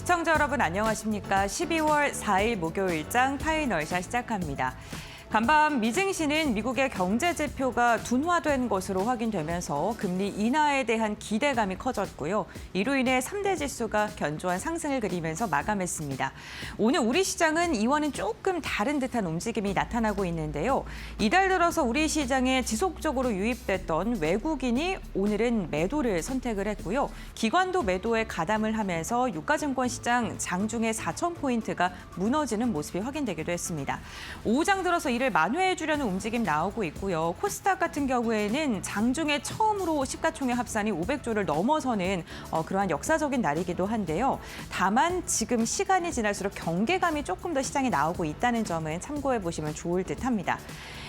시청자 여러분 안녕하십니까? 12월 4일 목요일장 파이널샷 시작합니다. 간밤 미증시는 미국의 경제 지표가 둔화된 것으로 확인되면서 금리 인하에 대한 기대감이 커졌고요. 이로 인해 3대 지수가 견조한 상승을 그리면서 마감했습니다. 오늘 우리 시장은 이와는 조금 다른 듯한 움직임이 나타나고 있는데요. 이달 들어서 우리 시장에 지속적으로 유입됐던 외국인이 오늘은 매도를 선택을 했고요. 기관도 매도에 가담을 하면서 유가증권 시장 장중에 4,000포인트가 무너지는 모습이 확인되기도 했습니다. 오후장 들어서 이를 만회해주려는 움직임 나오고 있고요. 코스닥 같은 경우에는 장중에 처음으로 시가총액 합산이 500조를 넘어서는 그러한 역사적인 날이기도 한데요. 다만 지금 시간이 지날수록 경계감이 조금 더 시장에 나오고 있다는 점은 참고해 보시면 좋을 듯합니다.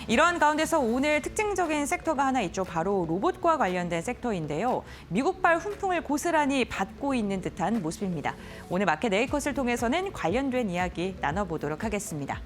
이런 가운데서 오늘 특징적인 섹터가 하나 있죠. 바로 로봇과 관련된 섹터인데요. 미국발 훈풍을 고스란히 받고 있는 듯한 모습입니다. 오늘 마켓 A컷을 통해서는 관련된 이야기 나눠보도록 하겠습니다.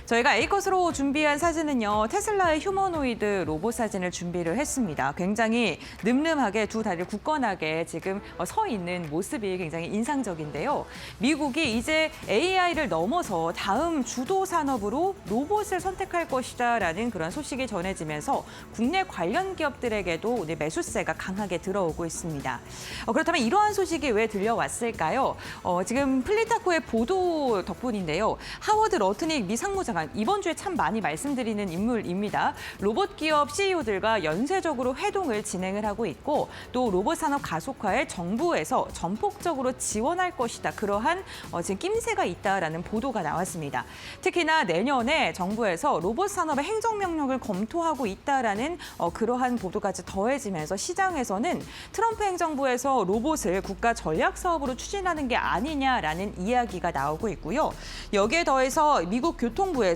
저희가 A컷으로 준비한 사진은요. 테슬라의 휴머노이드 로봇 사진을 준비를 했습니다. 굉장히 늠름하게 두 다리를 굳건하게 지금 서 있는 모습이 굉장히 인상적인데요. 미국이 이제 AI를 넘어서 다음 주도 산업으로 로봇을 선택할 것이다라는 그런 소식이 전해지면서 국내 관련 기업들에게도 오늘 매수세가 강하게 들어오고 있습니다. 그렇다면 이러한 소식이 왜 들려왔을까요? 지금 플리타코의 보도 덕분인데요. 하워드 러트닉 미 상무장관 이번 주에 참 많이 말씀드리는 인물입니다. 로봇 기업 CEO들과 연쇄적으로 회동을 진행을 하고 있고 또 로봇 산업 가속화에 정부에서 전폭적으로 지원할 것이다. 그러한 지금 낌새가 있다라는 보도가 나왔습니다. 특히나 내년에 정부에서 로봇 산업의 행정명령을 검토하고 있다라는 그러한 보도까지 더해지면서 시장에서는 트럼프 행정부에서 로봇을 국가 전략 사업으로 추진하는 게 아니냐라는 이야기가 나오고 있고요. 여기에 더해서 미국 교통부에서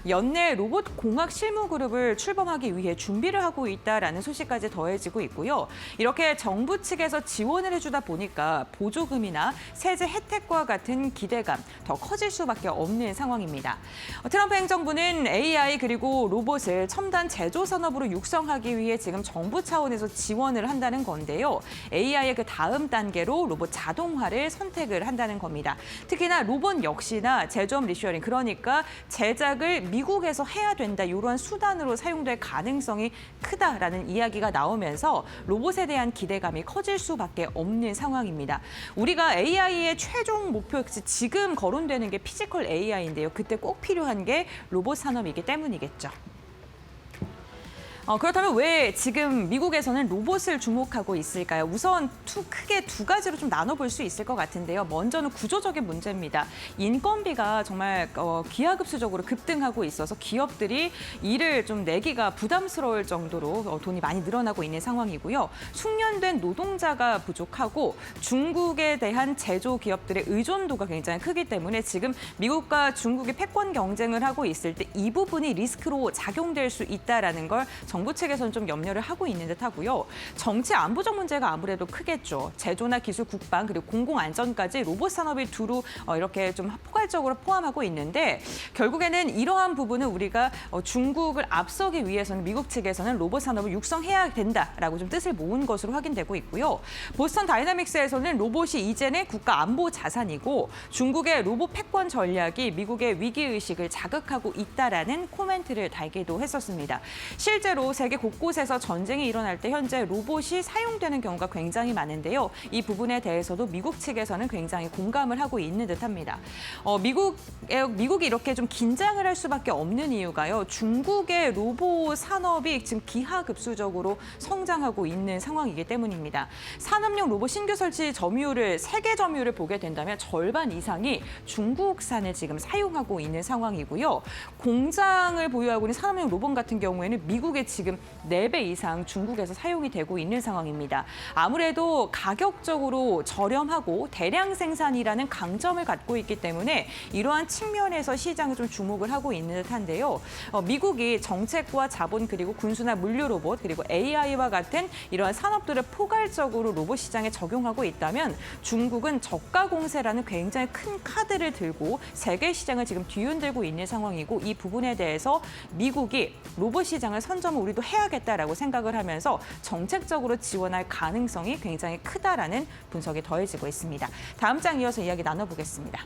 연내 로봇 공학 실무 그룹을 출범하기 위해 준비를 하고 있다라는 소식까지 더해지고 있고요. 이렇게 정부 측에서 지원을 해주다 보니까 보조금이나 세제 혜택과 같은 기대감 더 커질 수밖에 없는 상황입니다. 트럼프 행정부는 AI 그리고 로봇을 첨단 제조 산업으로 육성하기 위해 지금 정부 차원에서 지원을 한다는 건데요. AI의 그 다음 단계로 로봇 자동화를 선택을 한다는 겁니다. 특히나 로봇 역시나 제조업 리쇼어링 그러니까 제작을 미국에서 해야 된다. 이러한 수단으로 사용될 가능성이 크다라는 이야기가 나오면서 로봇에 대한 기대감이 커질 수밖에 없는 상황입니다. 우리가 AI의 최종 목표, 지금 거론되는 게 피지컬 AI인데요. 그때 꼭 필요한 게 로봇 산업이기 때문이겠죠. 그렇다면 왜 지금 미국에서는 로봇을 주목하고 있을까요? 우선 크게 두 가지로 좀 나눠볼 수 있을 것 같은데요. 먼저는 구조적인 문제입니다. 인건비가 정말 기하급수적으로 급등하고 있어서 기업들이 일을 좀 내기가 부담스러울 정도로 돈이 많이 늘어나고 있는 상황이고요. 숙련된 노동자가 부족하고 중국에 대한 제조 기업들의 의존도가 굉장히 크기 때문에 지금 미국과 중국이 패권 경쟁을 하고 있을 때 이 부분이 리스크로 작용될 수 있다라는 걸 정부 측에서는 좀 염려를 하고 있는 듯하고요. 정치 안보적 문제가 아무래도 크겠죠. 제조나 기술 국방 그리고 공공안전까지 로봇 산업이 두루 이렇게 좀 포괄적으로 포함하고 있는데 결국에는 이러한 부분은 우리가 중국을 앞서기 위해서는 미국 측에서는 로봇 산업을 육성해야 된다라고 좀 뜻을 모은 것으로 확인되고 있고요. 보스턴 다이나믹스에서는 로봇이 이제는 국가 안보 자산이고 중국의 로봇 패권 전략이 미국의 위기의식을 자극하고 있다라는 코멘트를 달기도 했었습니다. 실제로 세계 곳곳에서 전쟁이 일어날 때 현재 로봇이 사용되는 경우가 굉장히 많은데요. 이 부분에 대해서도 미국 측에서는 굉장히 공감을 하고 있는 듯합니다. 미국이 이렇게 좀 긴장을 할 수밖에 없는 이유가요. 중국의 로봇 산업이 지금 기하급수적으로 성장하고 있는 상황이기 때문입니다. 산업용 로봇 신규 설치 점유율을 세계 점유율을 보게 된다면 절반 이상이 중국산을 지금 사용하고 있는 상황이고요. 공장을 보유하고 있는 산업용 로봇 같은 경우에는 미국의 지금 4배 이상 중국에서 사용이 되고 있는 상황입니다. 아무래도 가격적으로 저렴하고 대량 생산이라는 강점을 갖고 있기 때문에 이러한 측면에서 시장을 좀 주목을 하고 있는 듯한데요. 미국이 정책과 자본 그리고 군수나 물류 로봇 그리고 AI와 같은 이러한 산업들을 포괄적으로 로봇 시장에 적용하고 있다면 중국은 저가 공세라는 굉장히 큰 카드를 들고 세계 시장을 지금 뒤흔들고 있는 상황이고 이 부분에 대해서 미국이 로봇 시장을 선점을 우리도 해야겠다라고 생각을 하면서 정책적으로 지원할 가능성이 굉장히 크다라는 분석이 더해지고 있습니다. 다음 장 이어서 이야기 나눠보겠습니다.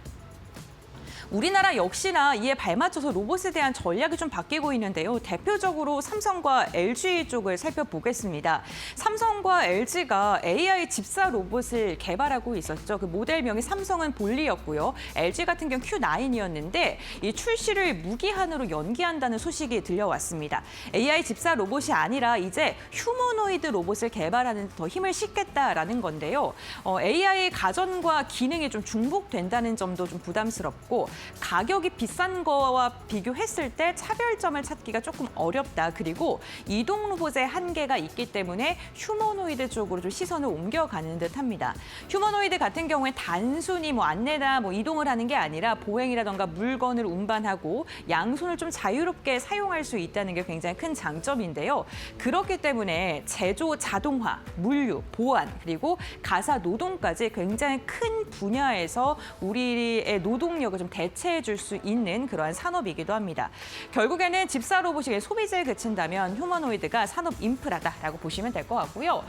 우리나라 역시나 이에 발맞춰서 로봇에 대한 전략이 좀 바뀌고 있는데요. 대표적으로 삼성과 LG 쪽을 살펴보겠습니다. 삼성과 LG가 AI 집사 로봇을 개발하고 있었죠. 그 모델명이 삼성은 볼리였고요. LG 같은 경우 Q9이었는데 이 출시를 무기한으로 연기한다는 소식이 들려왔습니다. AI 집사 로봇이 아니라 이제 휴머노이드 로봇을 개발하는 데 더 힘을 싣겠다라는 건데요. AI 가전과 기능이 좀 중복된다는 점도 좀 부담스럽고 가격이 비싼 거와 비교했을 때 차별점을 찾기가 조금 어렵다. 그리고 이동 로봇의 한계가 있기 때문에 휴머노이드 쪽으로 좀 시선을 옮겨가는 듯합니다. 휴머노이드 같은 경우에 단순히 안내나 이동을 하는 게 아니라 보행이라던가 물건을 운반하고 양손을 좀 자유롭게 사용할 수 있다는 게 굉장히 큰 장점인데요. 그렇기 때문에 제조 자동화, 물류, 보안, 그리고 가사 노동까지 굉장히 큰 분야에서 우리의 노동력을 좀 대체해 줄 수 있는 그러한 산업이기도 합니다. 결국에는 집사 로봇이 소비재에 그친다면 휴머노이드가 산업 인프라다라고 보시면 될 것 같고요.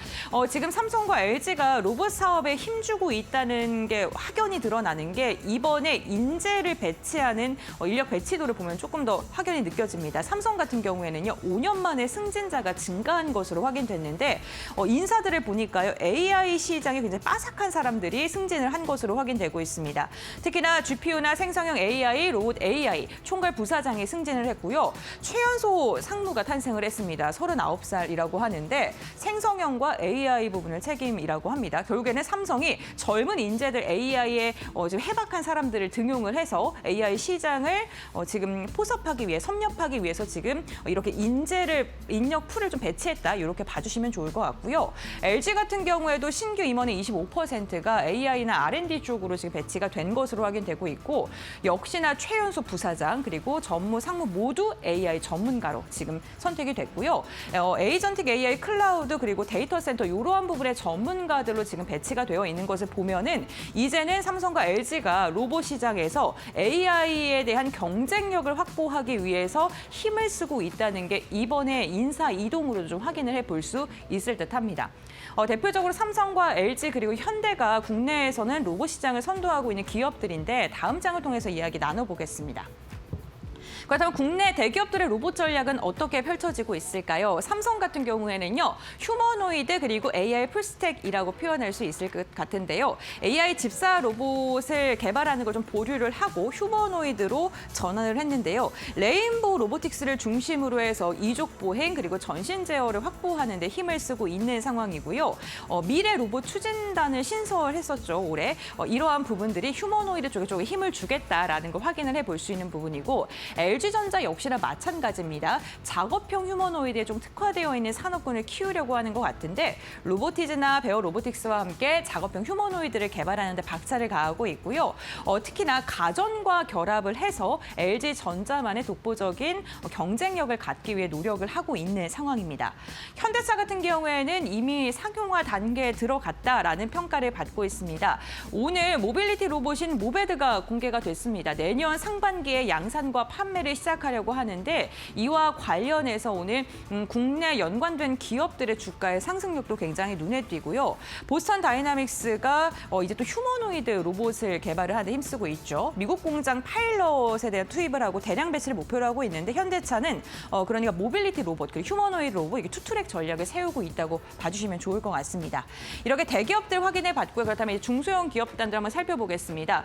지금 삼성과 LG가 로봇 사업에 힘주고 있다는 게 확연히 드러나는 게 이번에 인재를 배치하는 인력 배치도를 보면 조금 더 확연히 느껴집니다. 삼성 같은 경우에는요, 5년 만에 승진자가 증가한 것으로 확인됐는데 인사들을 보니까요, AI 시장에 굉장히 빠삭한 사람들이 승진을 한 것으로 확인되고 있습니다. 특히나 GPU나 생성형 AI, 로봇 AI 총괄 부사장이 승진을 했고요. 최연소 상무가 탄생을 했습니다. 39살이라고 하는데 생성형과 AI 부분을 책임이라고 합니다. 결국에는 삼성이 젊은 인재들 AI에 지금 해박한 사람들을 등용을 해서 AI 시장을 지금 포섭하기 위해 섭렵하기 위해서 지금 이렇게 인력 풀을 좀 배치했다. 이렇게 봐주시면 좋을 것 같고요. LG 같은 경우에도 신규 임원의 25%가 AI나 R&D 쪽으로 지금 배치가 된 것으로 확인되고 있고 역시나 최연소 부사장 그리고 전무, 상무 모두 AI 전문가로 지금 선택이 됐고요. 에이전틱 AI, 클라우드 그리고 데이터 센터 이러한 부분의 전문가들로 지금 배치가 되어 있는 것을 보면은 이제는 삼성과 LG가 로봇 시장에서 AI에 대한 경쟁력을 확보하기 위해서 힘을 쓰고 있다는 게 이번에 인사 이동으로 좀 확인을 해볼 수 있을 듯합니다. 대표적으로 삼성과 LG 그리고 현대가 국내에서는 로봇 시장을 선도하고 있는 기업들인데 다음 장을 통해서 이야기 나눠보겠습니다. 그렇다면 국내 대기업들의 로봇 전략은 어떻게 펼쳐지고 있을까요? 삼성 같은 경우에는요, 휴머노이드 그리고 AI 풀스택이라고 표현할 수 있을 것 같은데요. AI 집사 로봇을 개발하는 걸 좀 보류를 하고 휴머노이드로 전환을 했는데요. 레인보우 로보틱스를 중심으로 해서 이족 보행 그리고 전신 제어를 확보하는 데 힘을 쓰고 있는 상황이고요. 미래 로봇 추진단을 신설했었죠, 올해. 이러한 부분들이 휴머노이드 쪽에 조금 힘을 주겠다라는 걸 확인을 해볼 수 있는 부분이고 LG전자 역시나 마찬가지입니다. 작업형 휴머노이드에 좀 특화되어 있는 산업군을 키우려고 하는 것 같은데 로보티즈나 베어 로보틱스와 함께 작업형 휴머노이드를 개발하는 데 박차를 가하고 있고요. 특히나 가전과 결합을 해서 LG전자만의 독보적인 경쟁력을 갖기 위해 노력을 하고 있는 상황입니다. 현대차 같은 경우에는 이미 상용화 단계에 들어갔다라는 평가를 받고 있습니다. 오늘 모빌리티 로봇인 모베드가 공개가 됐습니다. 내년 상반기에 양산과 판매를 시작하려고 하는데 이와 관련해서 오늘 국내 연관된 기업들의 주가의 상승력도 굉장히 눈에 띄고요. 보스턴 다이나믹스가 이제 또 휴머노이드 로봇을 개발을 하는 데 힘쓰고 있죠. 미국 공장 파일럿에 대한 투입을 하고 대량 배치를 목표로 하고 있는데 현대차는 그러니까 모빌리티 로봇, 그리고 휴머노이드 로봇 이게 투트랙 전략을 세우고 있다고 봐주시면 좋을 것 같습니다. 이렇게 대기업들 확인해 봤고요. 그렇다면 이제 중소형 기업단들 한번 살펴보겠습니다.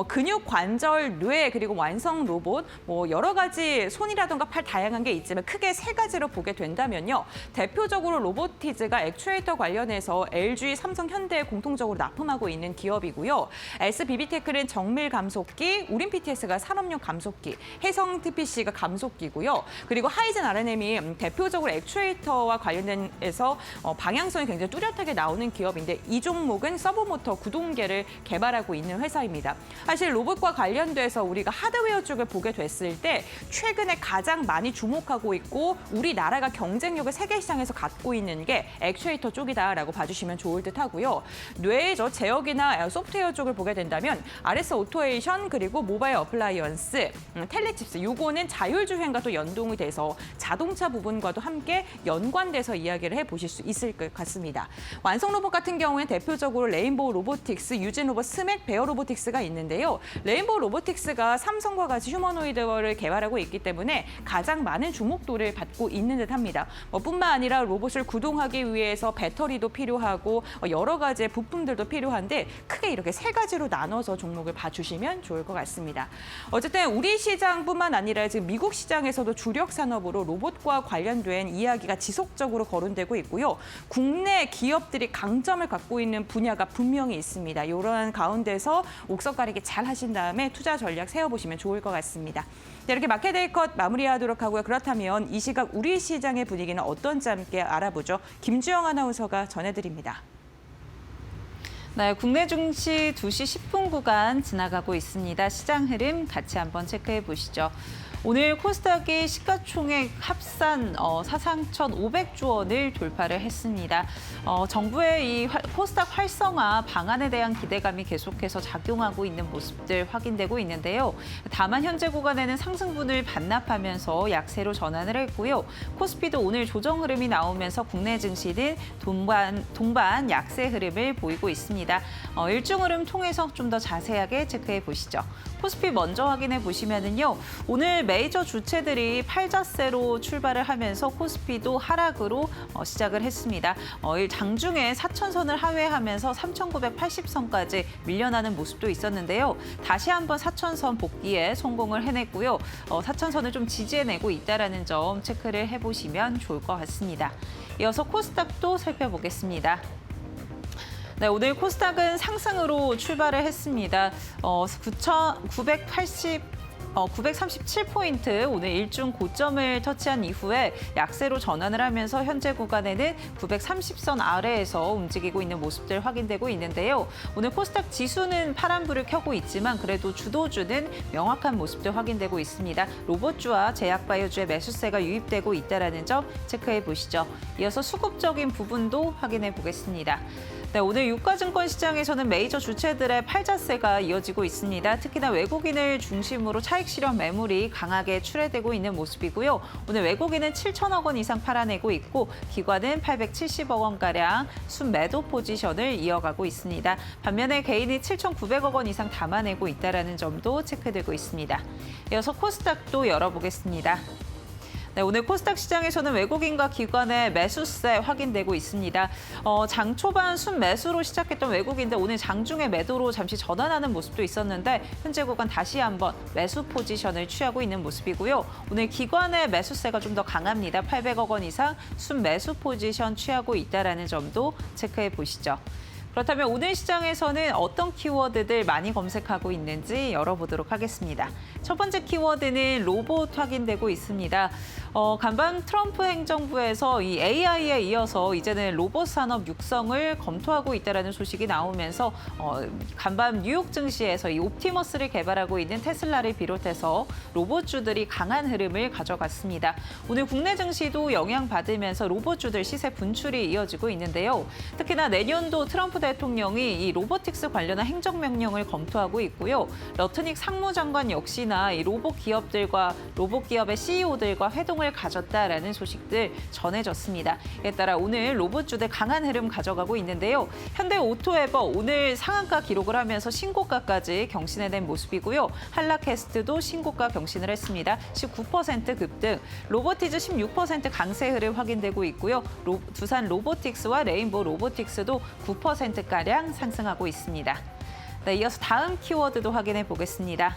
근육, 관절, 뇌 그리고 완성 로봇 여러 가지 손이라던가 팔 다양한 게 있지만 크게 세 가지로 보게 된다면요. 대표적으로 로보티즈가 액추에이터 관련해서 LG, 삼성, 현대에 공통적으로 납품하고 있는 기업이고요. SBB테크는 정밀 감속기, 우린 PTS가 산업용 감속기, 해성 TPC가 감속기고요. 그리고 하이젠 R&M이 대표적으로 액추에이터와 관련해서 방향성이 굉장히 뚜렷하게 나오는 기업인데 이 종목은 서브모터 구동계를 개발하고 있는 회사입니다. 사실 로봇과 관련돼서 우리가 하드웨어 쪽을 보게 됐을 때 있는데 최근에 가장 많이 주목하고 있고 우리나라가 경쟁력을 세계 시장에서 갖고 있는 게 액추에이터 쪽이다라고 봐주시면 좋을 듯 하고요. 뇌저 제어기나 소프트웨어 쪽을 보게 된다면 RS 오토에이션 그리고 모바일 어플라이언스, 텔레칩스 요거는 자율주행과 또 연동이 돼서 자동차 부분과도 함께 연관돼서 이야기를 해보실 수 있을 것 같습니다. 완성 로봇 같은 경우에는 대표적으로 레인보우 로보틱스, 유진 로봇, 스맥, 베어 로보틱스가 있는데요. 레인보우 로보틱스가 삼성과 같이 휴머노이드를 개발하고 있기 때문에 가장 많은 주목도를 받고 있는 듯합니다. 뿐만 아니라 로봇을 구동하기 위해서 배터리도 필요하고 여러 가지의 부품들도 필요한데 크게 이렇게 세 가지로 나눠서 종목을 봐주시면 좋을 것 같습니다. 어쨌든 우리 시장뿐만 아니라 지금 미국 시장에서도 주력 산업으로 로봇과 관련된 이야기가 지속적으로 거론되고 있고요. 국내 기업들이 강점을 갖고 있는 분야가 분명히 있습니다. 이런 가운데서 옥석 가리기 잘 하신 다음에 투자 전략 세워보시면 좋을 것 같습니다. 이렇게 마켓데이 컷 마무리하도록 하고요. 그렇다면 이 시각 우리 시장의 분위기는 어떤지 함께 알아보죠. 김주영 아나운서가 전해드립니다. 네, 국내 증시 2시 10분 구간 지나가고 있습니다. 시장 흐름 같이 한번 체크해 보시죠. 오늘 코스닥이 시가총액 합산 사상천 500조 원을 돌파를 했습니다. 정부의 이 코스닥 활성화 방안에 대한 기대감이 계속해서 작용하고 있는 모습들 확인되고 있는데요. 다만 현재 구간에는 상승분을 반납하면서 약세로 전환을 했고요. 코스피도 오늘 조정 흐름이 나오면서 국내 증시는 동반 약세 흐름을 보이고 있습니다. 일중 흐름 통해서 좀 더 자세하게 체크해 보시죠. 코스피 먼저 확인해 보시면은요. 오늘 메이저 주체들이 팔자세로 출발을 하면서 코스피도 하락으로 시작을 했습니다. 장중에 4,000선을 하회하면서 3,980선까지 밀려나는 모습도 있었는데요. 다시 한번 4,000선 복귀에 성공을 해냈고요. 4,000선을 좀 지지해내고 있다는 점 체크를 해보시면 좋을 것 같습니다. 이어서 코스닥도 살펴보겠습니다. 네, 오늘 코스닥은 상승으로 출발을 했습니다. 937포인트 오늘 일중 고점을 터치한 이후에 약세로 전환을 하면서 현재 구간에는 930선 아래에서 움직이고 있는 모습들 확인되고 있는데요. 오늘 코스닥 지수는 파란불을 켜고 있지만 그래도 주도주는 명확한 모습들 확인되고 있습니다. 로봇주와 제약바이오주의 매수세가 유입되고 있다는 점 체크해 보시죠. 이어서 수급적인 부분도 확인해 보겠습니다. 네, 오늘 유가증권 시장에서는 메이저 주체들의 팔자세가 이어지고 있습니다. 특히나 외국인을 중심으로 차익 실현 매물이 강하게 출회되고 있는 모습이고요. 오늘 외국인은 7천억 원 이상 팔아내고 있고 기관은 870억 원가량 순매도 포지션을 이어가고 있습니다. 반면에 개인이 7,900억 원 이상 담아내고 있다는 점도 체크되고 있습니다. 이어서 코스닥도 열어보겠습니다. 네, 오늘 코스닥 시장에서는 외국인과 기관의 매수세 확인되고 있습니다. 장 초반 순매수로 시작했던 외국인들 오늘 장중에 매도로 잠시 전환하는 모습도 있었는데 현재 구간 다시 한번 매수 포지션을 취하고 있는 모습이고요. 오늘 기관의 매수세가 좀 더 강합니다. 800억 원 이상 순매수 포지션 취하고 있다는 점도 체크해 보시죠. 그렇다면 오늘 시장에서는 어떤 키워드들 많이 검색하고 있는지 열어보도록 하겠습니다. 첫 번째 키워드는 로봇 확인되고 있습니다. 간밤 트럼프 행정부에서 이 AI에 이어서 이제는 로봇 산업 육성을 검토하고 있다는 소식이 나오면서 간밤 뉴욕 증시에서 이 옵티머스를 개발하고 있는 테슬라를 비롯해서 로봇주들이 강한 흐름을 가져갔습니다. 오늘 국내 증시도 영향받으면서 로봇주들 시세 분출이 이어지고 있는데요. 특히나 내년도 트럼프 대통령이 이 로보틱스 관련한 행정명령을 검토하고 있고요. 러트닉 상무장관 역시나 이 로봇 기업의 CEO들과 회동을 가졌다라는 소식들 전해졌습니다. 이에 따라 오늘 로봇주들 강한 흐름 가져가고 있는데요. 현대 오토에버 오늘 상한가 기록을 하면서 신고가까지 경신해낸 모습이고요. 한라캐스트도 신고가 경신을 했습니다. 19% 급등, 로보티즈 16% 강세 흐름 확인되고 있고요. 두산 로보틱스와 레인보우 로보틱스도 9%가량 상승하고 있습니다. 네, 이어서 다음 키워드도 확인해 보겠습니다.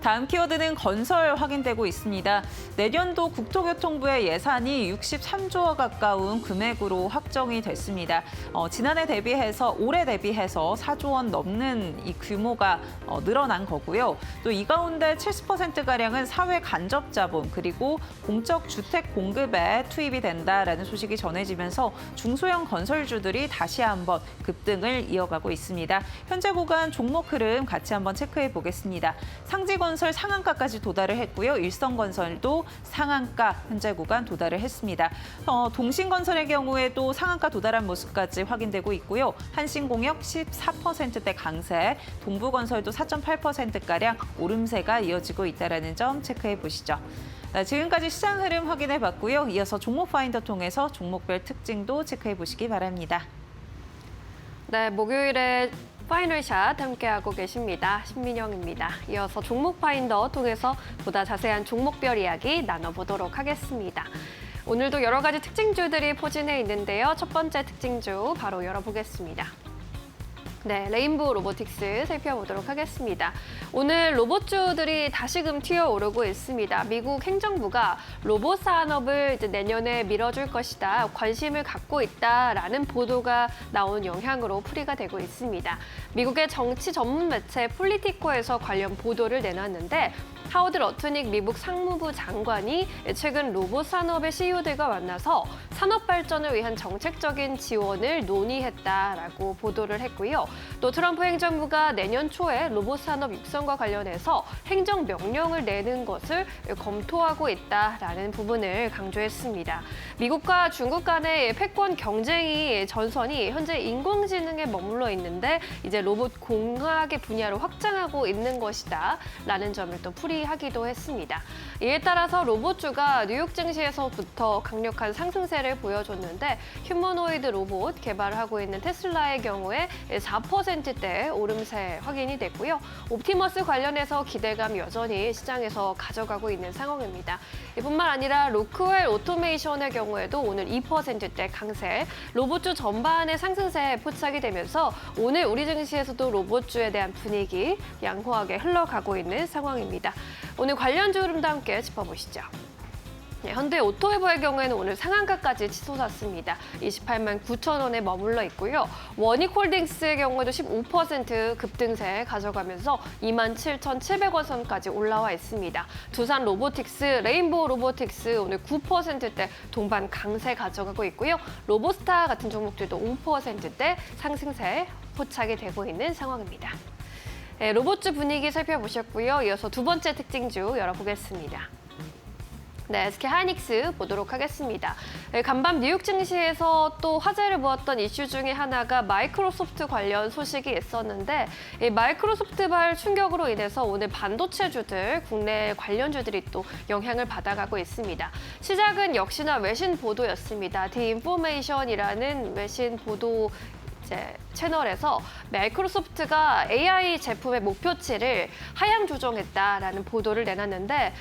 다음 키워드는 건설 확인되고 있습니다. 내년도 국토교통부의 예산이 63조와 가까운 금액으로 확정이 됐습니다. 지난해 대비해서 올해 대비해서 4조 원 넘는 이 규모가 늘어난 거고요. 또 이 가운데 70%가량은 사회 간접 자본 그리고 공적 주택 공급에 투입이 된다라는 소식이 전해지면서 중소형 건설주들이 다시 한번 급등을 이어가고 있습니다. 현재 구간 종목 흐름 같이 한번 체크해 보겠습니다. 상지건 동부건설 상한가까지 도달을 했고요. 일성건설도 상한가 현재 구간 도달을 했습니다. 동신건설의 경우에도 상한가 도달한 모습까지 확인되고 있고요. 한신공역 14%대 강세, 동부건설도 4.8%가량 오름세가 이어지고 있다는 점 체크해 보시죠. 지금까지 시장 흐름 확인해 봤고요. 이어서 종목 파인더 통해서 종목별 특징도 체크해 보시기 바랍니다. 네, 목요일에 파이널샷 함께하고 계십니다. 신민영입니다. 이어서 종목 파인더 통해서 보다 자세한 종목별 이야기 나눠보도록 하겠습니다. 오늘도 여러 가지 특징주들이 포진해 있는데요. 첫 번째 특징주 바로 열어보겠습니다. 네, 레인보우 로보틱스 살펴보도록 하겠습니다. 오늘 로봇주들이 다시금 튀어오르고 있습니다. 미국 행정부가 로봇 산업을 이제 내년에 밀어줄 것이다, 관심을 갖고 있다라는 보도가 나온 영향으로 풀이가 되고 있습니다. 미국의 정치 전문 매체 폴리티코에서 관련 보도를 내놨는데 하워드 러트닉 미국 상무부 장관이 최근 로봇 산업의 CEO들과 만나서 산업 발전을 위한 정책적인 지원을 논의했다라고 보도를 했고요. 또 트럼프 행정부가 내년 초에 로봇 산업 육성과 관련해서 행정 명령을 내는 것을 검토하고 있다라는 부분을 강조했습니다. 미국과 중국 간의 패권 경쟁이 전선이 현재 인공지능에 머물러 있는데 이제 로봇 공학의 분야로 확장하고 있는 것이다라는 점을 또 풀이하기도 했습니다. 이에 따라서 로봇주가 뉴욕 증시에서부터 강력한 상승세를 보여줬는데 휴머노이드 로봇 개발을 하고 있는 테슬라의 경우에 4%대 오름세 확인이 됐고요. 옵티머스 관련해서 기대감 여전히 시장에서 가져가고 있는 상황입니다. 이뿐만 아니라 로크웰 오토메이션의 경우에도 오늘 2%대 강세, 로봇주 전반의 상승세에 포착이 되면서 오늘 우리 증시에서도 로봇주에 대한 분위기 양호하게 흘러가고 있는 상황입니다. 오늘 관련주 흐름도 함께 짚어보시죠. 네, 현대 오토웨버의 경우에는 오늘 상한가까지 치솟았습니다. 28만 9천 원에 머물러 있고요. 원익홀딩스의 경우에도 15% 급등세 가져가면서 27,700원 선까지 올라와 있습니다. 두산 로보틱스, 레인보우 로보틱스 오늘 9%대 동반 강세 가져가고 있고요. 로보스타 같은 종목들도 5%대 상승세 포착이 되고 있는 상황입니다. 네, 로봇주 분위기 살펴보셨고요. 이어서 두 번째 특징주 열어보겠습니다. 네, SK 하이닉스 보도록 하겠습니다. 네, 간밤 뉴욕 증시에서 또 화제를 모았던 이슈 중에 하나가 마이크로소프트 관련 소식이 있었는데 이 마이크로소프트발 충격으로 인해서 오늘 반도체주들, 국내 관련주들이 또 영향을 받아가고 있습니다. 시작은 역시나 외신 보도였습니다. 디인포메이션이라는 외신 보도 채널에서 마이크로소프트가 AI 제품의 목표치를 하향 조정했다라는 보도를 내놨는데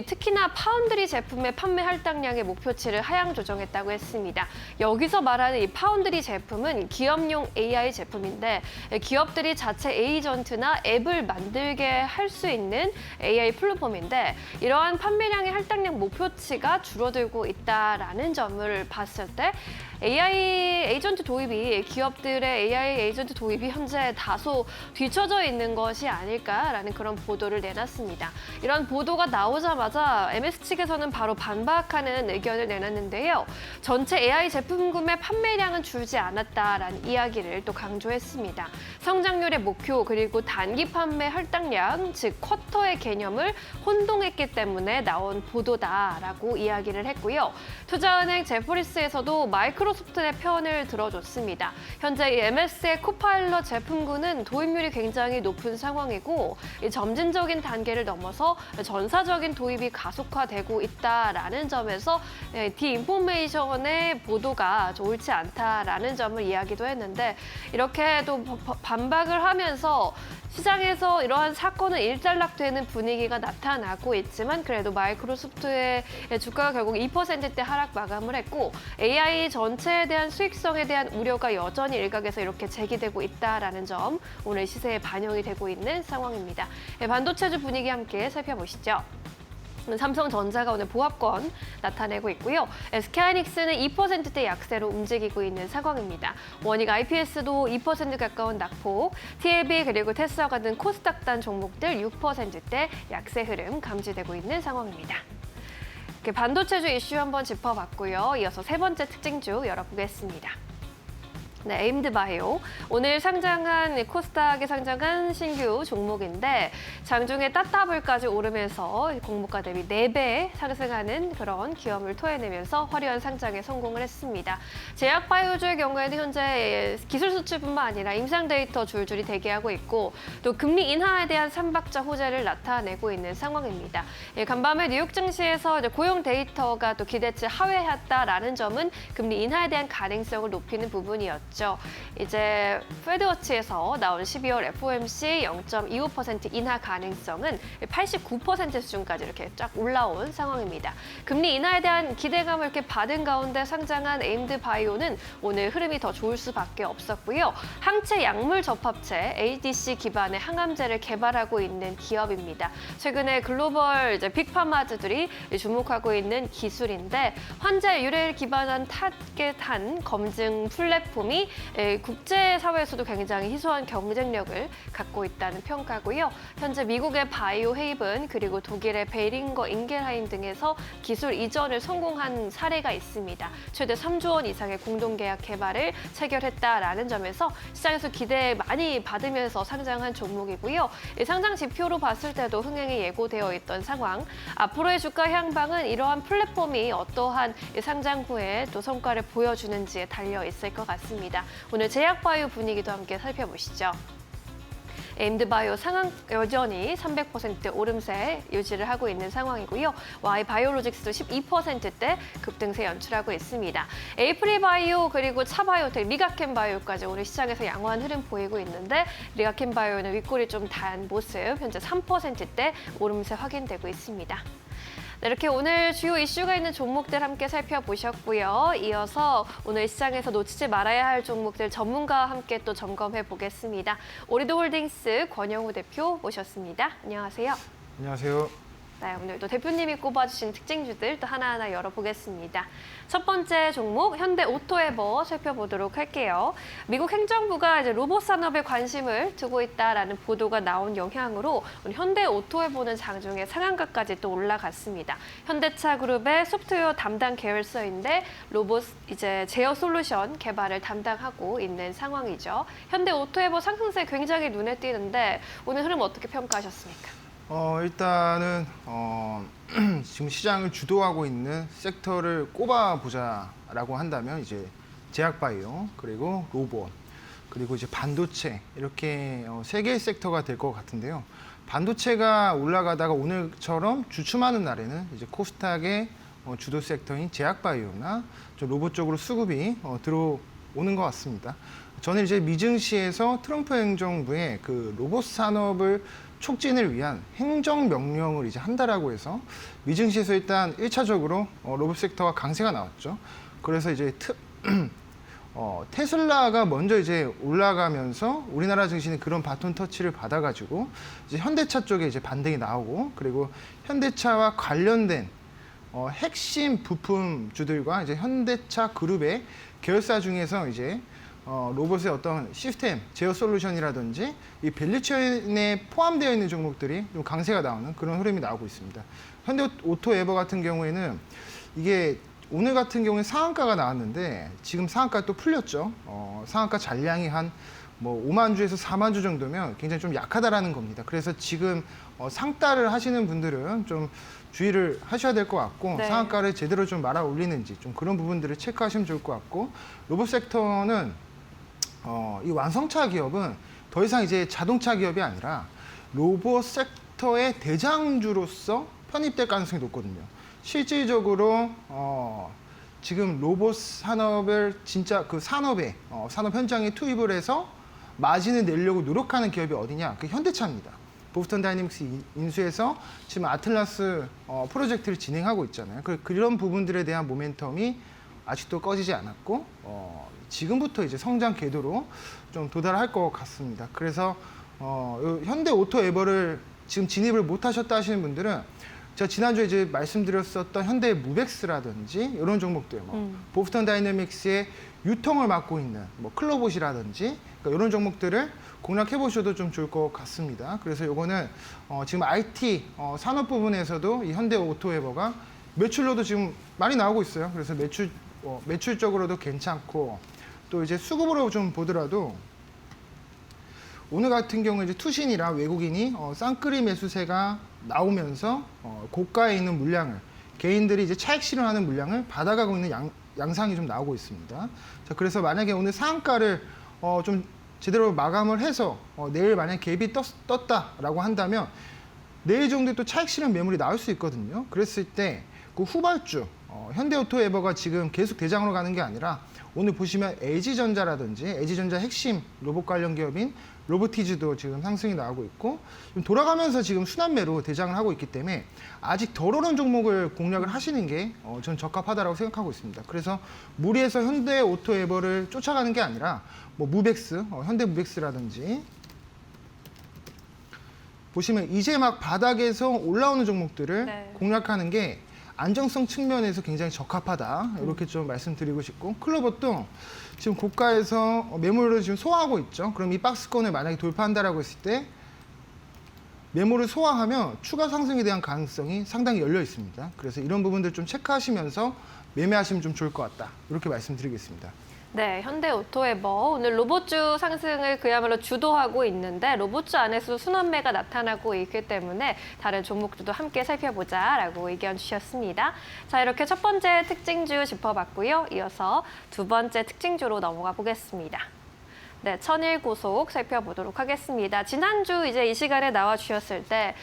특히나 파운드리 제품의 판매 할당량의 목표치를 하향 조정했다고 했습니다. 여기서 말하는 이 파운드리 제품은 기업용 AI 제품인데 기업들이 자체 에이전트나 앱을 만들게 할 수 있는 AI 플랫폼인데 이러한 판매량의 할당량 목표치가 줄어들고 있다라는 점을 봤을 때 AI 에이전트 도입이 기업들의 AI 에이전트 도입이 현재 다소 뒤처져 있는 것이 아닐까라는 그런 보도를 내놨습니다. 이런 보도가 나오자마자 MS 측에서는 바로 반박하는 의견을 내놨는데요. 전체 AI 제품 구매 판매량은 줄지 않았다라는 이야기를 또 강조했습니다. 성장률의 목표 그리고 단기 판매 할당량, 즉 쿼터의 개념을 혼동했기 때문에 나온 보도다라고 이야기를 했고요. 투자은행 제포리스에서도 마이크로소프트의 편을 들어줬습니다. 현재 이 MS의 코파일럿 제품군은 도입률이 굉장히 높은 상황이고 이 점진적인 단계를 넘어서 전사적인 도입이 가속화되고 있다라는 점에서 디인포메이션의 보도가 옳지 않다라는 점을 이야기도 했는데 이렇게 또 반박을 하면서 시장에서 이러한 사건은 일단락되는 분위기가 나타나고 있지만 그래도 마이크로소프트의 주가가 결국 2%대 하락 마감을 했고 AI 전체에 대한 수익성에 대한 우려가 여전히 일각에서 이렇게 제기되고 있다라는 점 오늘 시세에 반영이 되고 있는 상황입니다. 반도체주 분위기 함께 살펴보시죠. 삼성전자가 오늘 보합권 나타내고 있고요. SK하이닉스는 2%대 약세로 움직이고 있는 상황입니다. 원익 IPS도 2% 가까운 낙폭, TLB 그리고 테스라 같은 코스닥단 종목들 6%대 약세 흐름 감지되고 있는 상황입니다. 이렇게 반도체주 이슈 한번 짚어봤고요. 이어서 세 번째 특징주 열어보겠습니다. 네, 에임드바이오. 오늘 상장한 코스닥에 상장한 신규 종목인데 장중에 따따블까지 오르면서 공모가 대비 4배 상승하는 그런 기업을 토해내면서 화려한 상장에 성공을 했습니다. 제약바이오주의 경우에는 현재 기술 수출뿐만 아니라 임상 데이터 줄줄이 대기하고 있고 또 금리 인하에 대한 삼박자 호재를 나타내고 있는 상황입니다. 간밤에 뉴욕 증시에서 고용 데이터가 또 기대치 하회했다라는 점은 금리 인하에 대한 가능성을 높이는 부분이었죠. 이제 페드워치에서 나온 12월 FOMC 0.25% 인하 가능성은 89% 수준까지 이렇게 쫙 올라온 상황입니다. 금리 인하에 대한 기대감을 이렇게 받은 가운데 상장한 에임드바이오는 오늘 흐름이 더 좋을 수밖에 없었고요. 항체 약물 접합체 ADC 기반의 항암제를 개발하고 있는 기업입니다. 최근에 글로벌 이제 빅파마즈들이 주목하고 있는 기술인데 환자 유래를 기반한 타겟한 검증 플랫폼이 국제사회에서도 굉장히 희소한 경쟁력을 갖고 있다는 평가고요. 현재 미국의 바이오 헤이븐 그리고 독일의 베링거 인겔하임 등에서 기술 이전을 성공한 사례가 있습니다. 최대 3조 원 이상의 공동계약 개발을 체결했다라는 점에서 시장에서 기대 많이 받으면서 상장한 종목이고요. 상장 지표로 봤을 때도 흥행이 예고되어 있던 상황. 앞으로의 주가 향방은 이러한 플랫폼이 어떠한 상장 후에 또 성과를 보여주는지에 달려 있을 것 같습니다. 오늘 제약바이오 분위기도 함께 살펴보시죠. 에임드바이오 상황 여전히 300% 오름세 유지를 하고 있는 상황이고요. Y바이오로직스도 12%대 급등세 연출하고 있습니다. 에이프리바이오 그리고 차바이오텍, 리가켄바이오까지 오늘 시장에서 양호한 흐름 보이고 있는데 리가켄바이오는 윗골이 좀 단 모습, 현재 3%대 오름세 확인되고 있습니다. 네, 이렇게 오늘 주요 이슈가 있는 종목들 함께 살펴보셨고요. 이어서 오늘 시장에서 놓치지 말아야 할 종목들 전문가와 함께 또 점검해 보겠습니다. 오리도홀딩스 권영우 대표 모셨습니다. 안녕하세요. 안녕하세요. 네, 오늘 또 대표님이 꼽아주신 특징주들 또 하나하나 열어보겠습니다. 첫 번째 종목 현대오토에버 살펴보도록 할게요. 미국 행정부가 이제 로봇 산업에 관심을 두고 있다라는 보도가 나온 영향으로 오늘 현대오토에버는 장중에 상한가까지 또 올라갔습니다. 현대차 그룹의 소프트웨어 담당 계열사인데 로봇 이제 제어 솔루션 개발을 담당하고 있는 상황이죠. 현대오토에버 상승세 굉장히 눈에 띄는데 오늘 흐름 어떻게 평가하셨습니까? 일단은 지금 시장을 주도하고 있는 섹터를 꼽아보자라고 한다면 이제 제약바이오 그리고 로봇 그리고 이제 반도체 이렇게 세 개의 섹터가 될 것 같은데요. 반도체가 올라가다가 오늘처럼 주춤하는 날에는 이제 코스닥의 주도 섹터인 제약바이오나 좀 로봇 쪽으로 수급이 들어오는 것 같습니다. 저는 이제 미증시에서 트럼프 행정부의 그 로봇 산업을 촉진을 위한 행정명령을 이제 한다라고 해서 미증시에서 일단 1차적으로 로봇 섹터가 강세가 나왔죠. 그래서 이제 테슬라가 먼저 이제 올라가면서 우리나라 증시는 그런 바톤 터치를 받아가지고 이제 현대차 쪽에 이제 반등이 나오고 그리고 현대차와 관련된 핵심 부품주들과 이제 현대차 그룹의 계열사 중에서 이제 로봇의 어떤 시스템, 제어 솔루션이라든지 이 밸류체인에 포함되어 있는 종목들이 좀 강세가 나오는 그런 흐름이 나오고 있습니다. 현대오토에버 같은 경우에는 이게 오늘 같은 경우에 상한가가 나왔는데 지금 상한가 또 풀렸죠. 상한가 잔량이 한 5만 주에서 4만 주 정도면 굉장히 좀 약하다라는 겁니다. 그래서 지금 상따를 하시는 분들은 좀 주의를 하셔야 될 것 같고 네. 상한가를 제대로 좀 말아 올리는지 좀 그런 부분들을 체크하시면 좋을 것 같고 로봇 섹터는 이 완성차 기업은 더 이상 이제 자동차 기업이 아니라 로봇 sek터의 대장주로서 편입될 가능성이 높거든요. 실질적으로 지금 로봇 산업을 진짜 그 산업에 산업 현장에 투입을 해서 마진을 내려고 노력하는 기업이 어디냐? 그 현대차입니다. 보스턴 다이내믹스 인수해서 지금 아틀라스 프로젝트를 진행하고 있잖아요. 그런 부분들에 대한 모멘텀이 아직도 꺼지지 않았고 지금부터 이제 성장 궤도로 좀 도달할 것 같습니다. 그래서 현대오토에버를 지금 진입을 못 하셨다 하시는 분들은 제가 지난주에 이제 말씀드렸었던 현대무벡스라든지 이런 종목들, 보스턴 다이내믹스의 유통을 맡고 있는 클로봇이라든지 그러니까 이런 종목들을 공략해 보셔도 좀 좋을 것 같습니다. 그래서 이거는 지금 IT 산업 부분에서도 이 현대오토에버가 매출로도 지금 많이 나오고 있어요. 그래서 매출적으로도 괜찮고 또 이제 수급으로 좀 보더라도 오늘 같은 경우에 이제 투신이라 외국인이 쌍끌이 매수세가 나오면서 고가에 있는 물량을 개인들이 이제 차익 실현하는 물량을 받아가고 있는 양상이 좀 나오고 있습니다. 자, 그래서 만약에 오늘 상한가를 좀 제대로 마감을 해서 내일 만약 갭이 떴다라고 한다면 내일 정도에 또 차익 실현 매물이 나올 수 있거든요. 그랬을 때 그 후발주 현대오토에버가 지금 계속 대장으로 가는 게 아니라 오늘 보시면 LG전자라든지 LG전자 핵심 로봇 관련 기업인 로보티즈도 지금 상승이 나오고 있고 돌아가면서 지금 순환매로 대장을 하고 있기 때문에 아직 덜 오른 종목을 공략을 하시는 게 저는 적합하다고 생각하고 있습니다. 그래서 무리해서 현대오토에버를 쫓아가는 게 아니라 뭐 무벡스, 현대무벡스라든지 보시면 이제 막 바닥에서 올라오는 종목들을 네. 공략하는 게 안정성 측면에서 굉장히 적합하다 이렇게 좀 말씀드리고 싶고 클로버도 지금 고가에서 매물을 지금 소화하고 있죠. 그럼 이 박스권을 만약에 돌파한다라고 했을 때 매물을 소화하면 추가 상승에 대한 가능성이 상당히 열려 있습니다. 그래서 이런 부분들 좀 체크하시면서 매매하시면 좀 좋을 것 같다 이렇게 말씀드리겠습니다. 네, 현대오토에버 오늘 로봇주 상승을 그야말로 주도하고 있는데 로봇주 안에서 순환매가 나타나고 있기 때문에 다른 종목들도 함께 살펴보자라고 의견 주셨습니다. 자, 이렇게 첫 번째 특징주 짚어봤고요. 이어서 두 번째 특징주로 넘어가 보겠습니다. 네, 천일고속 살펴보도록 하겠습니다. 지난주 이제 이 시간에 나와주셨을 때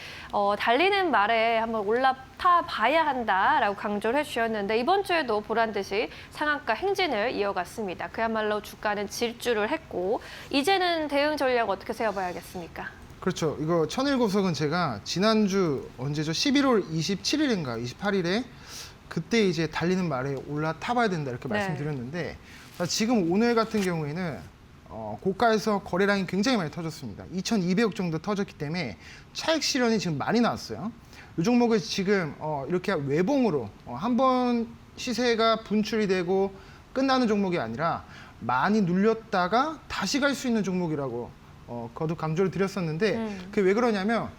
달리는 말에 한번 올라타 봐야 한다라고 강조를 해주셨는데 이번 주에도 보란 듯이 상한가 행진을 이어갔습니다. 그야말로 주가는 질주를 했고 이제는 대응 전략 어떻게 세워봐야겠습니까? 그렇죠. 이거 천일고속은 제가 지난주 언제죠? 11월 27일인가 28일에 그때 이제 달리는 말에 올라타봐야 된다 이렇게 네. 말씀드렸는데 지금 오늘 같은 경우에는 고가에서 거래 라인이 굉장히 많이 터졌습니다. 2,200억 정도 터졌기 때문에 차익 실현이 지금 많이 나왔어요. 이 종목을 지금 이렇게 외봉으로 한 번 시세가 분출이 되고 끝나는 종목이 아니라 많이 눌렸다가 다시 갈 수 있는 종목이라고 거듭 강조를 드렸었는데 그게 왜 그러냐면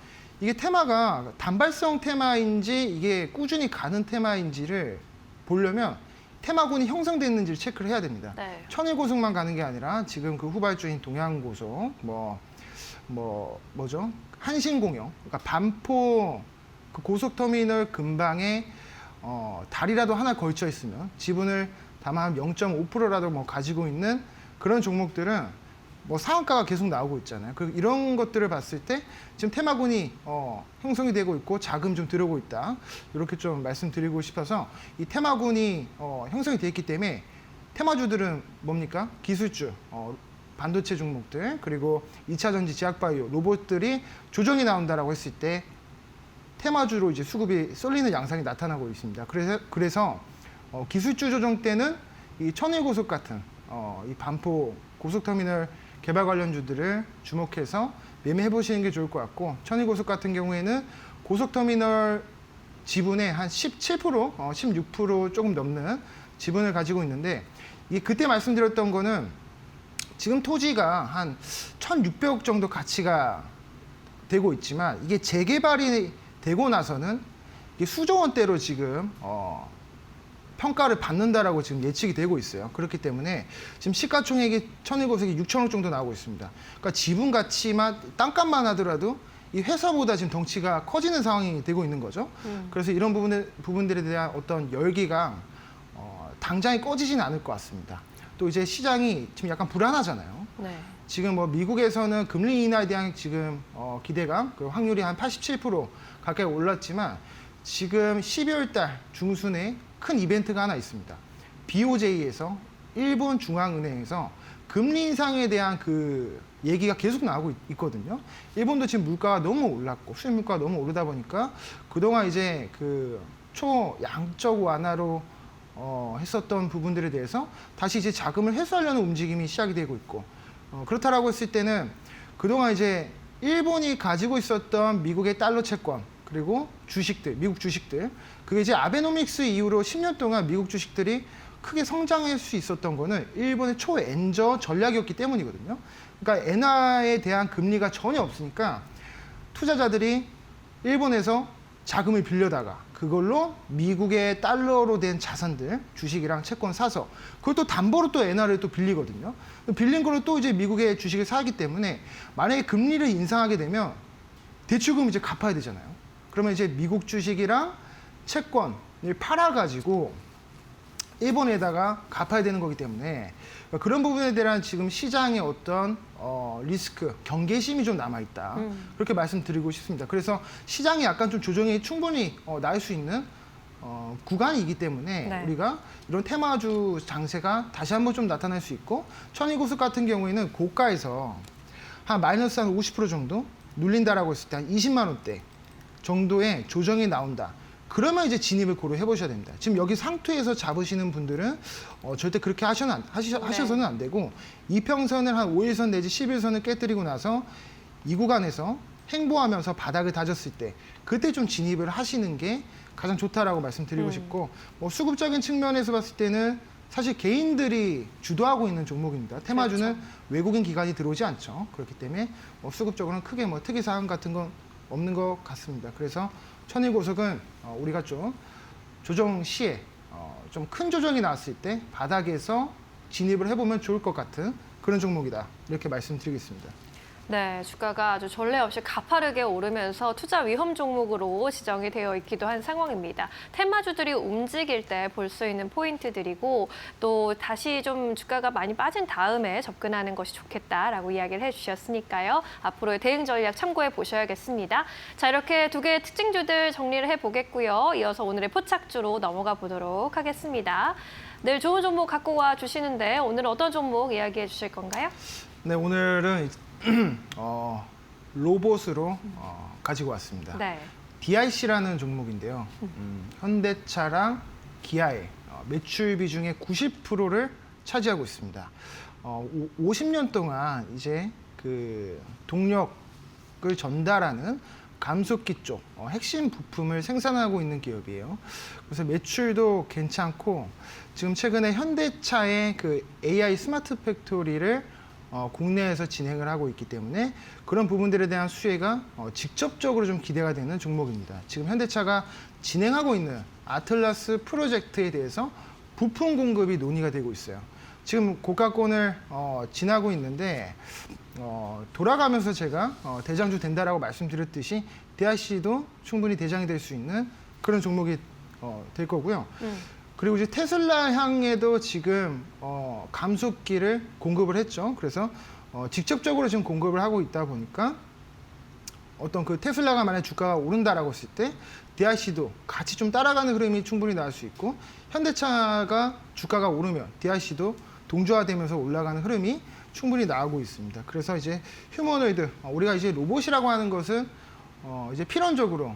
이게 테마가 단발성 테마인지 이게 꾸준히 가는 테마인지를 보려면 테마군이 형성됐는지를 체크를 해야 됩니다. 네. 천일고속만 가는 게 아니라 지금 그 후발주인 동양고속, 뭐죠? 한신공영, 그러니까 반포 그 고속터미널 근방에 다리라도 하나 걸쳐 있으면 지분을 다만 한 0.5%라도 뭐 가지고 있는 그런 종목들은 뭐 상한가가 계속 나오고 있잖아요. 이런 것들을 봤을 때 지금 테마군이 형성이 되고 있고 자금 좀 들어오고 있다. 이렇게 좀 말씀드리고 싶어서 이 테마군이 형성이 되어 있기 때문에 테마주들은 뭡니까? 기술주, 반도체 종목들, 그리고 2차 전지, 제약바이오, 로봇들이 조정이 나온다라고 했을 때 테마주로 이제 수급이 쏠리는 양상이 나타나고 있습니다. 그래서 기술주 조정 때는 이 천일고속 같은 이 반포 고속터미널 개발 관련주들을 주목해서 매매해 보시는 게 좋을 것 같고 천일고속 같은 경우에는 고속터미널 지분의 한 17%, 16% 조금 넘는 지분을 가지고 있는데 이게 그때 말씀드렸던 거는 지금 토지가 한 1,600억 정도 가치가 되고 있지만 이게 재개발이 되고 나서는 이게 수조 원대로 지금 평가를 받는다라고 지금 예측이 되고 있어요. 그렇기 때문에 지금 시가총액이 천일고속이 6천억 정도 나오고 있습니다. 그러니까 지분 가치만 땅값만 하더라도 이 회사보다 지금 덩치가 커지는 상황이 되고 있는 거죠. 그래서 이런 부분들에 대한 어떤 열기가 당장에 꺼지진 않을 것 같습니다. 또 이제 시장이 지금 약간 불안하잖아요. 네. 지금 뭐 미국에서는 금리 인하에 대한 지금 기대감, 그 확률이 한 87% 가까이 올랐지만 지금 12월 달 중순에 큰 이벤트가 하나 있습니다. BOJ에서 일본 중앙은행에서 금리 인상에 대한 그 얘기가 계속 나오고 있거든요. 일본도 지금 물가가 너무 올랐고 수입 물가가 너무 오르다 보니까 그동안 이제 그 초양적 완화로 했었던 부분들에 대해서 다시 이제 자금을 회수하려는 움직임이 시작이 되고 있고 그렇다라고 했을 때는 그동안 이제 일본이 가지고 있었던 미국의 달러 채권 그리고 주식들, 미국 주식들 그게 이제 아베노믹스 이후로 10년 동안 미국 주식들이 크게 성장할 수 있었던 거는 일본의 초엔저 전략이었기 때문이거든요. 그러니까 엔화에 대한 금리가 전혀 없으니까 투자자들이 일본에서 자금을 빌려다가 그걸로 미국의 달러로 된 자산들, 주식이랑 채권 사서 그걸 또 담보로 또 엔화를 또 빌리거든요. 빌린 걸로 또 이제 미국의 주식을 사기 때문에 만약에 금리를 인상하게 되면 대출금 이제 갚아야 되잖아요. 그러면 이제 미국 주식이랑 채권을 팔아가지고 일본에다가 갚아야 되는 거기 때문에 그런 부분에 대한 지금 시장의 어떤 리스크, 경계심이 좀 남아있다. 그렇게 말씀드리고 싶습니다. 그래서 시장이 약간 좀 조정이 충분히 날 수 있는 구간이기 때문에 네. 우리가 이런 테마주 장세가 다시 한번 좀 나타날 수 있고 천일고속 같은 경우에는 고가에서 한 마이너스 한 50% 정도 눌린다라고 했을 때 한 20만 원대 정도의 조정이 나온다. 그러면 이제 진입을 고려해 보셔야 됩니다. 지금 여기 상투에서 잡으시는 분들은 절대 그렇게 하셔서는 안 되고 이평선을 한 5일선 내지 10일선을 깨뜨리고 나서 이 구간에서 행보하면서 바닥을 다졌을 때 그때 좀 진입을 하시는 게 가장 좋다라고 말씀드리고 싶고 뭐 수급적인 측면에서 봤을 때는 사실 개인들이 주도하고 있는 종목입니다. 테마주는 그렇죠. 외국인 기관이 들어오지 않죠. 그렇기 때문에 수급적으로는 크게 뭐 특이사항 같은 건 없는 것 같습니다. 그래서 천일고속은 우리가 좀 조정 시에 좀 큰 조정이 나왔을 때 바닥에서 진입을 해보면 좋을 것 같은 그런 종목이다. 이렇게 말씀드리겠습니다. 네, 주가가 아주 전례 없이 가파르게 오르면서 투자 위험 종목으로 지정이 되어 있기도 한 상황입니다. 테마주들이 움직일 때 볼 수 있는 포인트들이고 또 다시 좀 주가가 많이 빠진 다음에 접근하는 것이 좋겠다라고 이야기를 해주셨으니까요. 앞으로의 대응 전략 참고해 보셔야겠습니다. 자, 이렇게 두 개의 특징주들 정리를 해보겠고요. 이어서 오늘의 포착주로 넘어가 보도록 하겠습니다. 늘 좋은 종목 갖고 와 주시는데 오늘 어떤 종목 이야기해 주실 건가요? 네, 오늘은 로봇으로 가지고 왔습니다. 네. DIC라는 종목인데요. 현대차랑 기아의 매출 비중의 90%를 차지하고 있습니다. 50년 동안 이제 그 동력을 전달하는 감속기 쪽 핵심 부품을 생산하고 있는 기업이에요. 그래서 매출도 괜찮고 지금 최근에 현대차의 그 AI 스마트 팩토리를 국내에서 진행을 하고 있기 때문에 그런 부분들에 대한 수혜가 직접적으로 좀 기대가 되는 종목입니다. 지금 현대차가 진행하고 있는 아틀라스 프로젝트에 대해서 부품 공급이 논의가 되고 있어요. 지금 고가권을 지나고 있는데 돌아가면서 제가 대장주 된다라고 말씀드렸듯이 DIC도 충분히 대장이 될 수 있는 그런 종목이 될 거고요. 그리고 이제 테슬라 향에도 지금 감속기를 공급을 했죠. 그래서 직접적으로 지금 공급을 하고 있다 보니까 어떤 그 테슬라가 만약 주가가 오른다라고 했을 때 DIC도 같이 좀 따라가는 흐름이 충분히 나올 수 있고 현대차가 주가가 오르면 DIC도 동조화되면서 올라가는 흐름이 충분히 나오고 있습니다. 그래서 이제 휴머노이드 우리가 이제 로봇이라고 하는 것은 이제 필연적으로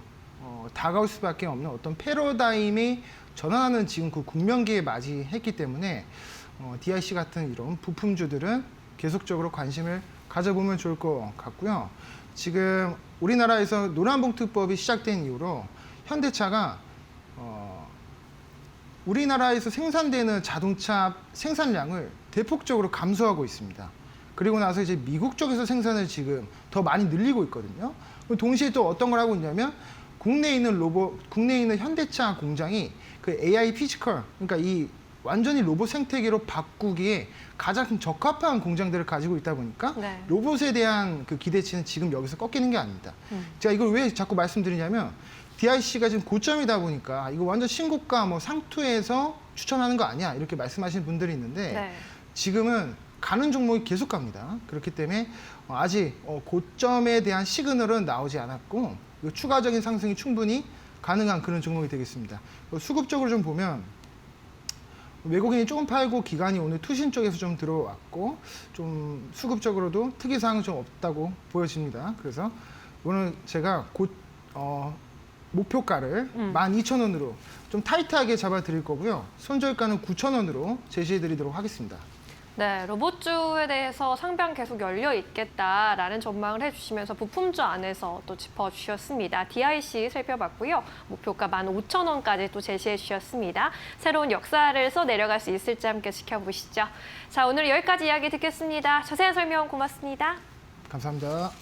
다가올 수밖에 없는 어떤 패러다임이 전환하는 지금 그 국면기에 맞이했기 때문에 DIC 같은 이런 부품주들은 계속적으로 관심을 가져보면 좋을 것 같고요. 지금 우리나라에서 노란봉투법이 시작된 이후로 현대차가 우리나라에서 생산되는 자동차 생산량을 대폭적으로 감소하고 있습니다. 그리고 나서 이제 미국 쪽에서 생산을 지금 더 많이 늘리고 있거든요. 동시에 또 어떤 걸 하고 있냐면 국내에 있는 현대차 공장이 그 AI 피지컬, 그러니까 이 완전히 로봇 생태계로 바꾸기에 가장 적합한 공장들을 가지고 있다 보니까 네. 로봇에 대한 그 기대치는 지금 여기서 꺾이는 게 아닙니다. 제가 이걸 왜 자꾸 말씀드리냐면 DIC가 지금 고점이다 보니까 이거 완전 신고가 뭐 상투에서 추천하는 거 아니야 이렇게 말씀하시는 분들이 있는데 네. 지금은 가는 종목이 계속 갑니다. 그렇기 때문에 아직 고점에 대한 시그널은 나오지 않았고 추가적인 상승이 충분히 가능한 그런 종목이 되겠습니다. 수급적으로 좀 보면 외국인이 조금 팔고 기관이 오늘 투신 쪽에서 좀 들어왔고 좀 수급적으로도 특이사항은 좀 없다고 보여집니다. 그래서 오늘 제가 목표가를 12,000원으로 좀 타이트하게 잡아드릴 거고요. 손절가는 9,000원으로 제시해드리도록 하겠습니다. 네, 로봇주에 대해서 상방 계속 열려 있겠다라는 전망을 해주시면서 부품주 안에서 또 짚어주셨습니다. DIC 살펴봤고요. 목표가 15,000원까지 또 제시해 주셨습니다. 새로운 역사를 써 내려갈 수 있을지 함께 지켜보시죠. 자, 오늘 여기까지 이야기 듣겠습니다. 자세한 설명 고맙습니다. 감사합니다.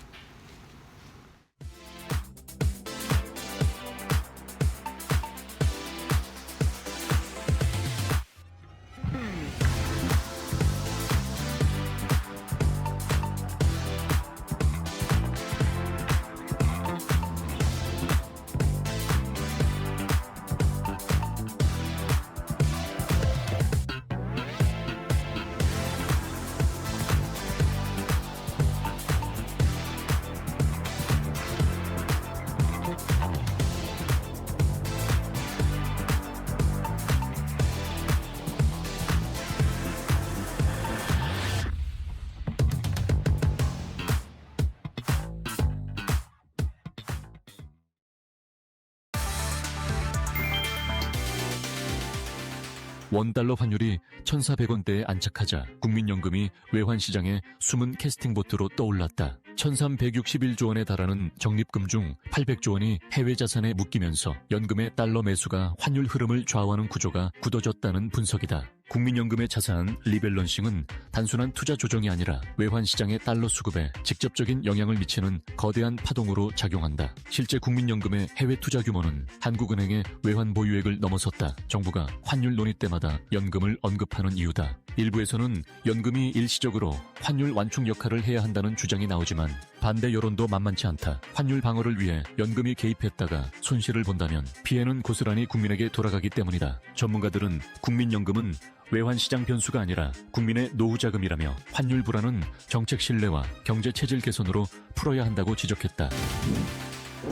원달러 환율이 1,400원대에 안착하자 국민연금이 외환시장에 숨은 캐스팅보트로 떠올랐다. 1,361조 원에 달하는 적립금 중 800조 원이 해외 자산에 묶이면서 연금의 달러 매수가 환율 흐름을 좌우하는 구조가 굳어졌다는 분석이다. 국민연금의 자산 리밸런싱은 단순한 투자 조정이 아니라 외환시장의 달러 수급에 직접적인 영향을 미치는 거대한 파동으로 작용한다. 실제 국민연금의 해외 투자 규모는 한국은행의 외환 보유액을 넘어섰다. 정부가 환율 논의 때마다 연금을 언급하는 이유다. 일부에서는 연금이 일시적으로 환율 완충 역할을 해야 한다는 주장이 나오지만 반대 여론도 만만치 않다. 환율 방어를 위해 연금이 개입했다가 손실을 본다면 피해는 고스란히 국민에게 돌아가기 때문이다. 전문가들은 국민연금은 외환시장 변수가 아니라 국민의 노후자금이라며 환율 불안은 정책 신뢰와 경제 체질 개선으로 풀어야 한다고 지적했다.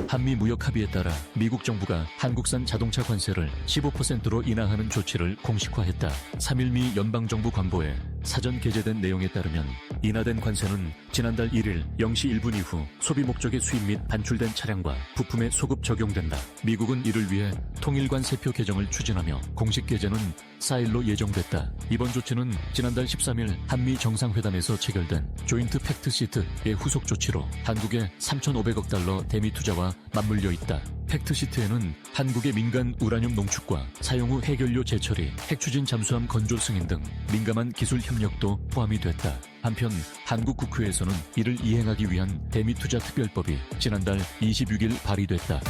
한미 무역 합의에 따라 미국 정부가 한국산 자동차 관세를 15%로 인하하는 조치를 공식화했다. 3일 미 연방정부 관보에 사전 게재된 내용에 따르면 인하된 관세는 지난달 1일 0시 1분 이후 소비 목적의 수입 및 반출된 차량과 부품에 소급 적용된다. 미국은 이를 위해 통일관세표 개정을 추진하며 공식 게재는 4일로 예정됐다. 이번 조치는 지난달 13일 한미 정상회담에서 체결된 조인트 팩트시트의 후속 조치로 한국의 3,500억 달러 대미 투자와 맞물려 있다. 팩트시트에는 한국의 민간 우라늄 농축과 사용 후 해결료 재처리, 핵추진 잠수함 건조 승인 등 민감한 기술 협력도 포함이 됐다. 한편 한국 국회에서는 이를 이행하기 위한 대미 투자 특별법이 지난달 26일 발의됐다.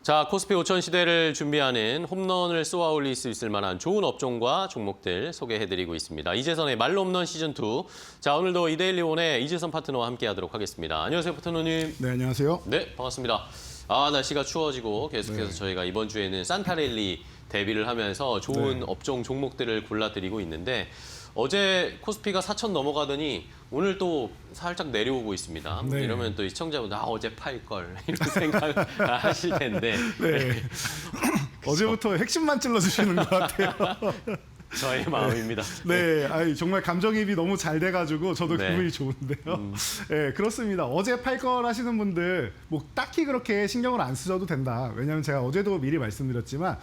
자, 코스피 5천 시대를 준비하는 홈런을 쏘아 올릴 수 있을 만한 좋은 업종과 종목들 소개해드리고 있습니다. 이재선의 말로 홈런 시즌2. 자, 오늘도 이데일리온의 이재선 파트너와 함께하도록 하겠습니다. 안녕하세요, 파트너님. 네, 안녕하세요. 네, 반갑습니다. 날씨가 추워지고 계속해서 저희가 이번 주에는 산타랠리 대비를 하면서 좋은 업종 종목들을 골라드리고 있는데 어제 코스피가 4천 넘어가더니 오늘 또 살짝 내려오고 있습니다. 네. 이러면 또 시청자분들 어제 팔 걸 이런 생각을 하실 텐데 네. 어제부터 핵심만 찔러주시는 것 같아요. 저의 마음입니다. 네, 아이, 정말 감정이입이 너무 잘 돼가지고 저도 네. 기분이 좋은데요. 네, 그렇습니다. 어제 팔 걸 하시는 분들 뭐 딱히 그렇게 신경을 안 쓰셔도 된다. 왜냐하면 제가 어제도 미리 말씀드렸지만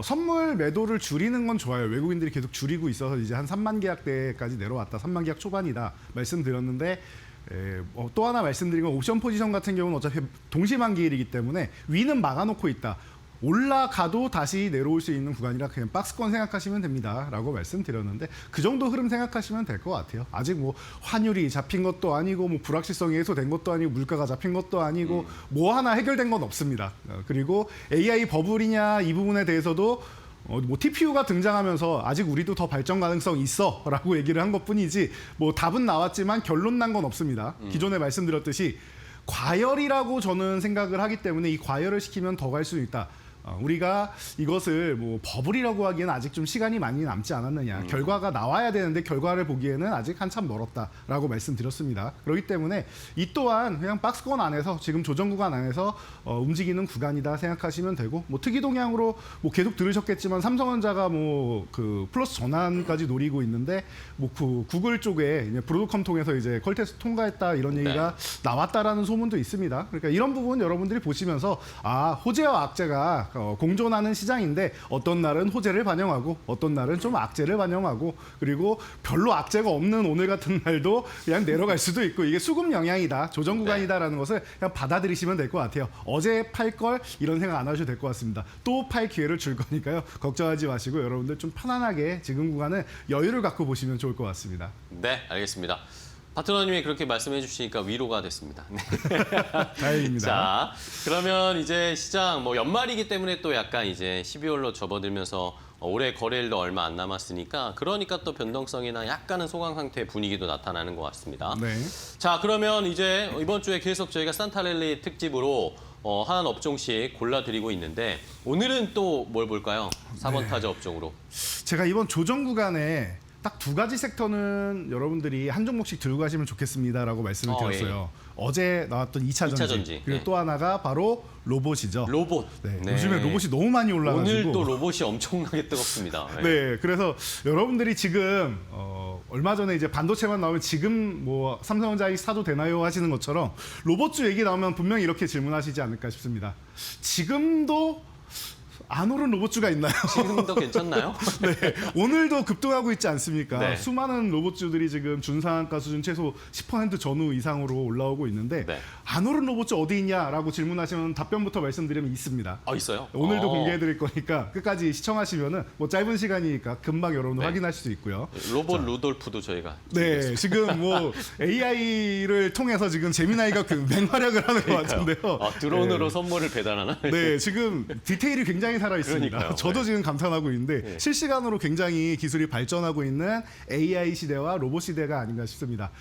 선물 매도를 줄이는 건 좋아요. 외국인들이 계속 줄이고 있어서 이제 한 3만 계약대까지 내려왔다. 3만 계약 초반이다 말씀드렸는데 또 하나 말씀드린 건 옵션 포지션 같은 경우는 어차피 동시만기일이기 때문에 위는 막아놓고 있다. 올라가도 다시 내려올 수 있는 구간이라 그냥 박스권 생각하시면 됩니다 라고 말씀드렸는데 그 정도 흐름 생각하시면 될 것 같아요. 아직 뭐 환율이 잡힌 것도 아니고 뭐 불확실성이 해소된 것도 아니고 물가가 잡힌 것도 아니고 뭐 하나 해결된 건 없습니다. 그리고 AI 버블이냐 이 부분에 대해서도 뭐 TPU가 등장하면서 아직 우리도 더 발전 가능성 있어 라고 얘기를 한 것뿐이지 뭐 답은 나왔지만 결론 난 건 없습니다. 기존에 말씀드렸듯이 과열이라고 저는 생각을 하기 때문에 이 과열을 시키면 더 갈 수 있다. 우리가 이것을 뭐 버블이라고 하기에는 아직 좀 시간이 많이 남지 않았느냐. 결과가 나와야 되는데 결과를 보기에는 아직 한참 멀었다라고 말씀드렸습니다. 그렇기 때문에 이 또한 그냥 박스권 안에서 지금 조정 구간 안에서 움직이는 구간이다 생각하시면 되고 뭐 특이 동향으로 뭐 계속 들으셨겠지만 삼성전자가 뭐 그 플러스 전환까지 노리고 있는데 뭐 그 구글 쪽에 이제 브로드컴 통해서 이제 퀄테스트 통과했다 이런 얘기가 나왔다라는 소문도 있습니다. 그러니까 이런 부분 여러분들이 보시면서 호재와 악재가 공존하는 시장인데 어떤 날은 호재를 반영하고 어떤 날은 좀 악재를 반영하고 그리고 별로 악재가 없는 오늘 같은 날도 그냥 내려갈 수도 있고 이게 수급 영향이다 조정 구간이다라는 것을 그냥 받아들이시면 될 것 같아요. 어제 팔 걸 이런 생각 안 하셔도 될 것 같습니다. 또 팔 기회를 줄 거니까요. 걱정하지 마시고 여러분들 좀 편안하게 지금 구간은 여유를 갖고 보시면 좋을 것 같습니다. 네, 알겠습니다. 파트너님이 그렇게 말씀해 주시니까 위로가 됐습니다. 네. 다행입니다. 자, 그러면 이제 시장 뭐 연말이기 때문에 또 약간 이제 12월로 접어들면서 올해 거래일도 얼마 안 남았으니까 그러니까 또 변동성이나 약간은 소강 상태 분위기도 나타나는 것 같습니다. 네. 자, 그러면 이제 이번 주에 계속 저희가 산타랠리 특집으로 한 업종씩 골라드리고 있는데 오늘은 또 뭘 볼까요? 4번 타자 업종으로. 제가 이번 조정 구간에 딱 두 가지 섹터는 여러분들이 한 종목씩 들고 가시면 좋겠습니다라고 말씀을 드렸어요. 어제 나왔던 2차 전지, 전지. 그리고 네. 또 하나가 바로 로봇이죠. 로봇. 네, 네. 요즘에 로봇이 너무 많이 올라가지고 오늘 또 로봇이 엄청나게 뜨겁습니다. 네, 그래서 여러분들이 지금 얼마 전에 이제 반도체만 나오면 지금 뭐 삼성전자 사도 되나요 하시는 것처럼 로봇주 얘기 나오면 분명히 이렇게 질문하시지 않을까 싶습니다. 지금도 안 오른 로봇주가 있나요? 지금도 괜찮나요? 네, 오늘도 급등하고 있지 않습니까? 네. 수많은 로봇주들이 지금 준상한가 수준 최소 10% 전후 이상으로 올라오고 있는데 네. 안 오른 로봇주 어디 있냐라고 질문하시면 답변부터 말씀드리면 있습니다. 있어요? 오늘도 공개해드릴 거니까 끝까지 시청하시면은 뭐 짧은 시간이니까 금방 여러분 네. 확인하실 수 있고요. 로봇 루돌프도 저희가 네, 지금 뭐 AI를 통해서 지금 제미나이가 맹활약을 하는 것 같은데요. 드론으로 선물을 배달하나? 네, 지금 디테일이 굉장히 살아 있습니다. 그러니까요. 저도 네. 지금 감탄하고 있는데 네. 실시간으로 굉장히 기술이 발전하고 있는 AI 시대와 로봇 시대가 아닌가 싶습니다.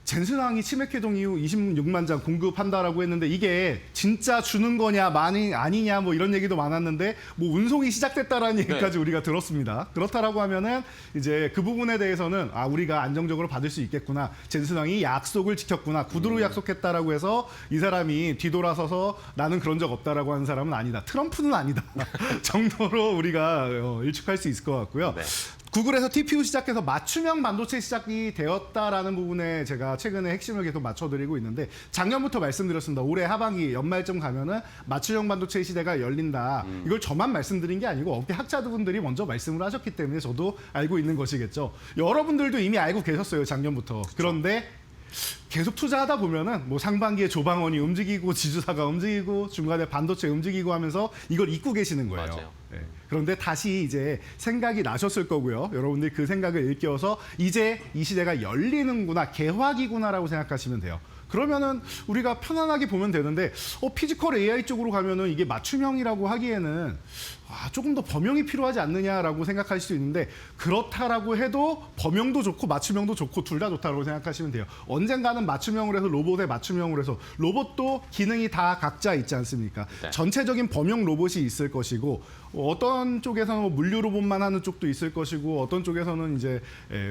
젠슨왕이 치맥해동 이후 26만 장 공급한다라고 했는데 이게 진짜 주는 거냐 많이 아니냐 뭐 이런 얘기도 많았는데 뭐 운송이 시작됐다라는 얘기까지 우리가 들었습니다. 그렇다라고 하면은 이제 그 부분에 대해서는 우리가 안정적으로 받을 수 있겠구나. 젠슨왕이 약속을 지켰구나. 구두로 약속했다라고 해서 이 사람이 뒤돌아서서 나는 그런 적 없다라고 하는 사람은 아니다. 트럼프는 아니다. 정도로 우리가 일축할 수 있을 것 같고요. 네. 구글에서 TPU 시작해서 맞춤형 반도체 시작이 되었다라는 부분에 제가 최근에 핵심을 계속 맞춰드리고 있는데 작년부터 말씀드렸습니다. 올해 하반기 연말쯤 가면은 맞춤형 반도체 시대가 열린다. 이걸 저만 말씀드린 게 아니고 업계 학자분들이 먼저 말씀을 하셨기 때문에 저도 알고 있는 것이겠죠. 여러분들도 이미 알고 계셨어요. 작년부터. 그런데 계속 투자하다 보면은 뭐 상반기에 조방원이 움직이고 지주사가 움직이고 중간에 반도체 움직이고 하면서 이걸 잊고 계시는 거예요. 맞아요. 네. 그런데 다시 이제 생각이 나셨을 거고요. 여러분들이 그 생각을 일깨워서 이제 이 시대가 열리는구나, 개화기구나라고 생각하시면 돼요. 그러면은 우리가 편안하게 보면 되는데 피지컬 AI 쪽으로 가면은 이게 맞춤형이라고 하기에는 조금 더 범용이 필요하지 않느냐라고 생각할 수 있는데 그렇다라고 해도 범용도 좋고 맞춤형도 좋고 둘 다 좋다고 생각하시면 돼요. 언젠가는 맞춤형으로 해서 로봇에 맞춤형으로 해서 로봇도 기능이 다 각자 있지 않습니까? 네. 전체적인 범용 로봇이 있을 것이고 어떤 쪽에서는 뭐 물류 로봇만 하는 쪽도 있을 것이고 어떤 쪽에서는 이제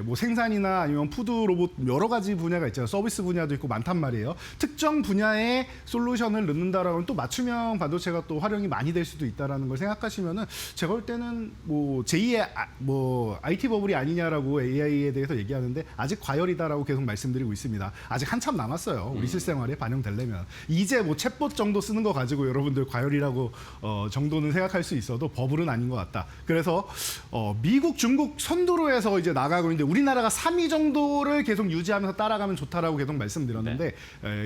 뭐 생산이나 아니면 푸드 로봇 여러 가지 분야가 있잖아요. 서비스 분야도 있고 많단 말이에요. 특정 분야의 솔루션을 넣는다라면 또 맞춤형 반도체가 또 활용이 많이 될 수도 있다라는 걸 생각하시면은 제가 볼 때는 뭐 제2의 뭐 IT 버블이 아니냐라고 AI에 대해서 얘기하는데 아직 과열이다라고 계속 말씀드리고 있습니다. 아직 한참 남았어요. 우리 실생활에 반영되려면 이제 뭐 챗봇 정도 쓰는 거 가지고 여러분들 과열이라고 정도는 생각할 수 있어도 버블은 아닌 것 같다. 그래서 미국, 중국 선두로 해서 이제 나가고 있는데 우리나라가 3위 정도를 계속 유지하면서 따라가면 좋다라고 계속 말씀드렸는데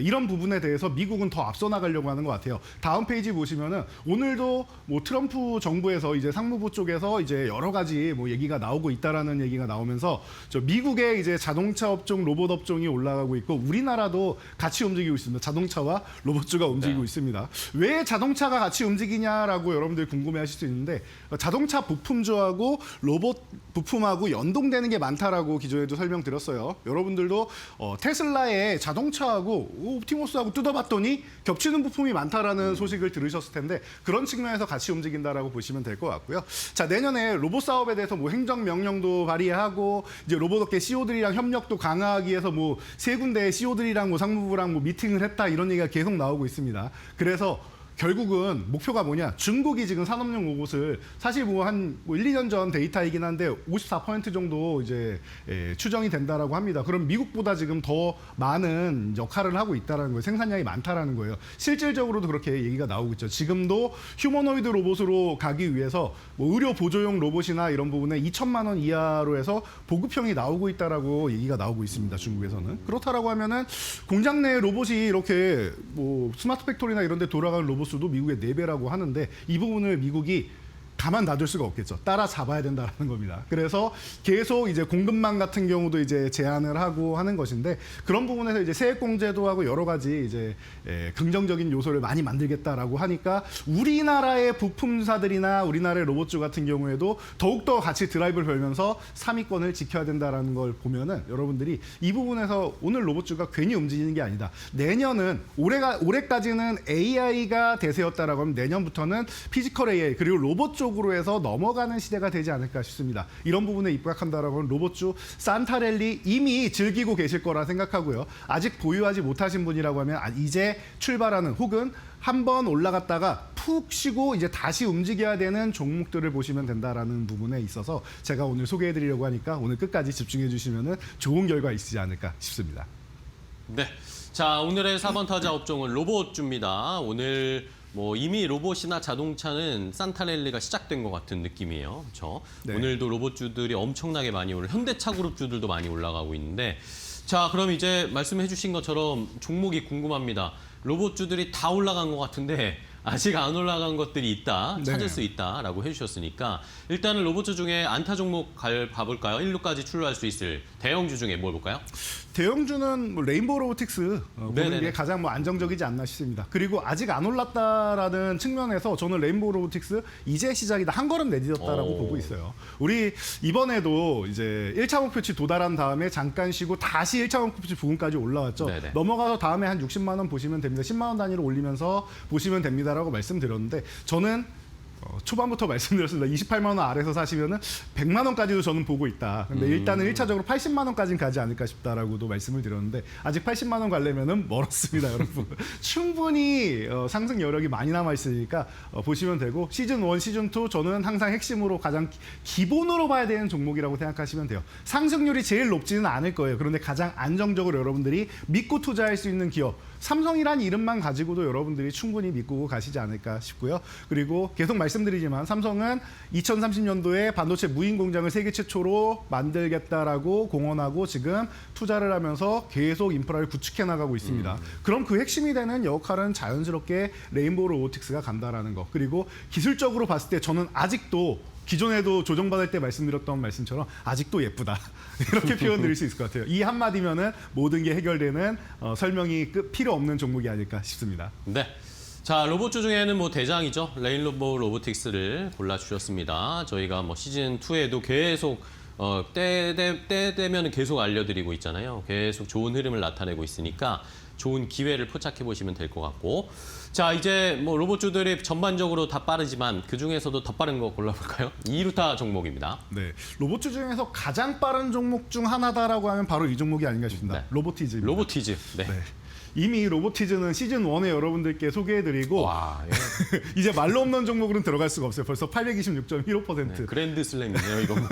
이런 부분에 대해서 미국은 더 앞서 나가려고 하는 것 같아요. 다음 페이지 보시면은 오늘도 뭐 트럼프 정부에서 이제 상무부 쪽에서 이제 여러 가지 뭐 얘기가 나오고 있다라는 얘기가 나오면서 저 미국의 이제 자동차 업종, 로봇 업종이 올라가고 있고 우리나라도 같이 움직이고 있습니다. 자동차와 로봇주가 움직이고 있습니다. 왜 자동차가 같이 움직이냐라고 여러분들 궁금해하실 수 있는데 자동차 부품주하고 로봇 부품하고 연동되는 게 많다라고 기존에도 설명드렸어요. 여러분들도 테슬라의 자동차하고 옵티머스하고 뜯어봤더니 겹치는 부품이 많다라는 소식을 들으셨을 텐데 그런 측면에서 같이 움직인다라고 보시면 될 것 같고요. 자, 내년에 로봇 사업에 대해서 뭐 행정명령도 발의하고 이제 로봇업계 CEO들이랑 협력도 강화하기 위해서 뭐 세 군데의 CEO들이랑 뭐 상무부랑 뭐 미팅을 했다 이런 얘기가 계속 나오고 있습니다. 그래서 결국은 목표가 뭐냐? 중국이 지금 산업용 로봇을 사실 뭐 한 1, 2년 전 데이터이긴 한데 54% 정도 이제 추정이 된다라고 합니다. 그럼 미국보다 지금 더 많은 역할을 하고 있다라는 거예요. 생산량이 많다라는 거예요. 실질적으로도 그렇게 얘기가 나오고 있죠. 지금도 휴머노이드 로봇으로 가기 위해서 뭐 의료 보조용 로봇이나 이런 부분에 2천만 원 이하로 해서 보급형이 나오고 있다라고 얘기가 나오고 있습니다. 중국에서는. 그렇다라고 하면은 공장 내 로봇이 이렇게 뭐 스마트 팩토리나 이런 데 돌아가는 로봇 수도 미국의 4배라고 하는데 이 부분을 미국이 가만 놔둘 수가 없겠죠. 따라잡아야 된다는 겁니다. 그래서 계속 이제 공급망 같은 경우도 이제 제한을 하고 하는 것인데 그런 부분에서 이제 세액공제도 하고 여러 가지 이제 긍정적인 요소를 많이 만들겠다라고 하니까 우리나라의 부품사들이나 우리나라의 로봇주 같은 경우에도 더욱더 같이 드라이브를 걸면서 3위권을 지켜야 된다라는 걸 보면은 여러분들이 이 부분에서 오늘 로봇주가 괜히 움직이는 게 아니다. 내년은 올해까지는 AI가 대세였다라고 하면 내년부터는 피지컬 AI 그리고 로봇 쪽 쪽으로 해서 넘어가는 시대가 되지 않을까 싶습니다. 이런 부분에 입각한다라면 로봇주 산타랠리 이미 즐기고 계실 거라 생각하고요. 아직 보유하지 못하신 분이라고 하면 이제 출발하는 혹은 한번 올라갔다가 푹 쉬고 이제 다시 움직여야 되는 종목들을 보시면 된다라는 부분에 있어서 제가 오늘 소개해드리려고 하니까 오늘 끝까지 집중해 주시면 좋은 결과 있지 않을까 싶습니다. 네. 자, 오늘의 4번 타자 업종은 로봇주입니다. 오늘 뭐 이미 로봇이나 자동차는 산타랠리가 시작된 것 같은 느낌이에요. 그렇죠? 네. 오늘도 로봇주들이 엄청나게 많이 현대차 그룹주들도 많이 올라가고 있는데 자, 그럼 이제 말씀해 주신 것처럼 종목이 궁금합니다. 로봇주들이 다 올라간 것 같은데 아직 안 올라간 것들이 있다, 찾을 네. 수 있다라고 해주셨으니까 일단은 로봇주 중에 안타 종목 봐볼까요? 1루까지 출루할 수 있을 대형주 중에 뭘 볼까요? 대형주는 뭐 레인보우 로보틱스 보는 네네네. 게 가장 뭐 안정적이지 않나 싶습니다. 그리고 아직 안 올랐다라는 측면에서 저는 레인보우 로보틱스 이제 시작이다, 한 걸음 내딛었다라고 오. 보고 있어요. 우리 이번에도 이제 1차 목표치 도달한 다음에 잠깐 쉬고 다시 1차 목표치 부근까지 올라왔죠. 네네. 넘어가서 다음에 한 60만 원 보시면 됩니다. 10만 원 단위로 올리면서 보시면 됩니다라고 말씀드렸는데 저는 초반부터 말씀드렸습니다. 28만 원 아래에서 사시면은 100만 원까지도 저는 보고 있다. 근데 일단은 1차적으로 80만 원까지는 가지 않을까 싶다라고도 말씀을 드렸는데 아직 80만 원 가려면은 멀었습니다, 여러분. 충분히 상승 여력이 많이 남아 있으니까 보시면 되고 시즌 1, 시즌 2 저는 항상 핵심으로 가장 기본으로 봐야 되는 종목이라고 생각하시면 돼요. 상승률이 제일 높지는 않을 거예요. 그런데 가장 안정적으로 여러분들이 믿고 투자할 수 있는 기업. 삼성이란 이름만 가지고도 여러분들이 충분히 믿고 가시지 않을까 싶고요. 그리고 계속 말씀드리지만 삼성은 2030년도에 반도체 무인 공장을 세계 최초로 만들겠다라고 공언하고 지금 투자를 하면서 계속 인프라를 구축해 나가고 있습니다. 그럼 그 핵심이 되는 역할은 자연스럽게 레인보우 로보틱스가 간다라는 거. 그리고 기술적으로 봤을 때 저는 아직도 기존에도 조정받을 때 말씀드렸던 말씀처럼 아직도 예쁘다. 이렇게 표현 드릴 수 있을 것 같아요. 이 한마디면은 모든 게 해결되는 설명이 필요 없는 종목이 아닐까 싶습니다. 네. 자, 로봇주 중에는 뭐 대장이죠. 레인보우 로보틱스를 골라주셨습니다. 저희가 뭐 시즌2에도 계속 때 되면 계속 알려드리고 있잖아요. 계속 좋은 흐름을 나타내고 있으니까 좋은 기회를 포착해 보시면 될 것 같고. 자, 이제 뭐 로봇주들이 전반적으로 다 빠르지만 그중에서도 더 빠른 거 골라볼까요? 2루타 종목입니다. 네, 로봇주 중에서 가장 빠른 종목 중 하나다라고 하면 바로 이 종목이 아닌가 싶습니다. 네. 로보티즈입니다. 로보티즈. 네. 네. 이미 로보티즈는 시즌 1에 여러분들께 소개해드리고 와, 예. 이제 말로 없는 종목으로는 들어갈 수가 없어요. 벌써 826.15%. 네, 그랜드 슬램이네요, 이거 뭐.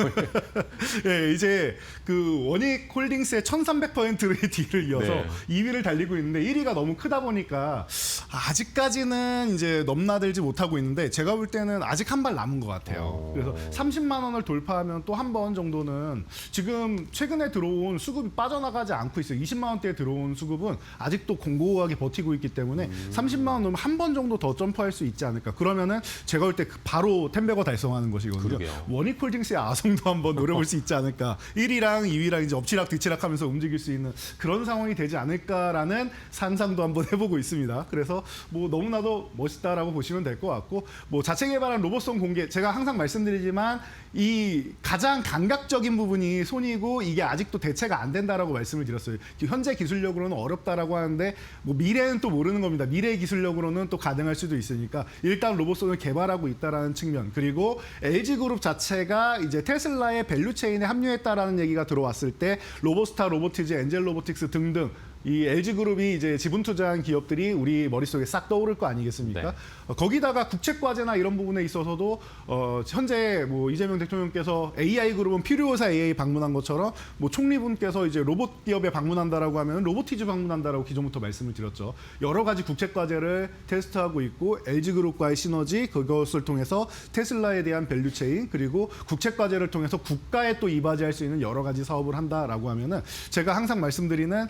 예, 이제 그 원익 홀딩스의 1300%의 뒤를 이어서 네. 2위를 달리고 있는데 1위가 너무 크다 보니까 아직까지는 이제 넘나들지 못하고 있는데 제가 볼 때는 아직 한 발 남은 것 같아요. 그래서 30만 원을 돌파하면 또 한 번 정도는 지금 최근에 들어온 수급이 빠져나가지 않고 있어요. 20만 원대에 들어온 수급은 아직도 공고하게 버티고 있기 때문에 30만 원 넘으면 한 번 정도 더 점프할 수 있지 않을까. 그러면은 제가 볼 때 바로 10배거 달성하는 것이거든요. 그러게요. 원익홀딩스의 아성도 한번 노려볼 수 있지 않을까. 1위랑 2위랑 이제 엎치락 뒤치락 하면서 움직일 수 있는 그런 상황이 되지 않을까라는 상상도 한번 해보고 있습니다. 그래서 뭐 너무나도 멋있다라고 보시면 될 것 같고 뭐 자체 개발한 로봇송 공개 제가 항상 말씀드리지만 이 가장 감각적인 부분이 손이고 이게 아직도 대체가 안 된다라고 말씀을 드렸어요. 현재 기술력으로는 어렵다라고 하는데 뭐 미래는 또 모르는 겁니다. 미래 기술력으로는 또 가능할 수도 있으니까 일단 로봇송을 개발하고 있다라는 측면 그리고 LG그룹 자체가 이제 테슬라의 밸류체인에 합류했다라는 얘기가 들어왔을 때 로보스타, 로보티즈, 엔젤 로보틱스 등등 이 LG그룹이 이제 지분 투자한 기업들이 우리 머릿속에 싹 떠오를 거 아니겠습니까? 네. 거기다가 국책과제나 이런 부분에 있어서도 현재 뭐 이재명 대통령께서 AI그룹은 필요회사 AI 방문한 것처럼 뭐 총리분께서 이제 로봇 기업에 방문한다라고 하면 로보티즈 방문한다라고 기존부터 말씀을 드렸죠. 여러 가지 국책과제를 테스트하고 있고 LG그룹과의 시너지 그것을 통해서 테슬라에 대한 밸류체인 그리고 국책과제를 통해서 국가에 또 이바지할 수 있는 여러 가지 사업을 한다라고 하면은 제가 항상 말씀드리는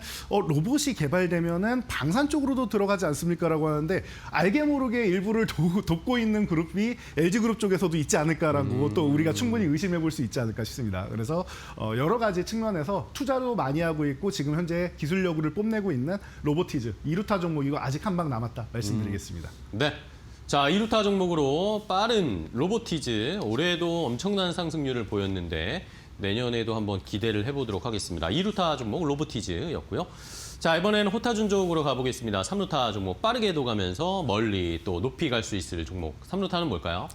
로봇이 개발되면은 방산 쪽으로도 들어가지 않습니까라고 하는데 알게 모르게 일부를 돕고 있는 그룹이 LG그룹 쪽에서도 있지 않을까라고 또 우리가 충분히 의심해 볼 수 있지 않을까 싶습니다. 그래서 여러 가지 측면에서 투자도 많이 하고 있고 지금 현재 기술력을 뽐내고 있는 로보티즈 2루타 종목 이거 아직 한 방 남았다 말씀드리겠습니다. 네. 자, 2루타 종목으로 빠른 로보티즈 올해도 엄청난 상승률을 보였는데 내년에도 한번 기대를 해보도록 하겠습니다. 2루타 종목 로보티즈였고요. 자, 이번에는 호타준 쪽으로 가보겠습니다. 3루타 종목 빠르게도 가면서 멀리 또 높이 갈 수 있을 종목. 3루타는 뭘까요?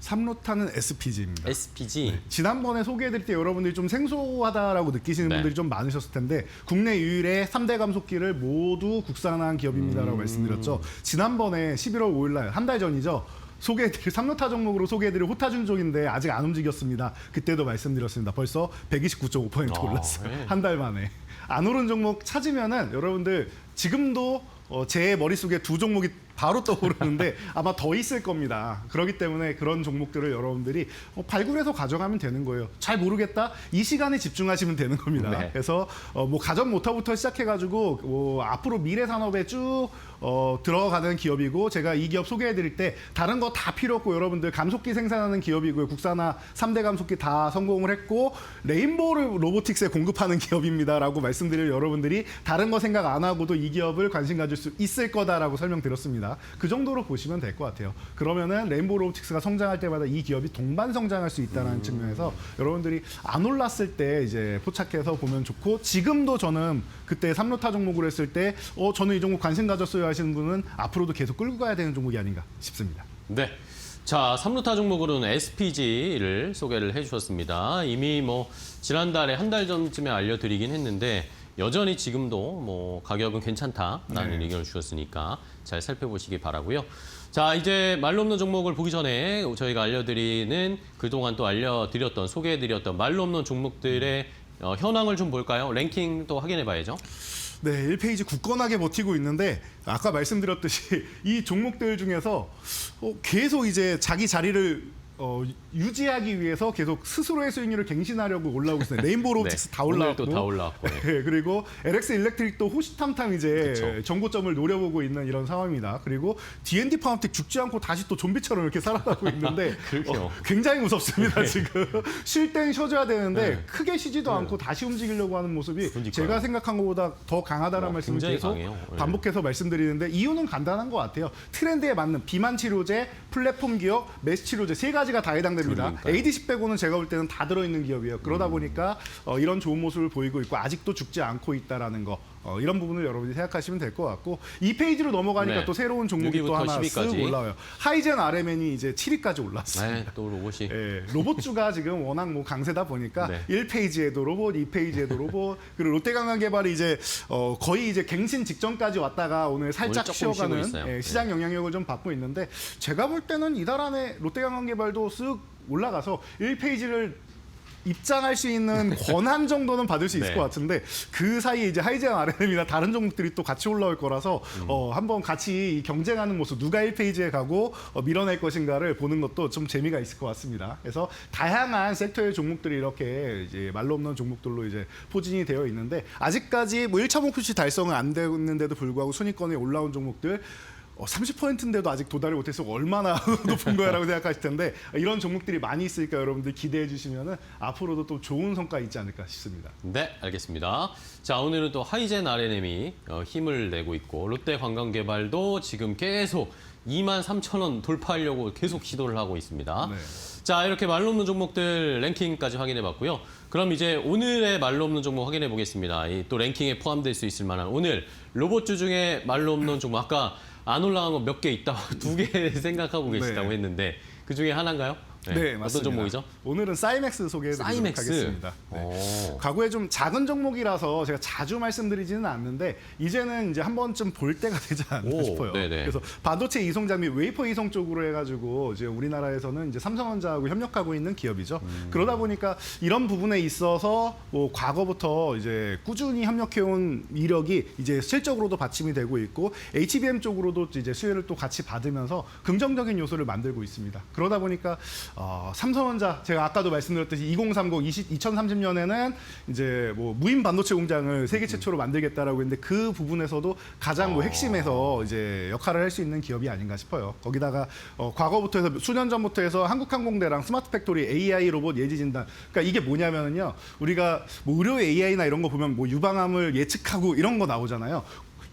3루타는 SPG입니다. SPG. 지난번에 소개해드릴 때 여러분들이 좀 생소하다라고 느끼시는 네. 분들이 좀 많으셨을 텐데 국내 유일의 3대 감속기를 모두 국산한 기업입니다라고 말씀드렸죠. 지난번에 11월 5일 날 한 달 전이죠. 소개해드릴 3루타 종목으로 소개해드릴 호타준 쪽인데 아직 안 움직였습니다. 그때도 말씀드렸습니다. 벌써 129.5% 올랐어요. 네. 한 달 만에. 안 오른 종목 찾으면은 여러분들 지금도 제 머릿속에 두 종목이 바로 떠오르는데 아마 더 있을 겁니다. 그렇기 때문에 그런 종목들을 여러분들이 발굴해서 가져가면 되는 거예요. 잘 모르겠다? 이 시간에 집중하시면 되는 겁니다. 네. 그래서 뭐 가전 모터부터 시작해가지고 앞으로 미래 산업에 쭉 들어가는 기업이고 제가 이 기업 소개해드릴 때 다른 거 다 필요 없고 여러분들 감속기 생산하는 기업이고요. 국산화 3대 감속기 다 성공을 했고 레인보우 로보틱스에 공급하는 기업입니다라고 말씀드릴 여러분들이 다른 거 생각 안 하고도 이 기업을 관심 가질 수 있을 거다라고 설명드렸습니다. 그 정도로 보시면 될 것 같아요. 그러면은 레인보우 로보틱스가 성장할 때마다 이 기업이 동반 성장할 수 있다는 측면에서 여러분들이 안 올랐을 때 이제 포착해서 보면 좋고 지금도 저는 그때 3루타 종목으로 했을 때 저는 이 종목 관심 가졌어요 하시는 분은 앞으로도 계속 끌고 가야 되는 종목이 아닌가 싶습니다. 네. 자, 3루타 종목으로는 SPG를 소개를 해주셨습니다. 이미 뭐 지난달에 한 달 전쯤에 알려드리긴 했는데 여전히 지금도 뭐 가격은 괜찮다라는 네. 의견을 주셨으니까 잘 살펴보시기 바라고요. 자, 이제 말로 없는 종목을 보기 전에 저희가 알려드리는 그동안 또 알려드렸던 소개해드렸던 말로 없는 종목들의 현황을 좀 볼까요? 랭킹도 확인해 봐야죠. 네, 1페이지 굳건하게 버티고 있는데 아까 말씀드렸듯이 이 종목들 중에서 계속 이제 자기 자리를 유지하기 위해서 계속 스스로의 수익률을 갱신하려고 올라오고 있어요. 레인보우 로보틱스 다 올라왔고, 오늘도 다 올라왔고. 네. 네, 그리고 LX 일렉트릭도 호시탐탐 이제 그쵸. 정고점을 노려보고 있는 이런 상황입니다. 그리고 D&D 파운텍 죽지 않고 다시 또 좀비처럼 이렇게 살아가고 있는데 그러게요. 굉장히 무섭습니다. 지금 쉴 땐 쉬어줘야 되는데 네. 크게 쉬지도 않고 다시 움직이려고 하는 모습이 그러니까요. 제가 생각한 것보다 더 강하다는 말씀을 굉장히 계속 강해요. 네. 반복해서 말씀드리는데 이유는 간단한 것 같아요. 트렌드에 맞는 비만 치료제, 플랫폼 기업, 메스 치료제 세 가지가 다 해당됩니다. 그러니까요. ADC 빼고는 제가 볼 때는 다 들어있는 기업이에요. 그러다 보니까 이런 좋은 모습을 보이고 있고 아직도 죽지 않고 있다라는 거. 이런 부분을 여러분이 생각하시면 될 것 같고 2페이지로 넘어가니까 네. 또 새로운 종목이 또 6위부터 하나 10위까지. 쓱 올라와요. 하이젠 RMN이 이제 7위까지 올랐어요. 네, 또 로봇이. 예, 로봇주가 지금 워낙 뭐 강세다 보니까 네. 1페이지에도 로봇, 2페이지에도 로봇, 그리고 롯데관광개발이 이제 거의 이제 갱신 직전까지 왔다가 오늘 살짝 오늘 조금 쉬어가는 쉬고 있어요. 시장 영향력을 좀 받고 있는데 제가 볼 때는 이달 안에 롯데관광개발도 쓱 올라가서 1페이지를 입장할 수 있는 권한 정도는 받을 수 있을 네. 것 같은데 그 사이에 이제 하이젠 RM이나 다른 종목들이 또 같이 올라올 거라서 한번 같이 경쟁하는 모습 누가 1페이지에 가고 밀어낼 것인가를 보는 것도 좀 재미가 있을 것 같습니다. 그래서 다양한 섹터의 종목들이 이렇게 이제 말로 없는 종목들로 이제 포진이 되어 있는데 아직까지 뭐 1차 목표치 달성은 안 됐는데도 불구하고 순위권에 올라온 종목들 30%인데도 아직 도달을 못해서 얼마나 높은 거야라고 생각하실 텐데 이런 종목들이 많이 있으니까 여러분들 기대해 주시면은 앞으로도 또 좋은 성과 있지 않을까 싶습니다. 네, 알겠습니다. 자, 오늘은 또 하이젠 RNM이 힘을 내고 있고 롯데관광개발도 지금 계속 23,000원 돌파하려고 계속 시도를 하고 있습니다. 네. 자, 이렇게 말로 없는 종목들 랭킹까지 확인해 봤고요. 그럼 이제 오늘의 말로 없는 종목 확인해 보겠습니다. 또 랭킹에 포함될 수 있을 만한 오늘 로봇주 중에 말로 없는 종목 아까 안 올라간 거 몇 개 있다고 2개 생각하고 계시다고 네. 했는데 그 중에 하나인가요? 네, 맞습니다. 어떤 종목이죠? 오늘은 사이맥스 소개해드리도록 사이맥스. 하겠습니다. 네. 오. 과거에 좀 작은 종목이라서 제가 자주 말씀드리지는 않는데 이제는 이제 한 번쯤 볼 때가 되지 않나 오, 싶어요. 네네. 그래서 반도체 이송 장비 웨이퍼 이송 쪽으로 해가지고 이제 우리나라에서는 이제 삼성전자하고 협력하고 있는 기업이죠. 그러다 보니까 이런 부분에 있어서 뭐 과거부터 이제 꾸준히 협력해온 이력이 이제 실적으로도 받침이 되고 있고 HBM 쪽으로도 이제 수혜를 또 같이 받으면서 긍정적인 요소를 만들고 있습니다. 그러다 보니까 삼성전자 제가 아까도 말씀드렸듯이 2030년에는 이제 뭐 무인 반도체 공장을 세계 최초로 만들겠다라고 했는데 그 부분에서도 가장 뭐 핵심에서 이제 역할을 할 수 있는 기업이 아닌가 싶어요. 거기다가 과거부터 해서 수년 전부터 해서 한국항공대랑 스마트 팩토리 AI 로봇 예지 진단. 그러니까 이게 뭐냐면요. 우리가 뭐 의료 AI나 이런 거 보면 뭐 유방암을 예측하고 이런 거 나오잖아요.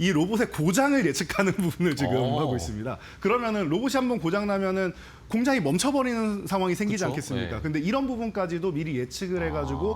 이 로봇의 고장을 예측하는 부분을 지금 오. 하고 있습니다. 그러면은 로봇이 한번 고장 나면은 공장이 멈춰버리는 상황이 생기지 그쵸? 않겠습니까? 네. 근데 이런 부분까지도 미리 예측을 해가지고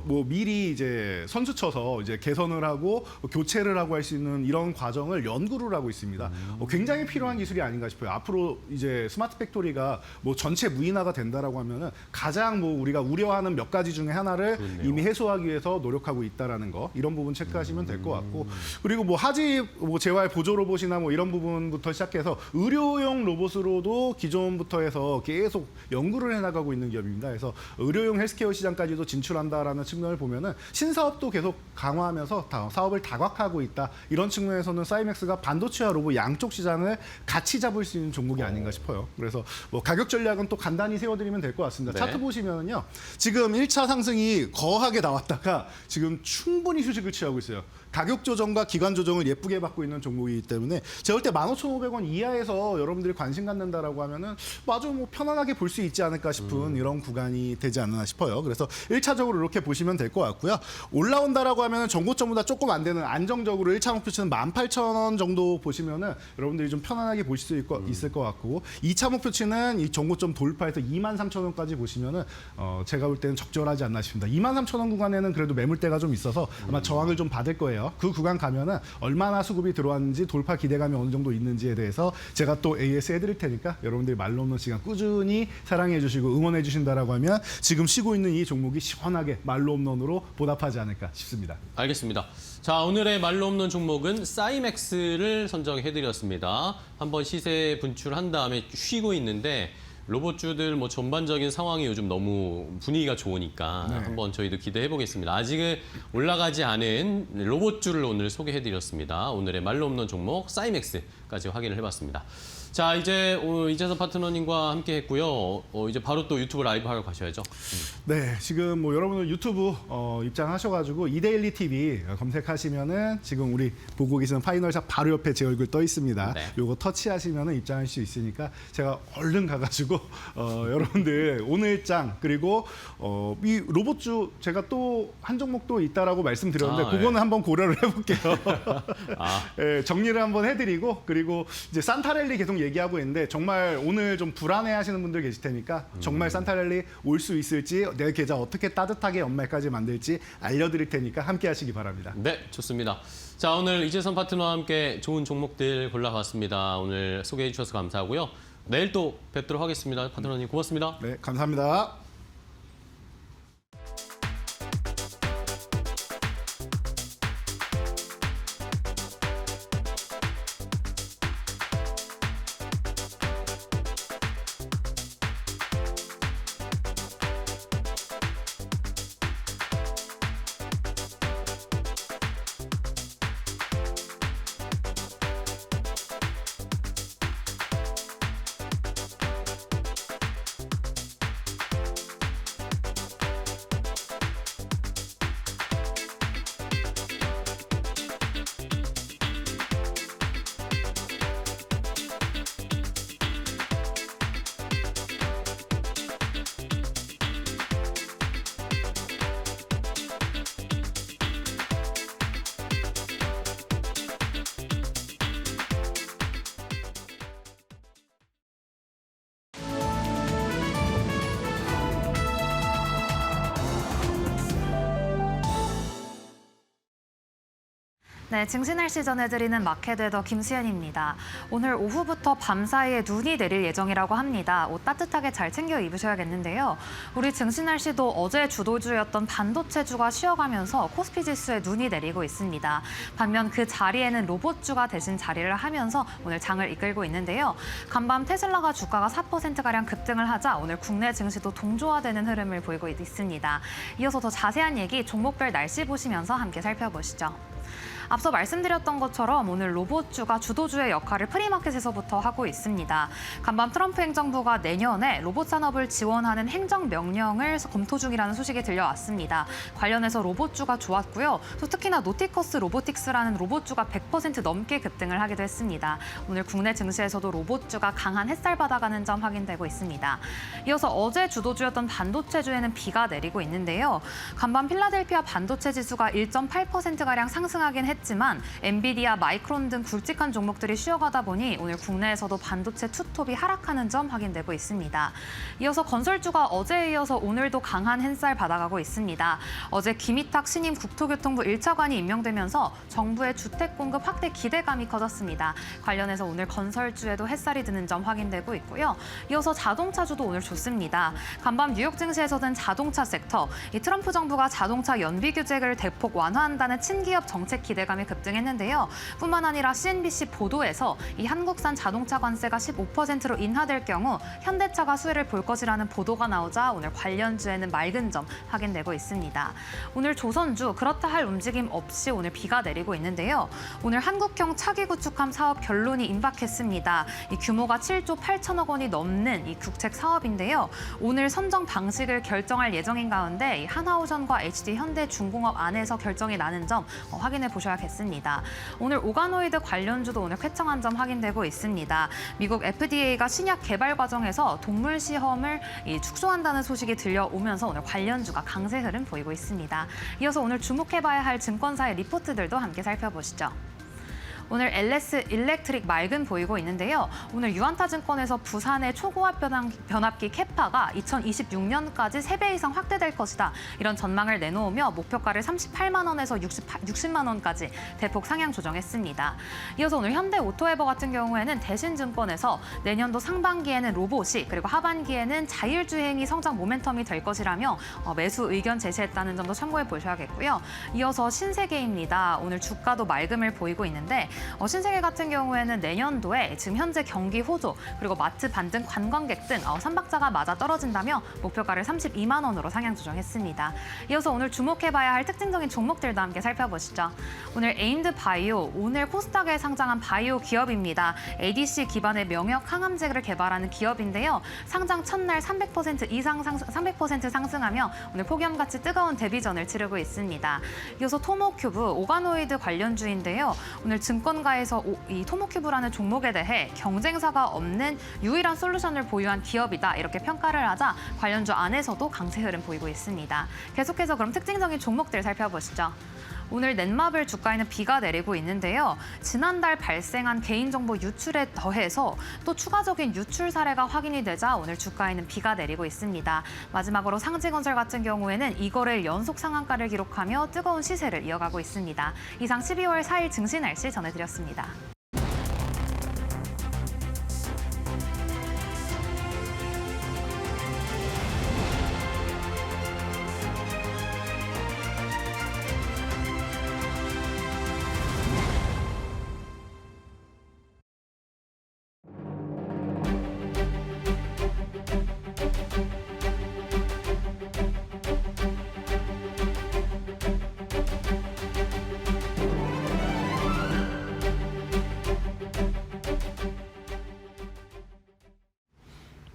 뭐 미리 이제 선수 쳐서 이제 개선을 하고 교체를 하고 할 수 있는 이런 과정을 연구를 하고 있습니다. 굉장히 필요한 기술이 아닌가 싶어요. 앞으로 이제 스마트 팩토리가 뭐 전체 무인화가 된다라고 하면은 가장 뭐 우리가 우려하는 몇 가지 중에 하나를 그렇네요. 이미 해소하기 위해서 노력하고 있다라는 거 이런 부분 체크하시면 될 것 같고 그리고 뭐 하지 뭐 재활 보조 로봇이나 뭐 이런 부분부터 시작해서 의료용 로봇으로도 기존부터 해서 계속 연구를 해나가고 있는 기업입니다. 그래서 의료용 헬스케어 시장까지도 진출한다라는 측면을 보면은 신사업도 계속 강화하면서 사업을 다각화하고 있다. 이런 측면에서는 사이맥스가 반도체와 로봇 양쪽 시장을 같이 잡을 수 있는 종목이 아닌가 싶어요. 그래서 뭐 가격 전략은 또 간단히 세워드리면 될 것 같습니다. 네. 차트 보시면은요. 지금 1차 상승이 거하게 나왔다가 지금 충분히 휴식을 취하고 있어요. 가격 조정과 기간 조정을 예쁘게 받고 있는 종목이기 때문에 제가 볼 때 15,500원 이하에서 여러분들이 관심 갖는다라고 하면은 마저 뭐 편안하게 볼 수 있지 않을까 싶은 이런 구간이 되지 않나 싶어요. 그래서 1차적으로 이렇게 보시면 될 것 같고요. 올라온다라고 하면은 전고점보다 조금 안 되는 안정적으로 1차 목표치는 18,000원 정도 보시면은 여러분들이 좀 편안하게 보실 수 있을 것 같고 2차 목표치는 이 전고점 돌파해서 23,000원까지 보시면은 제가 볼 때는 적절하지 않나 싶습니다. 23,000원 구간에는 그래도 매물대가 좀 있어서 아마 저항을 좀 받을 거예요. 그 구간 가면은 얼마나 수급이 들어왔는지 돌파 기대감이 어느 정도 있는지에 대해서 제가 또 AS 해드릴 테니까 여러분들이 말로 없는 시간 꾸준히 사랑해 주시고 응원해 주신다라고 하면 지금 쉬고 있는 이 종목이 시원하게 말로 홈런으로 보답하지 않을까 싶습니다. 알겠습니다. 자, 오늘의 말로 없는 종목은 사이맥스를 선정해드렸습니다. 한번 시세 분출한 다음에 쉬고 있는데 로봇주들 뭐 전반적인 상황이 요즘 너무 분위기가 좋으니까 네. 한번 저희도 기대해 보겠습니다. 아직은 올라가지 않은 로봇주를 오늘 소개해 드렸습니다. 오늘의 말로 없는 종목 사이맥스까지 확인을 해봤습니다. 자, 이제 이재선 파트너님과 함께 했고요. 이제 바로 또 유튜브 라이브 하러 가셔야죠. 네, 지금 뭐 여러분들 유튜브 입장하셔가지고 이데일리 TV 검색하시면은 지금 우리 보고 계시는 파이널샵 바로 옆에 제 얼굴 떠 있습니다. 네. 요거 터치하시면은 입장할 수 있으니까 제가 얼른 가가지고 여러분들 오늘장 그리고 이 로봇주 제가 또 한 종목 또 있다라고 말씀드렸는데 그거는 네. 한번 고려를 해볼게요. 아. 예, 정리를 한번 해드리고 그리고 이제 산타랠리 계속 얘기하고 있는데 정말 오늘 좀 불안해하시는 분들 계실 테니까 정말 산타랠리 올 수 있을지 내 계좌 어떻게 따뜻하게 연말까지 만들지 알려드릴 테니까 함께하시기 바랍니다. 네, 좋습니다. 자, 오늘 이재선 파트너와 함께 좋은 종목들 골라봤습니다. 오늘 소개해 주셔서 감사하고요. 내일 또 뵙도록 하겠습니다. 파트너님 고맙습니다. 네, 감사합니다. 네, 증시 날씨 전해드리는 마켓웨더 김수현입니다. 오늘 오후부터 밤 사이에 눈이 내릴 예정이라고 합니다. 옷 따뜻하게 잘 챙겨 입으셔야겠는데요. 우리 증시 날씨도 어제 주도주였던 반도체주가 쉬어가면서 코스피 지수에 눈이 내리고 있습니다. 반면 그 자리에는 로봇주가 대신 자리를 하면서 오늘 장을 이끌고 있는데요. 간밤 테슬라가 주가가 4%가량 급등을 하자 오늘 국내 증시도 동조화되는 흐름을 보이고 있습니다. 이어서 더 자세한 얘기 종목별 날씨 보시면서 함께 살펴보시죠. 앞서 말씀드렸던 것처럼 오늘 로봇주가 주도주의 역할을 프리마켓에서부터 하고 있습니다. 간밤 트럼프 행정부가 내년에 로봇 산업을 지원하는 행정명령을 검토 중이라는 소식이 들려왔습니다. 관련해서 로봇주가 좋았고요. 또 특히나 노티커스 로보틱스라는 로봇주가 100% 넘게 급등을 하기도 했습니다. 오늘 국내 증시에서도 로봇주가 강한 햇살 받아가는 점 확인되고 있습니다. 이어서 어제 주도주였던 반도체주에는 비가 내리고 있는데요. 간밤 필라델피아 반도체 지수가 1.8%가량 상승하긴 했지만 했지만 엔비디아, 마이크론 등 굵직한 종목들이 쉬어가다 보니 오늘 국내에서도 반도체 투톱이 하락하는 점 확인되고 있습니다. 이어서 건설주가 어제에 이어서 오늘도 강한 햇살 받아가고 있습니다. 어제 김희탁 신임 국토교통부 1차관이 임명되면서 정부의 주택 공급 확대 기대감이 커졌습니다. 관련해서 오늘 건설주에도 햇살이 드는 점 확인되고 있고요. 이어서 자동차주도 오늘 좋습니다. 간밤 뉴욕 증시에서는 자동차 섹터, 이 트럼프 정부가 자동차 연비 규제를 대폭 완화한다는 친기업 정책 기대감이 급등했는데요. 뿐만 아니라 CNBC 보도에서 이 한국산 자동차 관세가 15%로 인하될 경우 현대차가 수혜를 볼 것이라는 보도가 나오자 오늘 관련주에는 맑은 점 확인되고 있습니다. 오늘 조선주 그렇다 할 움직임 없이 오늘 비가 내리고 있는데요. 오늘 한국형 차기 구축함 사업 결론이 임박했습니다. 이 규모가 7조 8천억 원이 넘는 이 국책 사업인데요. 오늘 선정 방식을 결정할 예정인 가운데 이 하나오션과 HD 현대중공업 안에서 결정이 나는 점 확인해 보셔야겠습니다. 오늘 오가노이드 관련주도 오늘 쾌청한 점 확인되고 있습니다. 미국 FDA가 신약 개발 과정에서 동물 시험을 축소한다는 소식이 들려오면서 오늘 관련주가 강세 흐름 보이고 있습니다. 이어서 오늘 주목해봐야 할 증권사의 리포트들도 함께 살펴보시죠. 오늘 LS 일렉트릭 맑은 보이고 있는데요. 오늘 유안타증권에서 부산의 초고압 변압기 캐파가 2026년까지 3배 이상 확대될 것이다. 이런 전망을 내놓으며 목표가를 38만 원에서 60만 원까지 대폭 상향 조정했습니다. 이어서 오늘 현대오토에버 같은 경우에는 대신증권에서 내년도 상반기에는 로봇이 그리고 하반기에는 자율주행이 성장 모멘텀이 될 것이라며 매수 의견 제시했다는 점도 참고해 보셔야겠고요. 이어서 신세계입니다. 오늘 주가도 맑음을 보이고 있는데 신세계 같은 경우에는 내년도에 지금 현재 경기 호조 그리고 마트 반등 관광객 등 삼박자가 맞아 떨어진다며 목표가를 32만 원으로 상향 조정했습니다. 이어서 오늘 주목해봐야 할 특징적인 종목들도 함께 살펴보시죠. 오늘 에인드 바이오, 오늘 코스닥에 상장한 바이오 기업입니다. ADC 기반의 명역 항암제를 개발하는 기업인데요. 상장 첫날 300% 상승하며 오늘 폭염같이 뜨거운 데뷔전을 치르고 있습니다. 이어서 토모큐브, 오가노이드 관련주인데요. 오늘 증권가에서 이 토모큐브라는 종목에 대해 경쟁사가 없는 유일한 솔루션을 보유한 기업이다 이렇게 평가를 하자 관련주 안에서도 강세 흐름 보이고 있습니다. 계속해서 그럼 특징적인 종목들 살펴보시죠. 오늘 넷마블 주가에는 비가 내리고 있는데요. 지난달 발생한 개인정보 유출에 더해서 또 추가적인 유출 사례가 확인이 되자 오늘 주가에는 비가 내리고 있습니다. 마지막으로 상지건설 같은 경우에는 이거래일 연속 상한가를 기록하며 뜨거운 시세를 이어가고 있습니다. 이상 12월 4일 증시 날씨 전해드렸습니다.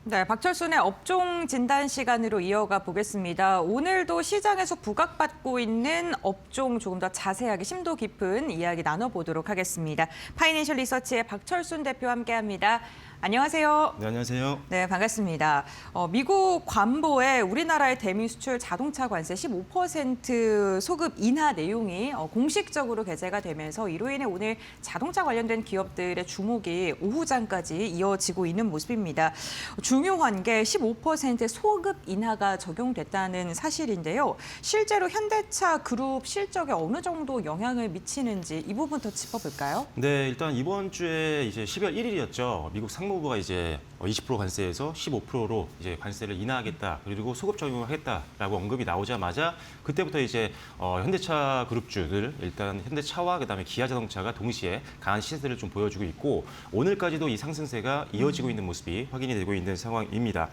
네, 박철순의 업종 진단 시간으로 이어가 보겠습니다. 오늘도 시장에서 부각받고 있는 업종 조금 더 자세하게 심도 깊은 이야기 나눠보도록 하겠습니다. 파이낸셜 리서치의 박철순 대표와 함께합니다. 안녕하세요. 네, 안녕하세요. 네, 반갑습니다. 미국 관보에 우리나라의 대미 수출 자동차 관세 15% 소급 인하 내용이 공식적으로 게재가 되면서 이로 인해 오늘 자동차 관련된 기업들의 주목이 오후장까지 이어지고 있는 모습입니다. 중요한 게 15% 소급 인하가 적용됐다는 사실인데요. 실제로 현대차 그룹 실적에 어느 정도 영향을 미치는지 이 부분부터 짚어볼까요? 네, 일단 이번 주에 이제 12월 1일이었죠. 미국 상무부가 이제 20% 관세에서 15%로 이제 관세를 인하하겠다, 그리고 소급 적용하겠다라고 언급이 나오자마자 그때부터 이제 현대차 그룹주들, 일단 현대차와 그다음에 기아자동차가 동시에 강한 시세를 좀 보여주고 있고 오늘까지도 이 상승세가 이어지고 있는 모습이 확인이 되고 있는 상황입니다.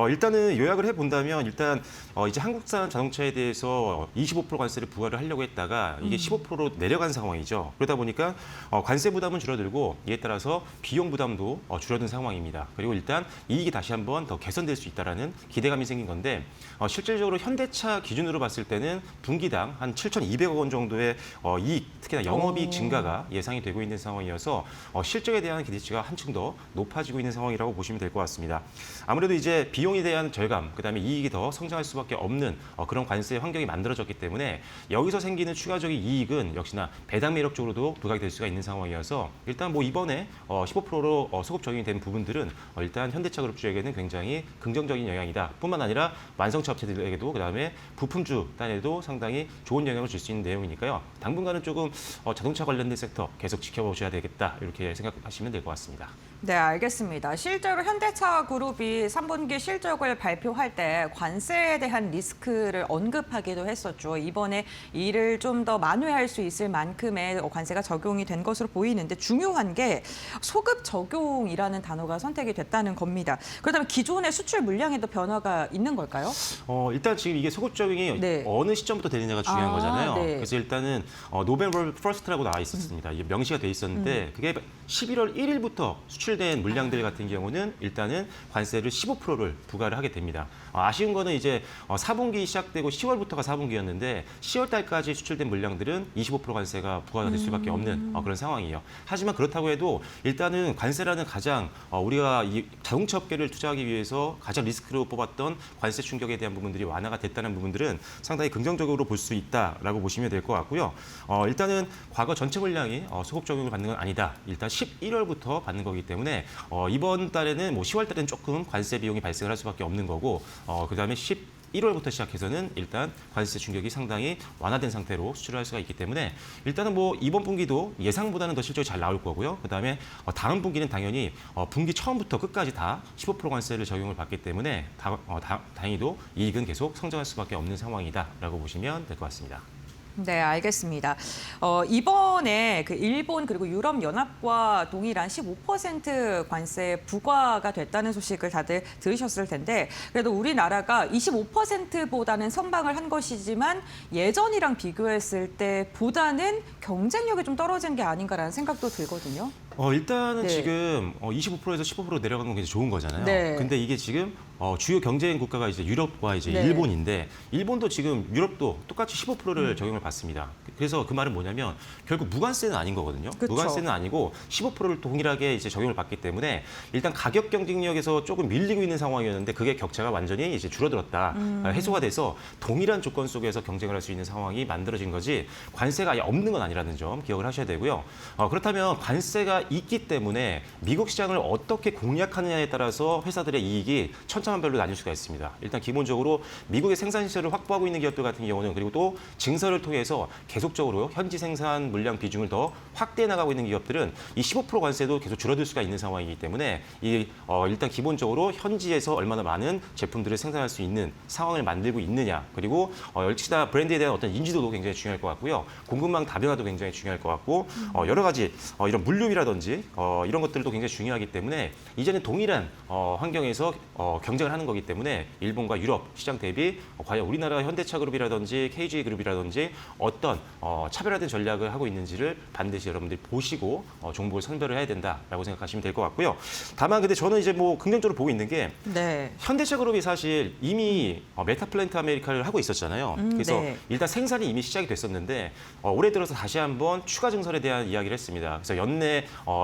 일단은 요약을 해본다면 일단 이제 한국산 자동차에 대해서 25% 관세를 부과를 하려고 했다가 이게 15%로 내려간 상황이죠. 그러다 보니까 관세 부담은 줄어들고 이에 따라서 비용 부담도 줄어든 상황입니다. 그리고 일단 이익이 다시 한번 더 개선될 수 있다라는 기대감이 생긴 건데 실질적으로 현대차 기준으로 봤을 때는 분기당 한 7,200억 원 정도의 이익, 특히나 영업이익 증가가 예상이 되고 있는 상황이어서 실적에 대한 기대치가 한층 더 높아지고 있는 상황이라고 보시면 될 것 같습니다. 아무래도 이제 비용에 대한 절감, 그다음에 이익이 더 성장할 수밖에 없는 그런 관세 환경이 만들어졌기 때문에 여기서 생기는 추가적인 이익은 역시나 배당 매력 쪽으로도 부각이 될 수가 있는 상황이어서 일단 뭐 이번에 15%로 소급 적용이 된 부분들은 일단 현대차 그룹주에게는 굉장히 긍정적인 영향이다. 뿐만 아니라 완성차 업체들에게도 그다음에 부품주 단에도 상당히 좋은 영향을 줄 수 있는 내용이니까요. 당분간은 조금 자동차 관련된 섹터 계속 지켜보셔야 되겠다. 이렇게 생각하시면 될 것 같습니다. 네, 알겠습니다. 실제로 현대차 그룹이 3분기 실적을 발표할 때 관세에 대한 리스크를 언급하기도 했었죠. 이번에 이를 좀 더 만회할 수 있을 만큼의 관세가 적용이 된 것으로 보이는데 중요한 게 소급 적용이라는 단어가 선택이 됐다는 겁니다. 그렇다면 기존의 수출 물량에도 변화가 있는 걸까요? 일단 지금 이게 소급 적용이 네. 어느 시점부터 되느냐가 중요한 거잖아요. 네. 그래서 일단은 노벤버 1스트라고 나와 있었습니다. 이게 명시가 돼 있었는데 그게 11월 1일부터 수출된 물량들 같은 경우는 일단은 관세를 15%를 부과를 하게 됩니다. 아쉬운 거는 이제 4분기 시작되고 10월부터가 4분기였는데 10월 달까지 수출된 물량들은 25% 관세가 부과가 될 수밖에 없는 그런 상황이에요. 하지만 그렇다고 해도 일단은 관세라는 가장 우리가 이 자동차 업계를 투자하기 위해서 가장 리스크로 뽑았던 관세 충격에 대한 부분들이 완화가 됐다는 부분들은 상당히 긍정적으로 볼 수 있다라고 보시면 될 것 같고요. 일단은 과거 전체 물량이 소급 적용을 받는 건 아니다. 일단 11월부터 받는 거기 때문에 이번 달에는 뭐 10월 달에는 조금 관세 비용이 발생을 할 수밖에 없는 거고 그다음에 11월부터 시작해서는 일단 관세 충격이 상당히 완화된 상태로 수출을 할 수가 있기 때문에 일단은 뭐 이번 분기도 예상보다는 더 실적이 잘 나올 거고요. 그다음에 다음 분기는 당연히 분기 처음부터 끝까지 다 15% 관세를 적용을 받기 때문에 다행히도 이익은 계속 성장할 수밖에 없는 상황이다라고 보시면 될 것 같습니다. 네, 알겠습니다. 이번에 그 일본 그리고 유럽 연합과 동일한 15% 관세 부과가 됐다는 소식을 다들 들으셨을 텐데 그래도 우리나라가 25%보다는 선방을 한 것이지만 예전이랑 비교했을 때보다는 경쟁력이 좀 떨어진 게 아닌가라는 생각도 들거든요. 일단은 네. 지금 25%에서 15% 내려간 건 굉장히 좋은 거잖아요. 네. 근데 이게 지금 주요 경쟁 국가가 이제 유럽과 이제 네. 일본인데 일본도 지금 유럽도 똑같이 15%를 적용을 받습니다. 그래서 그 말은 뭐냐면 결국 무관세는 아닌 거거든요. 그쵸. 무관세는 아니고 15%를 동일하게 이제 적용을 받기 때문에 일단 가격 경쟁력에서 조금 밀리고 있는 상황이었는데 그게 격차가 완전히 이제 줄어들었다. 해소가 돼서 동일한 조건 속에서 경쟁을 할 수 있는 상황이 만들어진 거지 관세가 아예 없는 건 아니라는 점 기억을 하셔야 되고요. 그렇다면 관세가 있기 때문에 미국 시장을 어떻게 공략하느냐에 따라서 회사들의 이익이 천차만별로 나뉠 수가 있습니다. 일단 기본적으로 미국의 생산 시설을 확보하고 있는 기업들 같은 경우는 그리고 또 증설을 통해서 계속적으로 현지 생산 물량 비중을 더 확대해 나가고 있는 기업들은 이 15% 관세도 계속 줄어들 수가 있는 상황이기 때문에 일단 기본적으로 현지에서 얼마나 많은 제품들을 생산할 수 있는 상황을 만들고 있느냐 그리고 역시나 브랜드에 대한 어떤 인지도도 굉장히 중요할 것 같고요. 공급망 다변화도 굉장히 중요할 것 같고 여러 가지 이런 물류비라든지 이런 것들도 굉장히 중요하기 때문에 이제는 동일한 환경에서 경쟁을 하는 거기 때문에 일본과 유럽 시장 대비 과연 우리나라 현대차 그룹이라든지 KG 그룹이라든지 어떤 차별화된 전략을 하고 있는지를 반드시 여러분들이 보시고 종목을 선별을 해야 된다라고 생각하시면 될 것 같고요. 다만 근데 저는 이제 뭐 긍정적으로 보고 있는 게 네. 현대차 그룹이 사실 이미 메타플랜트 아메리카를 하고 있었잖아요. 그래서 네. 일단 생산이 이미 시작이 됐었는데 올해 들어서 다시 한번 추가 증설에 대한 이야기를 했습니다. 그래서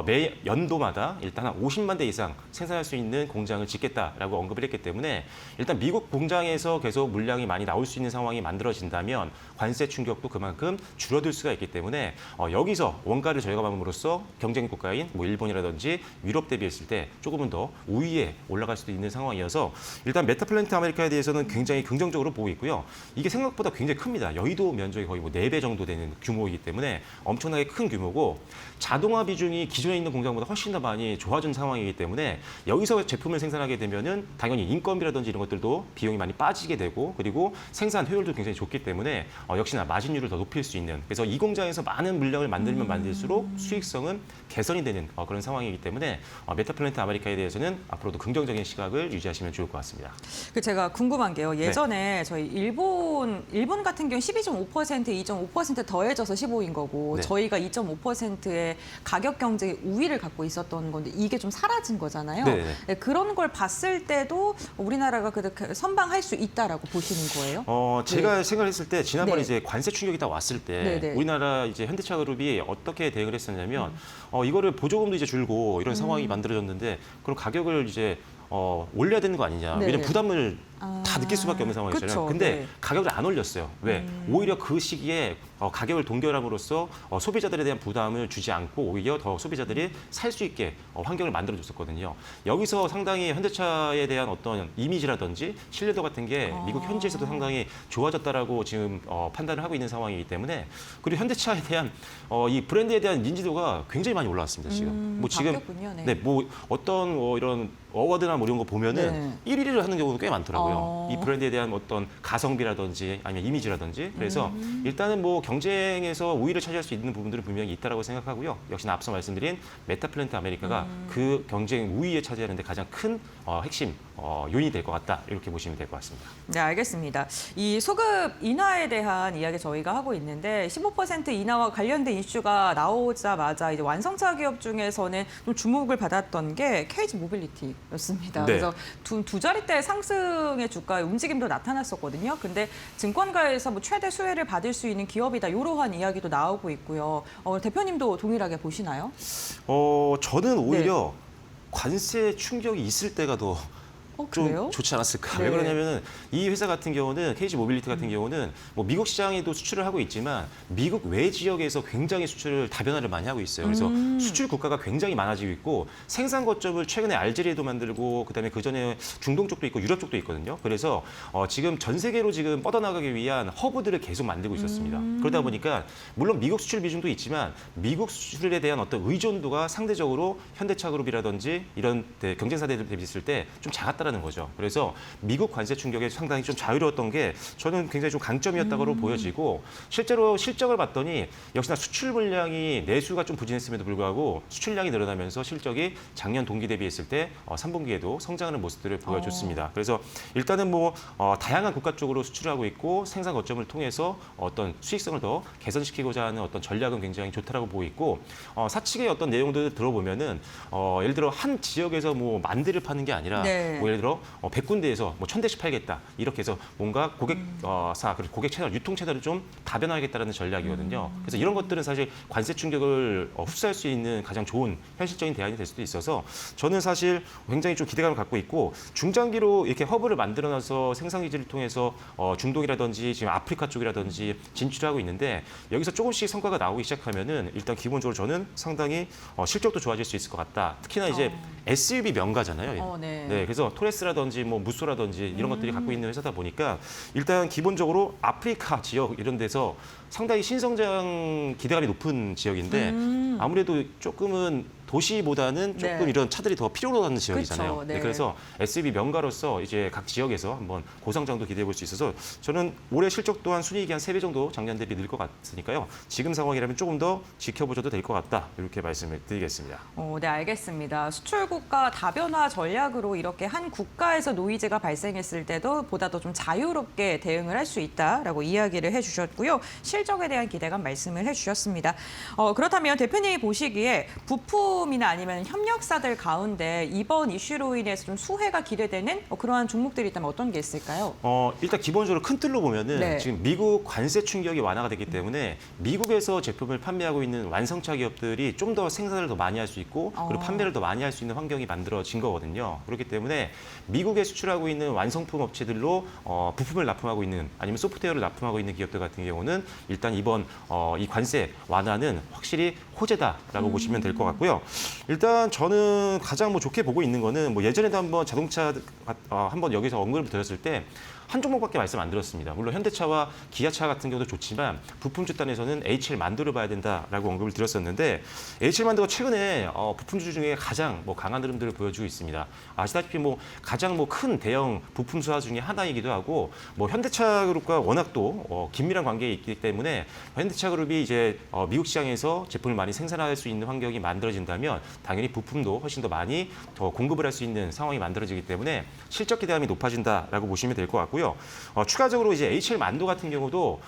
매 연도마다 일단 한 50만 대 이상 생산할 수 있는 공장을 짓겠다라고 언급을 했기 때문에 일단 미국 공장에서 계속 물량이 많이 나올 수 있는 상황이 만들어진다면 관세 충격도 그만큼 줄어들 수가 있기 때문에 여기서 원가를 절감함으로써 경쟁 국가인 뭐 일본이라든지 유럽 대비했을 때 조금은 더 우위에 올라갈 수도 있는 상황이어서 일단 메타플랜트 아메리카에 대해서는 굉장히 긍정적으로 보고 있고요. 이게 생각보다 굉장히 큽니다. 여의도 면적이 거의 뭐 4배 정도 되는 규모이기 때문에 엄청나게 큰 규모고 자동화 비중이 기존에 있는 공장보다 훨씬 더 많이 좋아진 상황이기 때문에 여기서 제품을 생산하게 되면은 당연히 인건비라든지 이런 것들도 비용이 많이 빠지게 되고 그리고 생산 효율도 굉장히 좋기 때문에 역시나 마진율을 더 높일 수 있는 그래서 이 공장에서 많은 물량을 만들면 만들수록 수익성은 개선이 되는 그런 상황이기 때문에 메타플랜트 아메리카에 대해서는 앞으로도 긍정적인 시각을 유지하시면 좋을 것 같습니다. 제가 궁금한 게요. 예전에 저희 일본 같은 경우 12.5%, 2.5% 더해져서 15인 거고 네. 저희가 2.5%의 가격 경쟁의 우위를 갖고 있었던 건데 이게 좀 사라진 거잖아요. 네. 네, 그런 걸 봤을 때도 우리나라가 그렇게 선방할 수 있다라고 보시는 거예요? 제가 생각했을 때 지난번에 네. 이제 관세 충격이 딱 왔을 때 네네. 우리나라 이제 현대차 그룹이 어떻게 대응을 했었냐면 이거를 보조금도 이제 줄고 이런 상황이 만들어졌는데 그럼 가격을 이제 올려야 되는 거 아니냐. 네. 왜냐면 부담을 다 느낄 수밖에 없는 상황이잖아요. 그쵸, 근데 네. 가격을 안 올렸어요. 왜? 오히려 그 시기에 가격을 동결함으로써 소비자들에 대한 부담을 주지 않고 오히려 더 소비자들이 살 수 있게 환경을 만들어줬었거든요. 여기서 상당히 현대차에 대한 어떤 이미지라든지 신뢰도 같은 게 미국 현지에서도 상당히 좋아졌다라고 지금 판단을 하고 있는 상황이기 때문에 그리고 현대차에 대한 이 브랜드에 대한 인지도가 굉장히 많이 올라왔습니다. 지금 바뀌었군요. 네. 네, 뭐 어떤 이런 어워드나 뭐 이런 거 보면은 1위를 하는 경우도 꽤 많더라고요. 이 브랜드에 대한 어떤 가성비라든지 아니면 이미지라든지 그래서 일단은 뭐 경쟁에서 우위를 차지할 수 있는 부분들은 분명히 있다라고 생각하고요. 역시나 앞서 말씀드린 메타플랜트 아메리카가 그 경쟁 우위에 차지하는 데 가장 큰 핵심 요인이 될 것 같다. 이렇게 보시면 될 것 같습니다. 네, 알겠습니다. 이 소급 인하에 대한 이야기 저희가 하고 있는데 15% 인하와 관련된 이슈가 나오자마자 이제 완성차 기업 중에서는 좀 주목을 받았던 게 KG 모빌리티였습니다. 네. 그래서 두 자릿대 상승의 주가의 움직임도 나타났었거든요. 근데 증권가에서 뭐 최대 수혜를 받을 수 있는 기업이다. 이러한 이야기도 나오고 있고요. 대표님도 동일하게 보시나요? 저는 오히려 관세 충격이 있을 때가 더 좀 그래요? 좋지 않았을까. 네. 왜 그러냐면은 이 회사 같은 경우는 KG 모빌리티 같은 경우는 뭐 미국 시장에도 수출을 하고 있지만 미국 외 지역에서 굉장히 수출을 다변화를 많이 하고 있어요. 그래서 수출 국가가 굉장히 많아지고 있고 생산 거점을 최근에 알제리에도 만들고 그다음에 그 전에 중동 쪽도 있고 유럽 쪽도 있거든요. 그래서 지금 전 세계로 지금 뻗어나가기 위한 허브들을 계속 만들고 있었습니다. 그러다 보니까 물론 미국 수출 비중도 있지만 미국 수출에 대한 어떤 의존도가 상대적으로 현대차 그룹이라든지 이런 경쟁사들 대비했을 때 좀 작았다라는 거죠. 그래서 미국 관세 충격에 상당히 좀 자유로웠던 게 저는 굉장히 좀 강점이었다고 보여지고 실제로 실적을 봤더니 역시나 수출 물량이 내수가 좀 부진했음에도 불구하고 수출량이 늘어나면서 실적이 작년 동기 대비했을 때 3분기에도 성장하는 모습들을 보여줬습니다. 그래서 일단은 뭐 다양한 국가 쪽으로 수출을 하고 있고 생산 거점을 통해서 어떤 수익성을 더 개선시키고자 하는 어떤 전략은 굉장히 좋다라고 보고 있고 사측의 어떤 내용들을 들어보면은 예를 들어 한 지역에서 뭐 만 대를 파는 게 아니라 네. 뭐 예를 들어 100군데에서 뭐 1000대씩 팔겠다. 이렇게 해서 뭔가 그리고 고객 채널, 유통 채널을 좀 다변화하겠다라는 전략이거든요. 그래서 이런 것들은 사실 관세 충격을 흡수할 수 있는 가장 좋은 현실적인 대안이 될 수도 있어서 저는 사실 굉장히 좀 기대감을 갖고 있고 중장기로 이렇게 허브를 만들어놔서 생산 기지를 통해서 중동이라든지 지금 아프리카 쪽이라든지 진출하고 있는데 여기서 조금씩 성과가 나오기 시작하면은 일단 기본적으로 저는 상당히 실적도 좋아질 수 있을 것 같다. 특히나 이제 SUV 명가잖아요. 네. 그래서 토레스라든지 뭐 무쏘라든지 이런 것들이 갖고 있는 회사다 보니까 일단 기본적으로 아프리카 지역 이런 데서 상당히 신성장 기대감이 높은 지역인데 아무래도 조금은 도시보다는 조금 네. 이런 차들이 더 필요로 하는 지역이잖아요. 그쵸, 네. 그래서 SUV 명가로서 이제 각 지역에서 한번 고성장도 기대해 볼 수 있어서 저는 올해 실적 또한 순이익이 한 3배 정도 작년 대비 늘 것 같으니까요. 지금 상황이라면 조금 더 지켜보셔도 될 것 같다. 이렇게 말씀을 드리겠습니다. 네, 알겠습니다. 수출국가 다변화 전략으로 이렇게 한 국가에서 노이즈가 발생했을 때도 보다 더 좀 자유롭게 대응을 할 수 있다라고 이야기를 해주셨고요. 실적에 대한 기대감 말씀을 해주셨습니다. 그렇다면 대표님이 보시기에 부품이나 아니면 협력사들 가운데 이번 이슈로 인해서 좀 수혜가 기대되는 그러한 종목들이 있다면 어떤 게 있을까요? 일단 기본적으로 큰 틀로 보면은 네. 지금 미국 관세 충격이 완화가 됐기 때문에 미국에서 제품을 판매하고 있는 완성차 기업들이 좀 더 생산을 더 많이 할 수 있고 그리고 판매를 더 많이 할 수 있는 환경이 만들어진 거거든요. 그렇기 때문에 미국에 수출하고 있는 완성품 업체들로 부품을 납품하고 있는 아니면 소프트웨어를 납품하고 있는 기업들 같은 경우는 일단 이번 이 관세 완화는 확실히 호재다라고 보시면 될 것 같고요. 일단 저는 가장 뭐 좋게 보고 있는 거는 뭐 예전에도 한번 자동차 한번 여기서 언급을 드렸을 때 한 종목밖에 말씀 안 드렸습니다. 물론 현대차와 기아차 같은 경우도 좋지만 부품주 단에서는 HL 만두를 봐야 된다라고 언급을 드렸었는데 HL 만두가 최근에 부품주 중에 가장 뭐 강한 흐름들을 보여주고 있습니다. 아시다시피 뭐 가장 뭐 큰 대형 부품 수화 중에 하나이기도 하고 뭐 현대차 그룹과 워낙 또 긴밀한 관계에 있기 때문에 현대차 그룹이 이제 미국 시장에서 제품을 많이 생산할 수 있는 환경이 만들어진다면 당연히 부품도 훨씬 더 많이 더 공급을 할 수 있는 상황이 만들어지기 때문에 실적 기대감이 높아진다라고 보시면 될 것 같고요. 추가적으로 이제 HL 만두 같은 경우도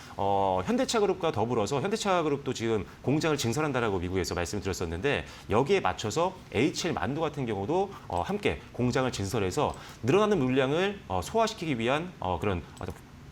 현대차 그룹과 더불어서 현대차 그룹도 지금 공장을 증설한다라고 미국에서 말씀드렸었는데 여기에 맞춰서 HL 만두 같은 경우도 함께 공장을 증설해서 늘어나는 물량을 소화시키기 위한 그런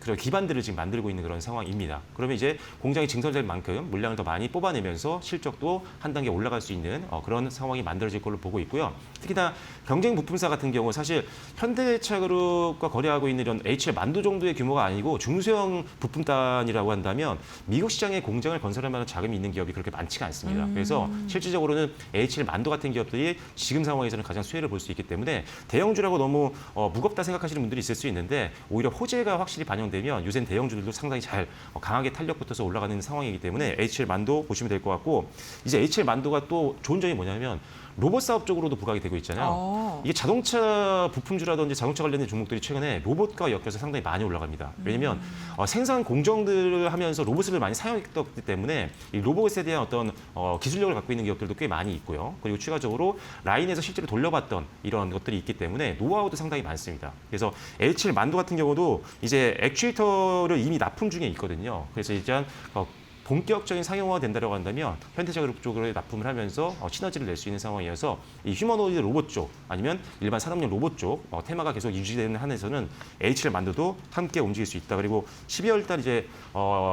그런 기반들을 지금 만들고 있는 그런 상황입니다. 그러면 이제 공장이 증설될 만큼 물량을 더 많이 뽑아내면서 실적도 한 단계 올라갈 수 있는 그런 상황이 만들어질 걸로 보고 있고요. 특히나 경쟁 부품사 같은 경우 사실 현대차그룹과 거래하고 있는 이런 HL 만두 정도의 규모가 아니고 중소형 부품단이라고 한다면 미국 시장에 공장을 건설할 만한 자금이 있는 기업이 그렇게 많지가 않습니다. 그래서 실질적으로는 HL 만두 같은 기업들이 지금 상황에서는 가장 수혜를 볼 수 있기 때문에 대형주라고 너무 무겁다 생각하시는 분들이 있을 수 있는데 오히려 호재가 확실히 반영되면 요새는 대형주들도 상당히 잘 강하게 탄력 붙어서 올라가는 상황이기 때문에 HL 만두 보시면 될 것 같고 이제 HL 만두가 또 좋은 점이 뭐냐면 로봇 사업 쪽으로도 부각이 되고 있잖아요. 이게 자동차 부품주라든지 자동차 관련된 종목들이 최근에 로봇과 엮여서 상당히 많이 올라갑니다. 왜냐하면 생산 공정들을 하면서 로봇을 많이 사용했기 때문에 이 로봇에 대한 어떤 기술력을 갖고 있는 기업들도 꽤 많이 있고요. 그리고 추가적으로 라인에서 실제로 돌려봤던 이런 것들이 있기 때문에 노하우도 상당히 많습니다. 그래서 L7 만두 같은 경우도 이제 액추에이터를 이미 납품 중에 있거든요. 그래서 일단 본격적인 상용화가 된다고 한다면 현대차그룹 쪽으로 납품을 하면서 시너지를 낼 수 있는 상황이어서 이 휴머노이드 로봇 쪽 아니면 일반 산업용 로봇 쪽 테마가 계속 유지되는 한에서는 HL 만두도 함께 움직일 수 있다. 그리고 12월 달 이제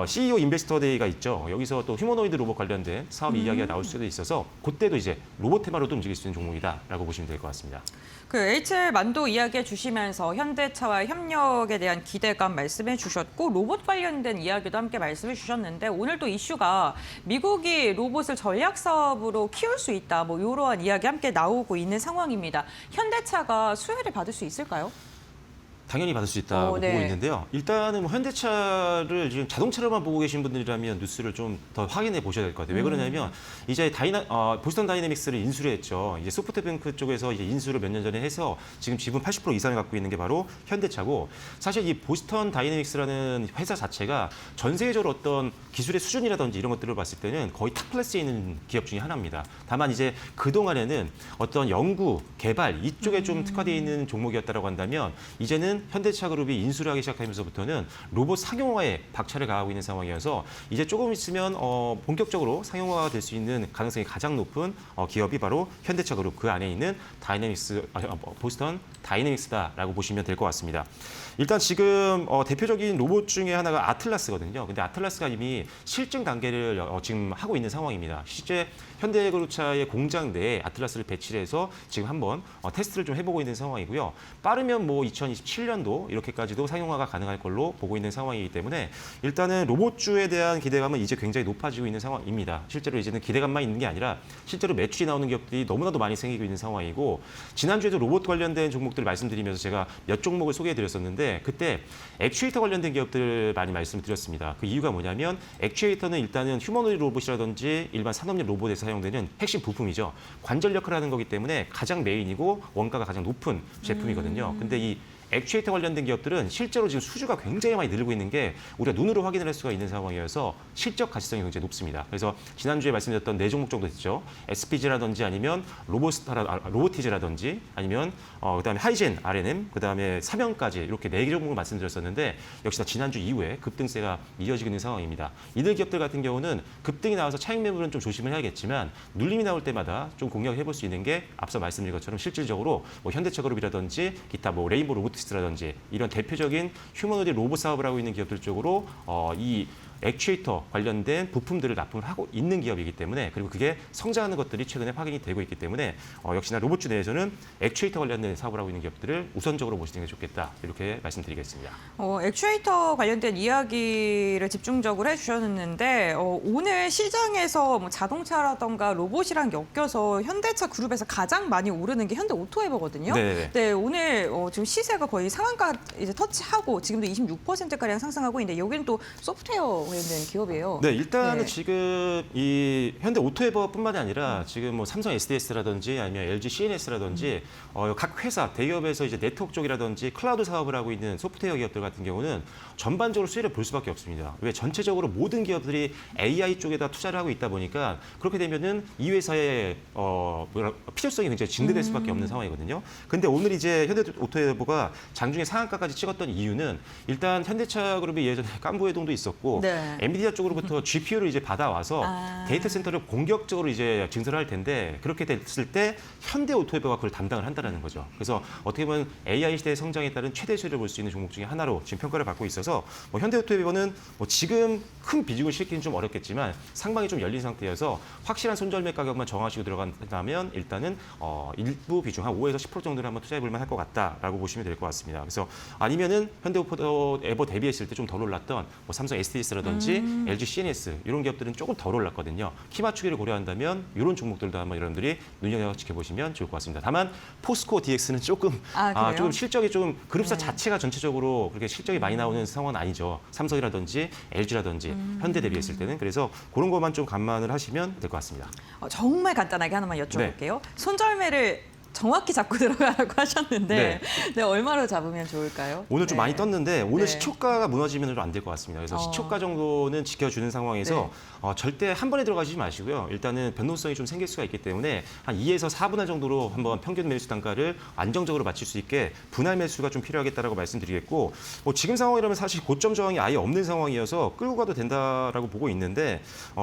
CEO 인베스터 데이가 있죠. 여기서 또 휴머노이드 로봇 관련된 사업 이야기가 나올 수도 있어서 그때도 이제 로봇 테마로도 움직일 수 있는 종목이다라고 보시면 될 것 같습니다. 그 HL 만두 이야기해 주시면서 현대차와의 협력에 대한 기대감 말씀해 주셨고 로봇 관련된 이야기도 함께 말씀해 주셨는데 오늘 또 이슈가 미국이 로봇을 전략 사업으로 키울 수 있다. 뭐 이러한 이야기 함께 나오고 있는 상황입니다. 현대차가 수혜를 받을 수 있을까요? 당연히 받을 수 있다고 네. 보고 있는데요. 일단은 뭐 현대차를 지금 자동차로만 보고 계신 분들이라면 뉴스를 좀 더 확인해 보셔야 될 것 같아요. 왜 그러냐면 이제 보스턴 다이내믹스를 인수를 했죠. 이제 소프트뱅크 쪽에서 이제 인수를 몇 년 전에 해서 지금 지분 80% 이상을 갖고 있는 게 바로 현대차고 사실 이 보스턴 다이내믹스라는 회사 자체가 전 세계적으로 어떤 기술의 수준이라든지 이런 것들을 봤을 때는 거의 탑 클래스에 있는 기업 중에 하나입니다. 다만 이제 그동안에는 어떤 연구, 개발 이쪽에 좀 특화되어 있는 종목이었다고 한다면 이제는 현대차그룹이 인수를 하기 시작하면서부터는 로봇 상용화에 박차를 가하고 있는 상황이어서 이제 조금 있으면 본격적으로 상용화가 될 수 있는 가능성이 가장 높은 기업이 바로 현대차그룹 그 안에 있는 보스턴 다이내믹스다라고 보시면 될 것 같습니다. 일단 지금 대표적인 로봇 중에 하나가 아틀라스거든요. 근데 아틀라스가 이미 실증 단계를 지금 하고 있는 상황입니다. 실제 현대그룹차의 공장 내에 아틀라스를 배치를 해서 지금 한번 테스트를 좀 해보고 있는 상황이고요. 빠르면 뭐 2027년도 이렇게까지도 상용화가 가능할 걸로 보고 있는 상황이기 때문에 일단은 로봇주에 대한 기대감은 이제 굉장히 높아지고 있는 상황입니다. 실제로 이제는 기대감만 있는 게 아니라 실제로 매출이 나오는 기업들이 너무나도 많이 생기고 있는 상황이고 지난주에도 로봇 관련된 종목들을 말씀드리면서 제가 몇 종목을 소개해드렸었는데 그때 액추에이터 관련된 기업들을 많이 말씀드렸습니다. 그 이유가 뭐냐면 액추에이터는 일단은 휴머노이드 로봇이라든지 일반 산업용 로봇에 사용되는 핵심 부품이죠. 관절 역할을 하는 거기 때문에 가장 메인이고 원가가 가장 높은 제품이거든요. 근데 이 액추에이터 관련된 기업들은 실제로 지금 수주가 굉장히 많이 늘고 있는 게 우리가 눈으로 확인을 할 수가 있는 상황이어서 실적 가시성이 굉장히 높습니다. 그래서 지난주에 말씀드렸던 4종목 정도 됐죠. SPG라든지 아니면 로보티즈라든지 아니면 그다음에 하이젠, R&M, 그다음에 삼연까지 이렇게 4개 종목을 말씀드렸었는데 역시 다 지난주 이후에 급등세가 이어지고 있는 상황입니다. 이들 기업들 같은 경우는 급등이 나와서 차익 매물은 좀 조심을 해야겠지만 눌림이 나올 때마다 좀 공략해 볼 수 있는 게 앞서 말씀드린 것처럼 실질적으로 뭐 현대차그룹이라든지 기타 뭐 레인보우 로보티스라든지 이런 대표적인 휴머노이드 로봇 사업을 하고 있는 기업들 쪽으로 이 액추에이터 관련된 부품들을 납품을 하고 있는 기업이기 때문에 그리고 그게 성장하는 것들이 최근에 확인이 되고 있기 때문에 역시나 로봇주 내에서는 액추에이터 관련된 사업을 하고 있는 기업들을 우선적으로 보시는 게 좋겠다 이렇게 말씀드리겠습니다. 액추에이터 관련된 이야기를 집중적으로 해주셨는데 오늘 시장에서 뭐 자동차라던가 로봇이랑 엮여서 현대차 그룹에서 가장 많이 오르는 게 현대 오토웨버거든요. 네, 오늘 지금 시세가 거의 상한가 이제 터치하고 지금도 26%가량 상승하고 있는데 여기는 또 소프트웨어 관련된 기업이에요. 네, 일단은 지금 이 현대 오토웨버뿐만이 아니라 지금 뭐 삼성 SDS라든지 아니면 LG CNS라든지 각 회사 대기업에서 이제 네트워크 쪽이라든지 클라우드 사업을 하고 있는 소프트웨어 기업들 같은 경우는 전반적으로 수혜를 볼 수밖에 없습니다. 왜 전체적으로 모든 기업들이 AI 쪽에다 투자를 하고 있다 보니까 그렇게 되면은 이 회사의 필요성이 굉장히 증대될 수밖에 없는 상황이거든요. 근데 오늘 이제 현대 오토웨버가 장중에 상한가까지 찍었던 이유는 일단 현대차그룹이 예전에 깐부회동도 있었고 네. 엔비디아 쪽으로부터 GPU를 이제 받아와서 데이터 센터를 공격적으로 이제 증설할 텐데 그렇게 됐을 때 현대오토모티브가 그걸 담당을 한다는 거죠. 그래서 어떻게 보면 AI 시대의 성장에 따른 최대 수혜를 볼 수 있는 종목 중에 하나로 지금 평가를 받고 있어서 현대오토모티브는 지금 큰 비중을 실기는 좀 어렵겠지만 상방이 좀 열린 상태여서 확실한 손절매 가격만 정하시고 들어간다면 일단은 일부 비중 한 5에서 10% 정도를 한번 투자해 볼 만할 것 같다라고 보시면 될 것 같습니다. 그래서 아니면은 현대오토 대비했을 때 좀 덜 올랐던 삼성 SDS라든지 LG CNS 이런 기업들은 조금 덜 올랐거든요. 키 맞추기를 고려한다면 이런 종목들도 한번 여러분들이 눈여겨 지켜보시면 좋을 것 같습니다. 다만 포스코 DX는 조금 조금 실적이 좀 그룹사 자체가 전체적으로 그렇게 실적이 많이 나오는 상황은 아니죠. 삼성이라든지 LG라든지 현대 대비했을 때는 그래서 그런 것만 좀 감안을 하시면 될 것 같습니다. 정말 간단하게 하나만 여쭤볼게요. 손절매를 정확히 잡고 들어가라고 하셨는데 얼마로 잡으면 좋을까요? 오늘 좀 많이 떴는데 오늘 네. 시초가가 무너지면 좀 안 될 것 같습니다. 그래서 시초가 정도는 지켜주는 상황에서 절대 한 번에 들어가지 마시고요. 일단은 변동성이 좀 생길 수가 있기 때문에 한 2에서 4분할 정도로 한번 평균 매수 단가를 안정적으로 맞출 수 있게 분할 매수가 좀 필요하겠다라고 말씀드리겠고 지금 상황이라면 사실 고점 저항이 아예 없는 상황이어서 끌고 가도 된다라고 보고 있는데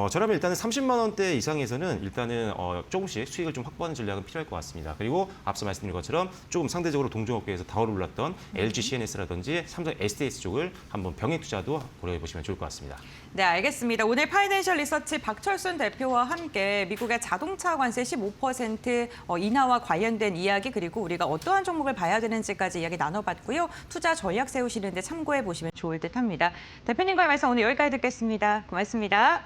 저라면 일단은 30만 원대 이상에서는 일단은 조금씩 수익을 좀 확보하는 전략은 필요할 것 같습니다. 그리고 앞서 말씀드린 것처럼 조금 상대적으로 동종업계에서 더 올랐던 LG CNS라든지 삼성 SDS 쪽을 한번 병행 투자도 고려해 보시면 좋을 것 같습니다. 네, 알겠습니다. 오늘 파이낸셜 리서치 박철순 대표와 함께 미국의 자동차 관세 15% 인하와 관련된 이야기 그리고 우리가 어떠한 종목을 봐야 되는지까지 이야기 나눠봤고요. 투자 전략 세우시는데 참고해 보시면 좋을 듯합니다. 대표님과의 말씀 오늘 여기까지 듣겠습니다. 고맙습니다.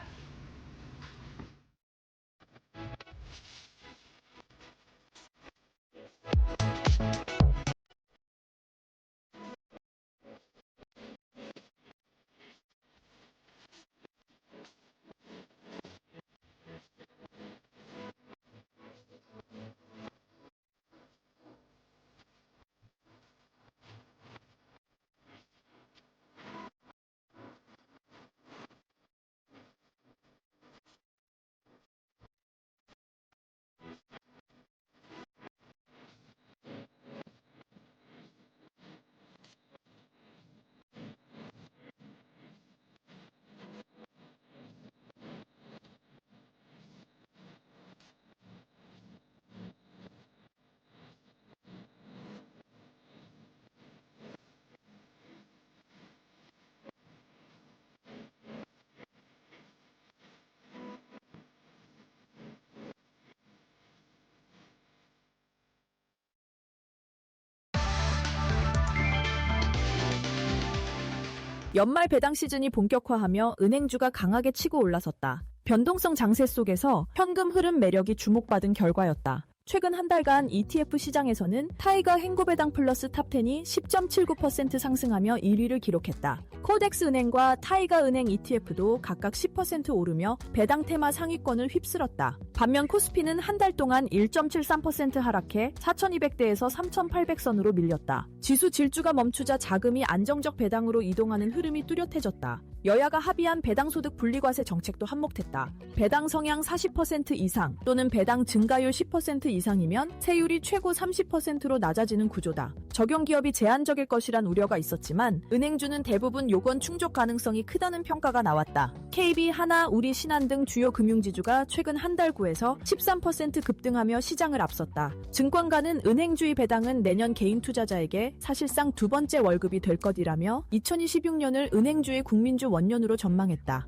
연말 배당 시즌이 본격화하며 은행주가 강하게 치고 올라섰다. 변동성 장세 속에서 현금 흐름 매력이 주목받은 결과였다. 최근 한 달간 ETF 시장에서는 타이거 행보배당 플러스 탑10이 10.79% 상승하며 1위를 기록했다. 코덱스 은행과 타이거 은행 ETF도 각각 10% 오르며 배당 테마 상위권을 휩쓸었다. 반면 코스피는 한 달 동안 1.73% 하락해 4,200대에서 3,800선으로 밀렸다. 지수 질주가 멈추자 자금이 안정적 배당으로 이동하는 흐름이 뚜렷해졌다. 여야가 합의한 배당소득 분리과세 정책도 한몫했다. 배당 성향 40% 이상 또는 배당 증가율 10% 이상이면 세율이 최고 30%로 낮아지는 구조다. 적용 기업이 제한적일 것이란 우려가 있었지만 은행주는 대부분 요건 충족 가능성이 크다는 평가가 나왔다. KB, 하나, 우리, 신한 등 주요 금융지주가 최근 한 달 구에서 13% 급등하며 시장을 앞섰다. 증권가는 은행주의 배당은 내년 개인 투자자에게 사실상 두 번째 월급이 될 것이라며 2026년을 은행주의 국민주 원년으로 전망했다.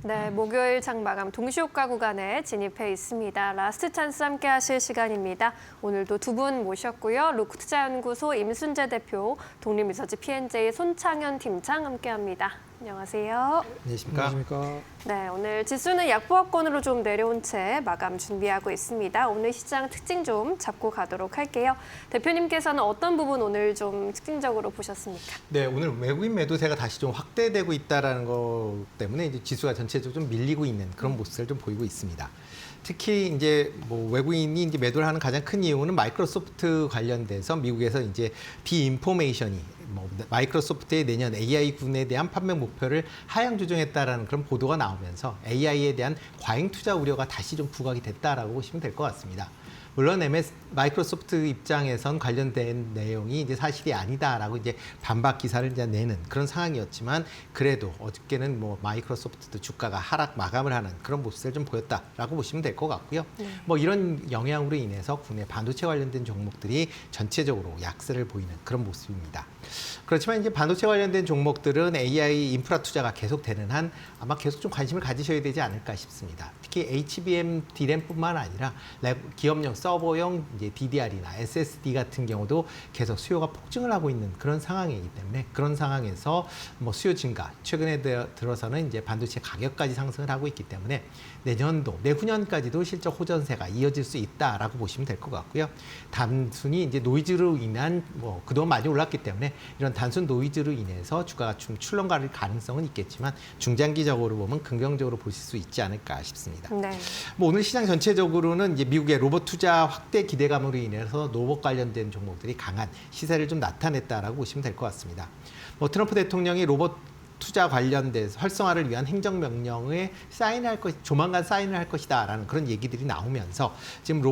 네, 목요일 장마감 동시효과 구간에 진입해 있습니다. 라스트 찬스 함께 하실 시간입니다. 오늘도 두 분 모셨고요. 로크투자연구소 임순재 대표, 독립리서치 P&J 손창현 팀장 함께합니다. 안녕하세요. 안녕하십니까. 네, 오늘 지수는 약보합권으로 좀 내려온 채 마감 준비하고 있습니다. 오늘 시장 특징 좀 잡고 가도록 할게요. 대표님께서는 어떤 부분 오늘 좀 특징적으로 보셨습니까? 네, 오늘 외국인 매도세가 다시 좀 확대되고 있다는 것 때문에 이제 지수가 전체적으로 좀 밀리고 있는 그런 모습을 좀 보이고 있습니다. 특히 이제 뭐 외국인이 이제 매도를 하는 가장 큰 이유는 마이크로소프트 관련돼서 미국에서 이제 디인포메이션이 마이크로소프트의 내년 AI 군에 대한 판매 목표를 하향 조정했다라는 그런 보도가 나오면서 AI에 대한 과잉 투자 우려가 다시 좀 부각이 됐다라고 보시면 될 것 같습니다. 물론 마이크로소프트 입장에선 관련된 내용이 이제 사실이 아니다라고 이제 반박 기사를 이제 내는 그런 상황이었지만 그래도 어저께는 뭐 마이크로소프트도 주가가 하락 마감을 하는 그런 모습을 좀 보였다라고 보시면 될 것 같고요. 뭐 이런 영향으로 인해서 국내 반도체 관련된 종목들이 전체적으로 약세를 보이는 그런 모습입니다. 그렇지만 이제 반도체 관련된 종목들은 AI 인프라 투자가 계속되는 한 아마 계속 좀 관심을 가지셔야 되지 않을까 싶습니다. 특히 HBM DRAM뿐만 아니라 기업용 서버용 이제 DDR이나 SSD 같은 경우도 계속 수요가 폭증을 하고 있는 그런 상황이기 때문에 그런 상황에서 뭐 수요 증가, 최근에 들어서는 이제 반도체 가격까지 상승을 하고 있기 때문에 내년도, 내후년까지도 실적 호전세가 이어질 수 있다라고 보시면 될 것 같고요. 단순히 이제 노이즈로 인한 뭐 그동안 많이 올랐기 때문에 이런 단순 노이즈로 인해서 주가가 좀 출렁갈 가능성은 있겠지만 중장기적으로 보면 긍정적으로 보실 수 있지 않을까 싶습니다. 네. 뭐 오늘 시장 전체적으로는 이제 미국의 로봇 투자 확대 기대감으로 인해서 로봇 관련된 종목들이 강한 시세를 좀 나타냈다라고 보시면 될 것 같습니다. 뭐 트럼프 대통령이 로봇 투자 관련돼서 활성화를 위한 행정명령에 조만간 사인을 할 것이다라는 그런 얘기들이 나오면서 지금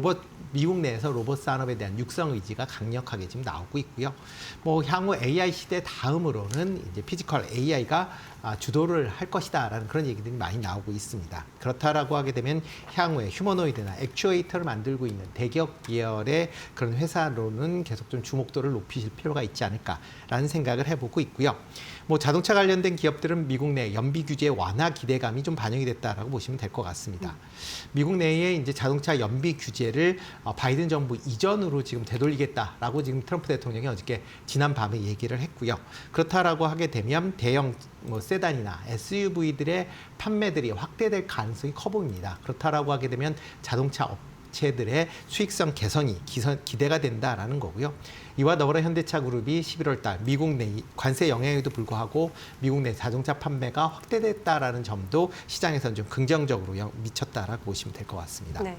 미국 내에서 로봇 산업에 대한 육성 의지가 강력하게 지금 나오고 있고요. 뭐 향후 AI 시대 다음으로는 이제 피지컬 AI가 주도를 할 것이다라는 그런 얘기들이 많이 나오고 있습니다. 그렇다라고 하게 되면 향후에 휴머노이드나 액추에이터를 만들고 있는 대기업 계열의 그런 회사로는 계속 좀 주목도를 높이실 필요가 있지 않을까라는 생각을 해보고 있고요. 뭐 자동차 관련된 기업들은 미국 내 연비 규제 완화 기대감이 좀 반영이 됐다라고 보시면 될 것 같습니다. 미국 내에 이제 자동차 연비 규제를 바이든 정부 이전으로 지금 되돌리겠다라고 지금 트럼프 대통령이 어저께 지난 밤에 얘기를 했고요. 그렇다라고 하게 되면 대형 세단이나 SUV들의 판매들이 확대될 가능성이 커 보입니다. 그렇다라고 하게 되면 자동차 업체들의 수익성 개선이 기대가 된다라는 거고요. 이와 더불어 현대차 그룹이 11월 달 미국 내 관세 영향에도 불구하고 미국 내 자동차 판매가 확대됐다라는 점도 시장에서는 좀 긍정적으로 미쳤다라고 보시면 될 것 같습니다. 네.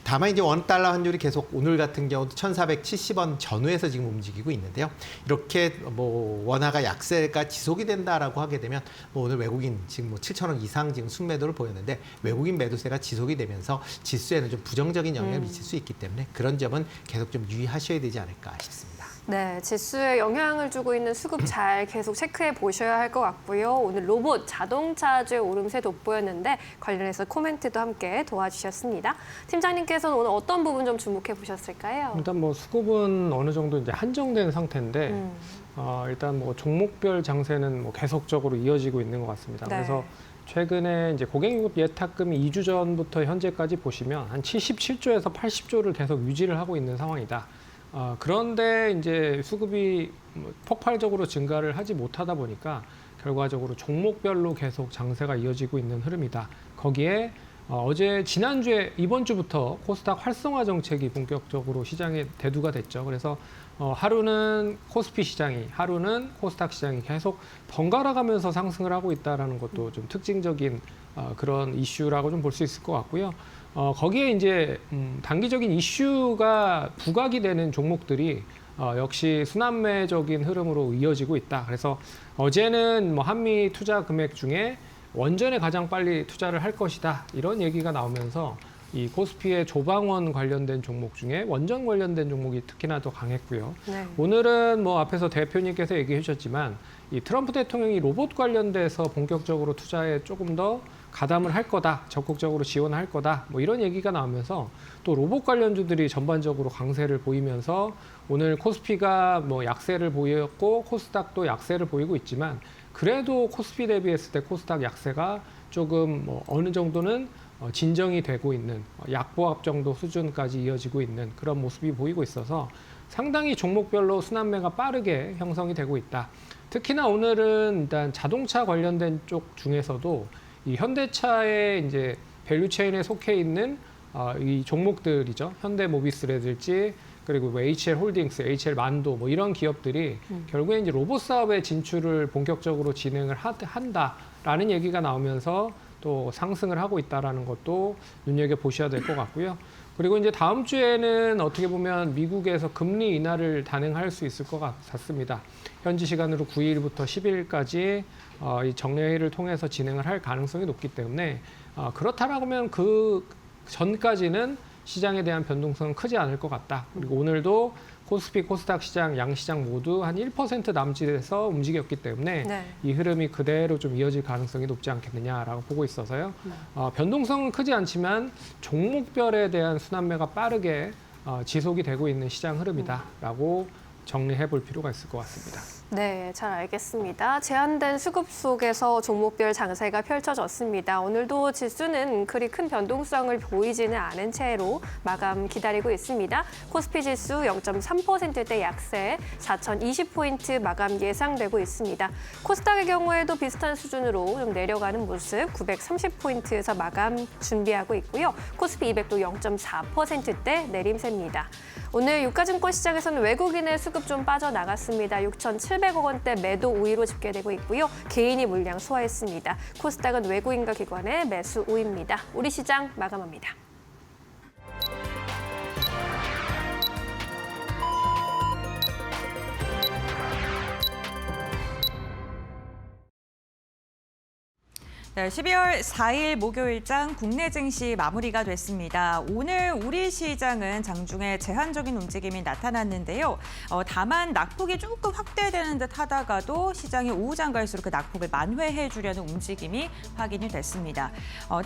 다만 이제 원 달러 환율이 계속 오늘 같은 경우도 1,470원 전후에서 지금 움직이고 있는데요. 이렇게 뭐 원화가 약세가 지속이 된다라고 하게 되면 뭐 오늘 외국인 지금 뭐 7,000원 이상 지금 순매도를 보였는데 외국인 매도세가 지속이 되면서 지수에는 좀 부정적인 영향을 미칠 수 있기 때문에 그런 점은 계속 좀 유의하셔야 되지 않을까 싶습니다. 네, 지수에 영향을 주고 있는 수급 잘 계속 체크해 보셔야 할 것 같고요. 오늘 로봇, 자동차주의 오름세 돋보였는데 관련해서 코멘트도 함께 도와주셨습니다. 팀장님께서는 오늘 어떤 부분 좀 주목해 보셨을까요? 일단 뭐 수급은 어느 정도 이제 한정된 상태인데 일단 뭐 종목별 장세는 뭐 계속적으로 이어지고 있는 것 같습니다. 네. 그래서 최근에 이제 고객유급 예탁금이 2주 전부터 현재까지 보시면 한 77조에서 80조를 계속 유지를 하고 있는 상황이다. 그런데 이제 수급이 폭발적으로 증가를 하지 못하다 보니까 결과적으로 종목별로 계속 장세가 이어지고 있는 흐름이다. 거기에 지난주에 이번 주부터 코스닥 활성화 정책이 본격적으로 시장에 대두가 됐죠. 그래서 하루는 코스피 시장이, 하루는 코스닥 시장이 계속 번갈아 가면서 상승을 하고 있다는 것도 좀 특징적인 그런 이슈라고 좀 볼 수 있을 것 같고요. 거기에 이제 단기적인 이슈가 부각이 되는 종목들이 역시 순환매적인 흐름으로 이어지고 있다. 그래서 어제는 뭐 한미 투자 금액 중에 원전에 가장 빨리 투자를 할 것이다. 이런 얘기가 나오면서 이 코스피의 조방원 관련된 종목 중에 원전 관련된 종목이 특히나 더 강했고요. 네. 오늘은 뭐 앞에서 대표님께서 얘기해 주셨지만 이 트럼프 대통령이 로봇 관련돼서 본격적으로 투자에 조금 더 가담을 할 거다, 적극적으로 지원할 거다, 뭐 이런 얘기가 나오면서 또 로봇 관련주들이 전반적으로 강세를 보이면서 오늘 코스피가 뭐 약세를 보였고 코스닥도 약세를 보이고 있지만 그래도 코스피 대비했을 때 코스닥 약세가 조금 뭐 어느 정도는 진정이 되고 있는 약보합 정도 수준까지 이어지고 있는 그런 모습이 보이고 있어서 상당히 종목별로 순환매가 빠르게 형성이 되고 있다. 특히나 오늘은 일단 자동차 관련된 쪽 중에서도 이 현대차의 이제 밸류체인에 속해 있는 이 종목들이죠. 현대모비스라든지 그리고 뭐 HL 홀딩스, HL 만도 뭐 이런 기업들이 결국에 이제 로봇 사업의 진출을 본격적으로 진행을 한다라는 얘기가 나오면서 또 상승을 하고 있다라는 것도 눈여겨 보셔야 될 것 같고요. 그리고 이제 다음 주에는 어떻게 보면 미국에서 금리 인하를 단행할 수 있을 것 같습니다. 현지 시간으로 9일부터 10일까지 이 정례회의를 통해서 진행을 할 가능성이 높기 때문에 그렇다라고 하면 그 전까지는 시장에 대한 변동성은 크지 않을 것 같다. 그리고 오늘도 코스피, 코스닥 시장, 양시장 모두 한 1% 남짓에서 움직였기 때문에 네. 이 흐름이 그대로 좀 이어질 가능성이 높지 않겠느냐라고 보고 있어서요. 변동성은 크지 않지만 종목별에 대한 순환매가 빠르게 지속이 되고 있는 시장 흐름이다라고 정리해 볼 필요가 있을 것 같습니다. 네, 잘 알겠습니다. 제한된 수급 속에서 종목별 장세가 펼쳐졌습니다. 오늘도 지수는 그리 큰 변동성을 보이지는 않은 채로 마감 기다리고 있습니다. 코스피 지수 0.3%대 약세, 4,020포인트 마감 예상되고 있습니다. 코스닥의 경우에도 비슷한 수준으로 좀 내려가는 모습, 930포인트에서 마감 준비하고 있고요. 코스피 200도 0.4%대 내림세입니다. 오늘 유가증권 시장에서는 외국인의 수급 좀 빠져나갔습니다. 6,700억 원대 매도 우위로 집계되고 있고요. 개인이 물량 소화했습니다. 코스닥은 외국인과 기관의 매수 우위입니다. 우리 시장 마감합니다. 네, 12월 4일 목요일장 국내 증시 마무리가 됐습니다. 오늘 우리 시장은 장중에 제한적인 움직임이 나타났는데요. 다만 낙폭이 조금 확대되는 듯 하다가도 시장이 오후장 갈수록 그 낙폭을 만회해 주려는 움직임이 확인이 됐습니다.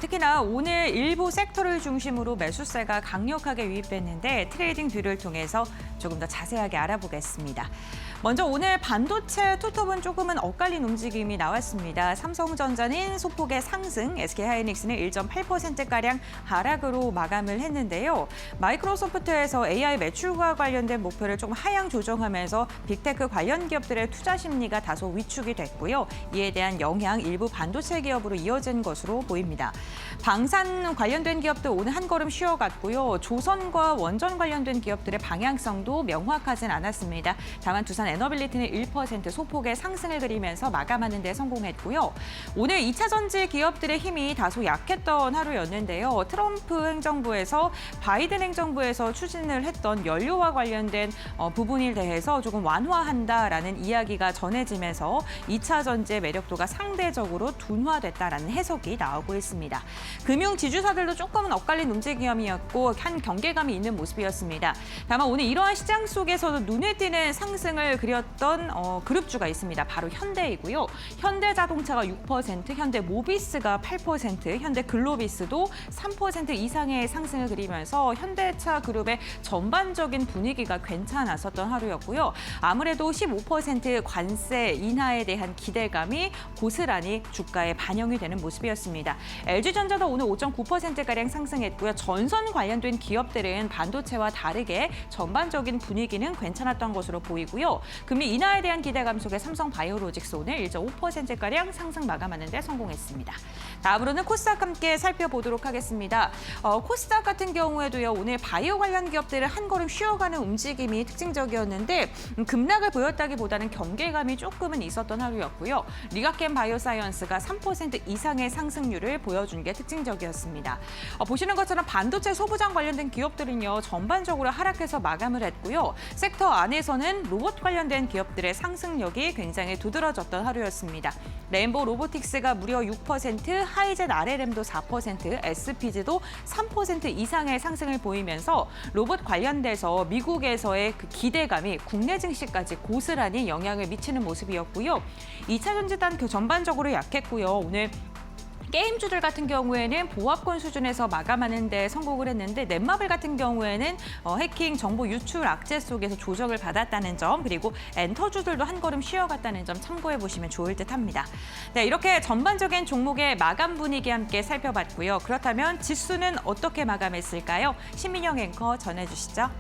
특히나 오늘 일부 섹터를 중심으로 매수세가 강력하게 유입됐는데 트레이딩 뷰를 통해서 조금 더 자세하게 알아보겠습니다. 먼저 오늘 반도체 투톱은 조금은 엇갈린 움직임이 나왔습니다. 삼성전자는 소폭의 상승, SK하이닉스는 1.8%가량 하락으로 마감을 했는데요. 마이크로소프트에서 AI 매출과 관련된 목표를 조금 하향 조정하면서 빅테크 관련 기업들의 투자 심리가 다소 위축이 됐고요. 이에 대한 영향 일부 반도체 기업으로 이어진 것으로 보입니다. 방산 관련된 기업도 오늘 한 걸음 쉬어갔고요. 조선과 원전 관련된 기업들의 방향성도 명확하진 않았습니다. 다만 두산 에너빌리티는 1% 소폭의 상승을 그리면서 마감하는 데 성공했고요. 오늘 2차 전지 기업들의 힘이 다소 약했던 하루였는데요. 트럼프 행정부에서 바이든 행정부에서 추진을 했던 연료와 관련된 부분에 대해서 조금 완화한다라는 이야기가 전해지면서 2차 전지의 매력도가 상대적으로 둔화됐다라는 해석이 나오고 있습니다. 금융 지주사들도 조금은 엇갈린 움직임이었고 한 경계감이 있는 모습이었습니다. 다만 오늘 이러한 시장 속에서도 눈에 띄는 상승을 그렸던 그룹주가 있습니다. 바로 현대이고요. 현대자동차가 6%, 현대모비스가 8%, 현대글로비스도 3% 이상의 상승을 그리면서 현대차 그룹의 전반적인 분위기가 괜찮았었던 하루였고요. 아무래도 15% 관세 인하에 대한 기대감이 고스란히 주가에 반영이 되는 모습이었습니다. LG전자도 오늘 5.9%가량 상승했고요. 전선 관련된 기업들은 반도체와 다르게 전반적인 분위기는 괜찮았던 것으로 보이고요. 금리 인하에 대한 기대감 속에 삼성바이오로직스 오늘 1.5%가량 상승 마감하는 데 성공했습니다. 다음으로는 코스닥 함께 살펴보도록 하겠습니다. 코스닥 같은 경우에도요. 오늘 바이오 관련 기업들을 한 걸음 쉬어가는 움직임이 특징적이었는데 급락을 보였다기보다는 경계감이 조금은 있었던 하루였고요. 리가켄 바이오사이언스가 3% 이상의 상승률을 보여준 게 특징적이었습니다. 보시는 것처럼 반도체 소부장 관련된 기업들은요. 전반적으로 하락해서 마감을 했고요. 섹터 안에서는 로봇 관련된 기업들의 상승력이 굉장히 두드러졌던 하루였습니다. 레인보우 로보틱스가 무려 6%, 하이젠 RLM도 4%, SPG도 3% 이상의 상승을 보이면서 로봇 관련돼서 미국에서의 그 기대감이 국내 증시까지 고스란히 영향을 미치는 모습이었고요. 2차 전지단 전반적으로 약했고요. 오늘 게임주들 같은 경우에는 보합권 수준에서 마감하는 데 성공을 했는데 넷마블 같은 경우에는 해킹 정보 유출 악재 속에서 조정을 받았다는 점 그리고 엔터주들도 한 걸음 쉬어갔다는 점 참고해 보시면 좋을 듯합니다. 네, 이렇게 전반적인 종목의 마감 분위기 함께 살펴봤고요. 그렇다면 지수는 어떻게 마감했을까요? 신민영 앵커 전해주시죠.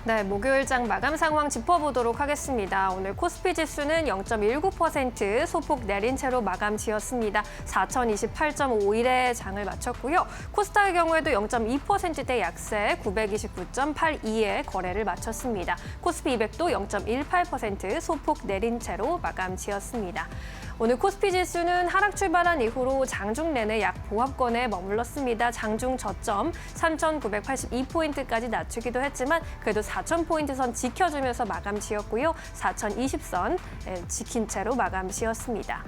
네, 목요일장 마감 상황 짚어보도록 하겠습니다. 오늘 코스피 지수는 0.19% 소폭 내린 채로 마감 지었습니다. 4,028.51에 장을 마쳤고요. 코스닥의 경우에도 0.2%대 약세 929.82에 거래를 마쳤습니다. 코스피 200도 0.18% 소폭 내린 채로 마감 지었습니다. 오늘 코스피 지수는 하락 출발한 이후로 장중 내내 약 보합권에 머물렀습니다. 장중 저점 3,982포인트까지 낮추기도 했지만 그래도 4,000포인트 선 지켜주면서 마감 지었고요. 4,020선 지킨 채로 마감 지었습니다.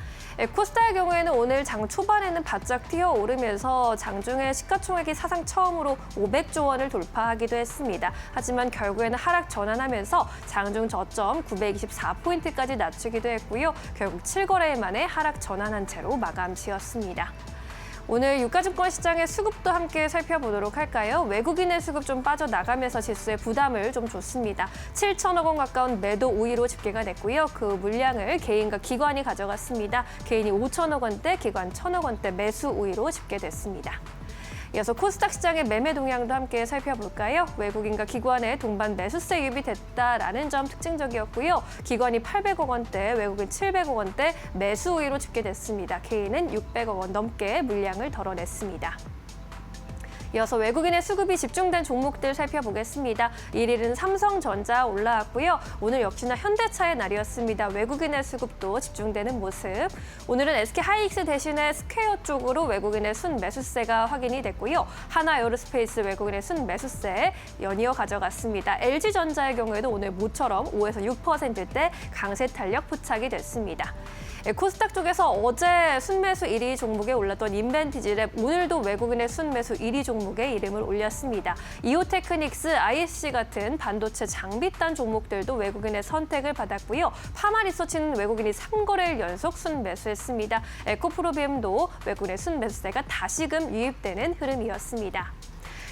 코스닥의 경우에는 오늘 장 초반에는 바짝 뛰어오르면서 장중에 시가총액이 사상 처음으로 500조 원을 돌파하기도 했습니다. 하지만 결국에는 하락 전환하면서 장중 저점 924포인트까지 낮추기도 했고요. 결국 7거래일 만에 하락 전환한 채로 마감 지었습니다. 오늘 유가증권 시장의 수급도 함께 살펴보도록 할까요? 외국인의 수급 좀 빠져나가면서 지수에 부담을 좀 줬습니다. 7천억 원 가까운 매도 우위로 집계가 됐고요. 그 물량을 개인과 기관이 가져갔습니다. 개인이 5천억 원대, 기관 1천억 원대 매수 우위로 집계됐습니다. 이어서 코스닥 시장의 매매 동향도 함께 살펴볼까요? 외국인과 기관의 동반 매수세 유입이 됐다라는 점 특징적이었고요. 기관이 800억 원대, 외국인 700억 원대 매수 우위로 집계됐습니다. 개인은 600억 원 넘게 물량을 덜어냈습니다. 이어서 외국인의 수급이 집중된 종목들 살펴보겠습니다. 1위는 삼성전자 올라왔고요. 오늘 역시나 현대차의 날이었습니다. 외국인의 수급도 집중되는 모습. 오늘은 SK하이닉스 대신에 스퀘어 쪽으로 외국인의 순매수세가 확인이 됐고요. 하나에어로스페이스 외국인의 순매수세 연이어 가져갔습니다. LG전자의 경우에도 오늘 모처럼 5에서 6%대 강세 탄력 포착이 됐습니다. 코스닥 쪽에서 어제 순매수 1위 종목에 올랐던 인벤티지랩 오늘도 외국인의 순매수 1위 종목에 이름을 올렸습니다. 이오테크닉스, ISC 같은 반도체 장비단 종목들도 외국인의 선택을 받았고요. 파마리서치는 외국인이 3거래일 연속 순매수했습니다. 에코프로비엠도 외국인의 순매수세가 다시금 유입되는 흐름이었습니다.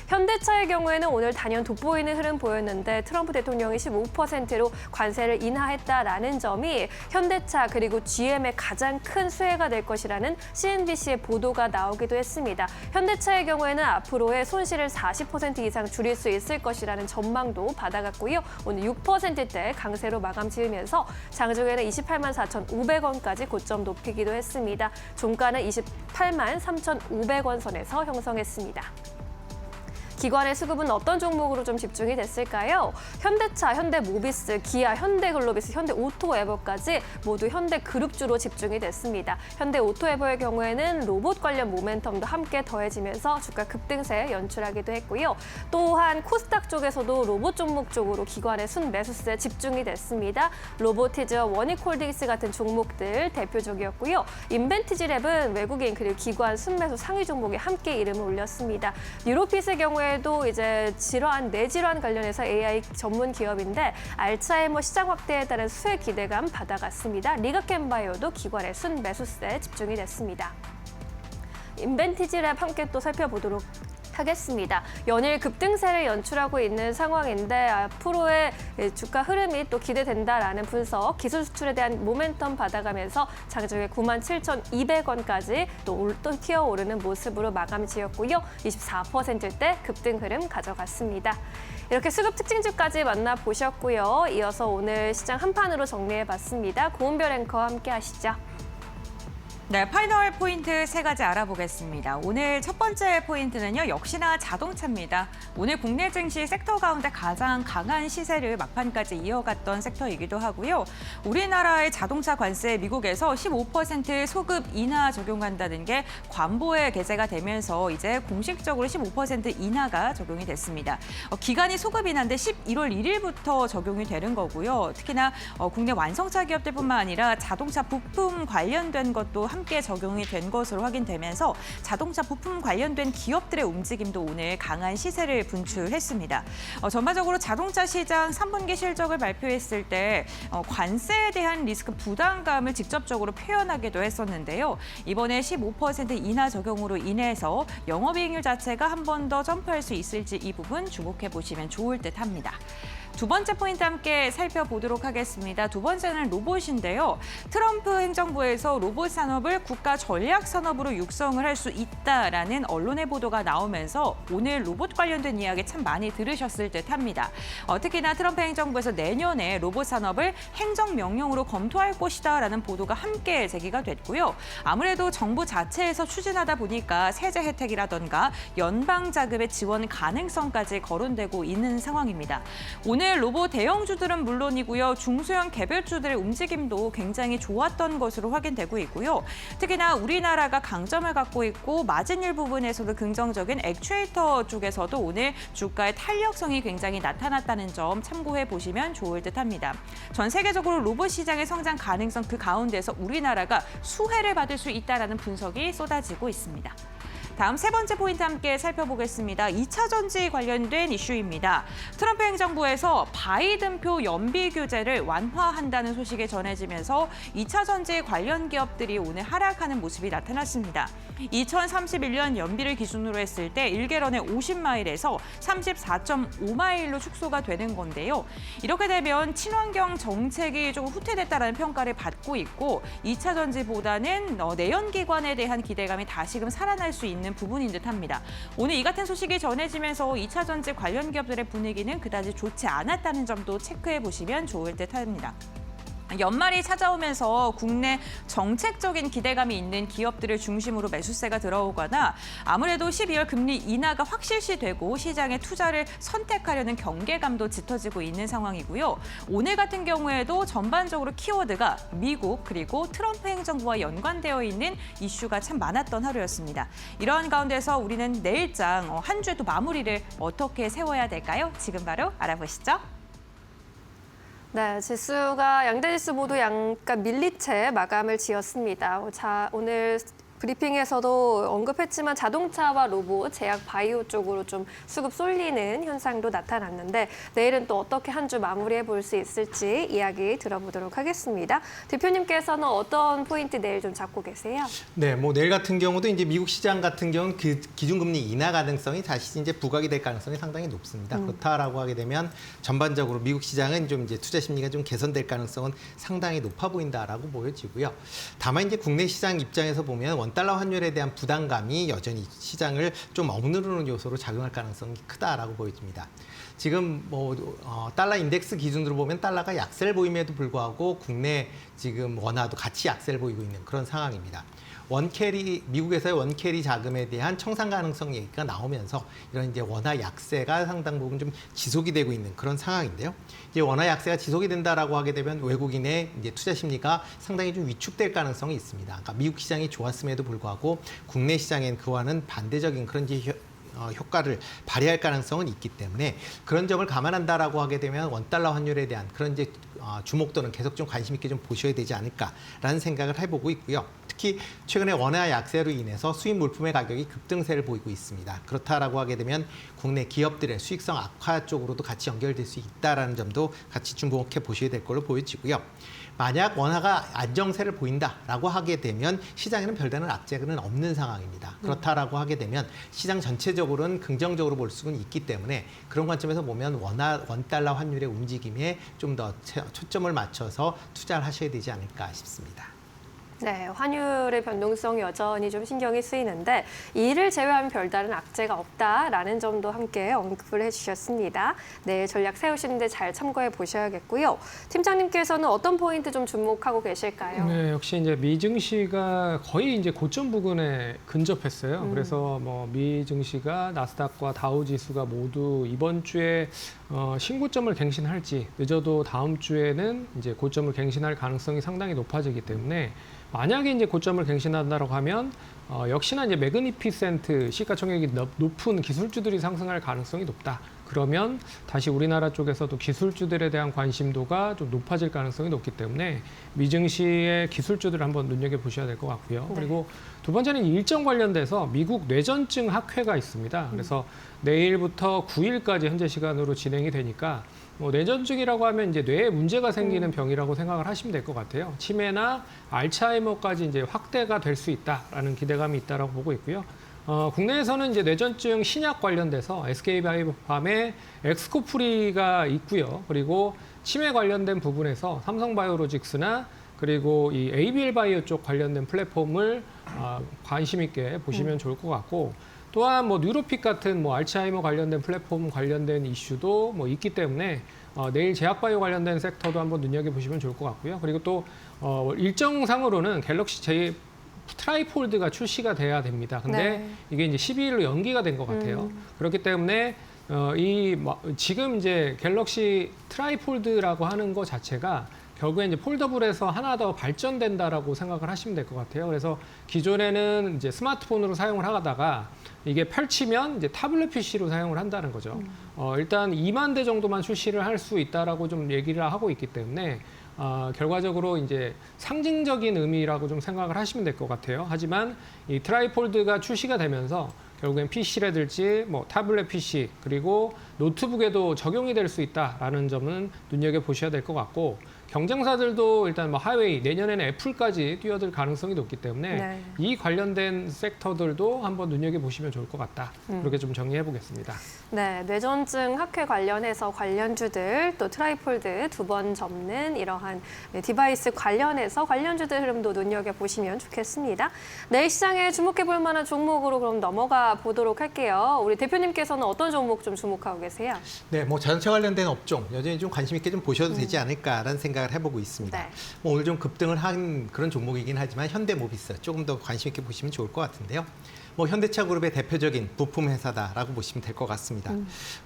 현대차의 경우에는 오늘 단연 돋보이는 흐름 보였는데 트럼프 대통령이 15%로 관세를 인하했다라는 점이 현대차 그리고 GM의 가장 큰 수혜가 될 것이라는 CNBC의 보도가 나오기도 했습니다. 현대차의 경우에는 앞으로의 손실을 40% 이상 줄일 수 있을 것이라는 전망도 받아갔고요. 오늘 6%대 강세로 마감 지으면서 장중에는 28만 4,500원까지 고점 높이기도 했습니다. 종가는 28만 3,500원 선에서 형성했습니다. 기관의 수급은 어떤 종목으로 좀 집중이 됐을까요? 현대차, 현대모비스, 기아, 현대글로비스, 현대오토에버까지 모두 현대그룹주로 집중이 됐습니다. 현대오토에버의 경우에는 로봇 관련 모멘텀도 함께 더해지면서 주가 급등세 연출하기도 했고요. 또한 코스닥 쪽에서도 로봇 종목 쪽으로 기관의 순매수세 집중이 됐습니다. 로보티즈와 원익홀딩스 같은 종목들 대표적이었고요. 인벤티지랩은 외국인 그리고 기관 순매수 상위 종목에 함께 이름을 올렸습니다. 뉴로핏의 경우에 도 이제 뇌질환 관련해서 AI 전문 기업인데 알츠하이머 시장 확대에 따른 수혜 기대감 받아갔습니다. 리가켄바이오도 기관의 순매수세에 집중이 됐습니다. 인벤티지랩 함께 또 살펴보도록 하겠습니다. 연일 급등세를 연출하고 있는 상황인데 앞으로의 주가 흐름이 또 기대된다라는 분석, 기술 수출에 대한 모멘텀 받아가면서 장중에 97,200원까지 또 튀어오르는 모습으로 마감 지었고요. 24%대 급등 흐름 가져갔습니다. 이렇게 수급 특징주까지 만나보셨고요. 이어서 오늘 시장 한판으로 정리해봤습니다. 고은별 앵커와 함께 하시죠. 네, 파이널 포인트 세 가지 알아보겠습니다. 오늘 첫 번째 포인트는요, 역시나 자동차입니다. 오늘 국내 증시 섹터 가운데 가장 강한 시세를 막판까지 이어갔던 섹터이기도 하고요. 우리나라의 자동차 관세 미국에서 15% 소급 인하 적용한다는 게 관보에 게재가 되면서 이제 공식적으로 15% 인하가 적용이 됐습니다. 기간이 소급 인하인데 11월 1일부터 적용이 되는 거고요. 특히나 국내 완성차 기업들뿐만 아니라 자동차 부품 관련된 것도 함께 적용이 된 것으로 확인되면서 자동차 부품 관련된 기업들의 움직임도 오늘 강한 시세를 분출했습니다. 전반적으로 자동차 시장 3분기 실적을 발표했을 때 관세에 대한 리스크 부담감을 직접적으로 표현하기도 했었는데요. 이번에 15% 인하 적용으로 인해서 영업이익률 자체가 한 번 더 점프할 수 있을지 이 부분 주목해 보시면 좋을 듯합니다. 두 번째 포인트 함께 살펴보도록 하겠습니다. 두 번째는 로봇인데요. 트럼프 행정부에서 로봇 산업을 국가 전략 산업으로 육성을 할 수 있다라는 언론의 보도가 나오면서 오늘 로봇 관련된 이야기 참 많이 들으셨을 듯합니다. 특히나 트럼프 행정부에서 내년에 로봇 산업을 행정명령으로 검토할 것이다라는 보도가 함께 제기가 됐고요. 아무래도 정부 자체에서 추진하다 보니까 세제 혜택이라던가 연방 자금의 지원 가능성까지 거론되고 있는 상황입니다. 오늘 오늘 로봇 대형주들은 물론이고요. 중소형 개별주들의 움직임도 굉장히 좋았던 것으로 확인되고 있고요. 특히나 우리나라가 강점을 갖고 있고 마진율 부분에서도 긍정적인 액추에이터 쪽에서도 오늘 주가의 탄력성이 굉장히 나타났다는 점 참고해 보시면 좋을 듯합니다. 전 세계적으로 로봇 시장의 성장 가능성 그 가운데서 우리나라가 수혜를 받을 수 있다는 분석이 쏟아지고 있습니다. 다음 세 번째 포인트 함께 살펴보겠습니다. 2차 전지 관련된 이슈입니다. 트럼프 행정부에서 바이든표 연비 규제를 완화한다는 소식이 전해지면서 2차 전지 관련 기업들이 오늘 하락하는 모습이 나타났습니다. 2031년 연비를 기준으로 했을 때 1개런에 50마일에서 34.5마일로 축소가 되는 건데요. 이렇게 되면 친환경 정책이 조금 후퇴됐다는 평가를 받고 있고 2차 전지보다는 내연기관에 대한 기대감이 다시금 살아날 수 있는 부분인 듯합니다. 오늘 이 같은 소식이 전해지면서 2차 전지 관련 기업들의 분위기는 그다지 좋지 않았다는 점도 체크해 보시면 좋을 듯합니다. 연말이 찾아오면서 국내 정책적인 기대감이 있는 기업들을 중심으로 매수세가 들어오거나 아무래도 12월 금리 인하가 확실시되고 시장의 투자를 선택하려는 경계감도 짙어지고 있는 상황이고요. 오늘 같은 경우에도 전반적으로 키워드가 미국 그리고 트럼프 행정부와 연관되어 있는 이슈가 참 많았던 하루였습니다. 이런 가운데서 우리는 내일장 한 주의 또 마무리를 어떻게 세워야 될까요? 지금 바로 알아보시죠. 네, 지수가 양대 지수 모두 약간 밀린 채 마감을 지었습니다. 자, 오늘 브리핑에서도 언급했지만 자동차와 로봇, 제약 바이오 쪽으로 좀 수급 쏠리는 현상도 나타났는데 내일은 또 어떻게 한 주 마무리해 볼 수 있을지 이야기 들어보도록 하겠습니다. 대표님께서는 어떤 포인트 내일 좀 잡고 계세요? 네, 뭐 내일 같은 경우도 이제 미국 시장 같은 경우는 그 기준금리 인하 가능성이 다시 이제 부각이 될 가능성이 상당히 높습니다. 그렇다라고 하게 되면 전반적으로 미국 시장은 좀 이제 투자 심리가 좀 개선될 가능성은 상당히 높아 보인다라고 보여지고요. 다만 이제 국내 시장 입장에서 보면 원달러 환율에 대한 부담감이 여전히 시장을 좀 억누르는 요소로 작용할 가능성이 크다라고 보여집니다. 지금 달러 인덱스 기준으로 보면 달러가 약세를 보임에도 불구하고 국내 지금 원화도 같이 약세를 보이고 있는 그런 상황입니다. 미국에서의 원캐리 자금에 대한 청산 가능성 얘기가 나오면서 이런 이제 원화 약세가 상당 부분 좀 지속이 되고 있는 그런 상황인데요. 이제 원화 약세가 지속이 된다라고 하게 되면 외국인의 이제 투자 심리가 상당히 좀 위축될 가능성이 있습니다. 그러니까 미국 시장이 좋았음에도 불구하고 국내 시장엔 그와는 반대적인 그런 이제 효과를 발휘할 가능성은 있기 때문에 그런 점을 감안한다라고 하게 되면 원달러 환율에 대한 그런 이제 주목도는 계속 좀 관심 있게 좀 보셔야 되지 않을까라는 생각을 해보고 있고요. 특히 최근에 원화 약세로 인해서 수입 물품의 가격이 급등세를 보이고 있습니다. 그렇다라고 하게 되면 국내 기업들의 수익성 악화 쪽으로도 같이 연결될 수 있다라는 점도 같이 주목해 보셔야 될 걸로 보여지고요. 만약 원화가 안정세를 보인다라고 하게 되면 시장에는 별다른 악재는 없는 상황입니다. 그렇다라고 하게 되면 시장 전체적으로는 긍정적으로 볼 수는 있기 때문에 그런 관점에서 보면 원달러 환율의 움직임에 좀 더 초점을 맞춰서 투자를 하셔야 되지 않을까 싶습니다. 네, 환율의 변동성이 여전히 좀 신경이 쓰이는데 이를 제외하면 별다른 악재가 없다라는 점도 함께 언급을 해주셨습니다. 내일 전략 세우시는데 잘 참고해 보셔야겠고요. 팀장님께서는 어떤 포인트 좀 주목하고 계실까요? 네, 역시 이제 미 증시가 거의 이제 고점 부근에 근접했어요. 그래서 뭐 미 증시가 나스닥과 다우 지수가 모두 이번 주에 신고점을 갱신할지 늦어도 다음 주에는 이제 고점을 갱신할 가능성이 상당히 높아지기 때문에 만약에 이제 고점을 갱신한다고 하면 역시나 이제 매그니피센트 시가총액이 높은 기술주들이 상승할 가능성이 높다. 그러면 다시 우리나라 쪽에서도 기술주들에 대한 관심도가 좀 높아질 가능성이 높기 때문에 미증시의 기술주들을 한번 눈여겨보셔야 될 것 같고요. 네. 그리고 두 번째는 일정 관련돼서 미국 뇌전증 학회가 있습니다. 그래서 내일부터 9일까지 현재 시간으로 진행이 되니까 뇌전증이라고 하면 이제 뇌에 문제가 생기는 병이라고 생각을 하시면 될 것 같아요. 치매나 알츠하이머까지 이제 확대가 될 수 있다라는 기대감이 있다라고 보고 있고요. 국내에서는 이제 뇌전증 신약 관련돼서 SK바이오팜의 엑스코프리가 있고요. 그리고 치매 관련된 부분에서 삼성바이오로직스나 그리고 이 ABL 바이오 쪽 관련된 플랫폼을 관심 있게 보시면 좋을 것 같고 또한 뭐 뉴로픽 같은 뭐 알츠하이머 관련된 플랫폼 관련된 이슈도 뭐 있기 때문에 내일 제약바이오 관련된 섹터도 한번 눈여겨보시면 좋을 것 같고요. 그리고 또 일정상으로는 갤럭시 J 트라이폴드가 출시가 돼야 됩니다. 근데 네. 이게 이제 12일로 연기가 된 것 같아요. 그렇기 때문에 지금 이제 갤럭시 트라이폴드라고 하는 것 자체가 결국에 이제 폴더블에서 하나 더 발전된다라고 생각을 하시면 될 것 같아요. 그래서 기존에는 이제 스마트폰으로 사용을 하다가 이게 펼치면 이제 타블렛 PC로 사용을 한다는 거죠. 일단 2만 대 정도만 출시를 할 수 있다라고 좀 얘기를 하고 있기 때문에 결과적으로 이제 상징적인 의미라고 좀 생각을 하시면 될 것 같아요. 하지만 이 트라이폴드가 출시가 되면서 결국엔 PC라든지 뭐 타블렛 PC 그리고 노트북에도 적용이 될 수 있다라는 점은 눈여겨보셔야 될 것 같고 경쟁사들도 일단 뭐 하웨이 내년에는 애플까지 뛰어들 가능성이 높기 때문에 네. 이 관련된 섹터들도 한번 눈여겨보시면 좋을 것 같다. 그렇게 좀 정리해 보겠습니다. 네, 뇌전증 학회 관련해서 관련주들 또 트라이폴드 2번 접는 이러한 디바이스 관련해서 관련주들 흐름도 눈여겨보시면 좋겠습니다. 내일 시장에 주목해볼 만한 종목으로 그럼 넘어가 보도록 할게요. 우리 대표님께서는 어떤 종목 좀 주목하고 계세요? 네, 뭐 자동차 관련된 업종 여전히 좀 관심 있게 좀 보셔도 되지 않을까라는 생각을 해보고 있습니다. 네. 뭐 오늘 좀 급등을 한 그런 종목이긴 하지만 현대모비스 조금 더 관심 있게 보시면 좋을 것 같은데요. 뭐 현대차 그룹의 대표적인 부품 회사다라고 보시면 될 것 같습니다.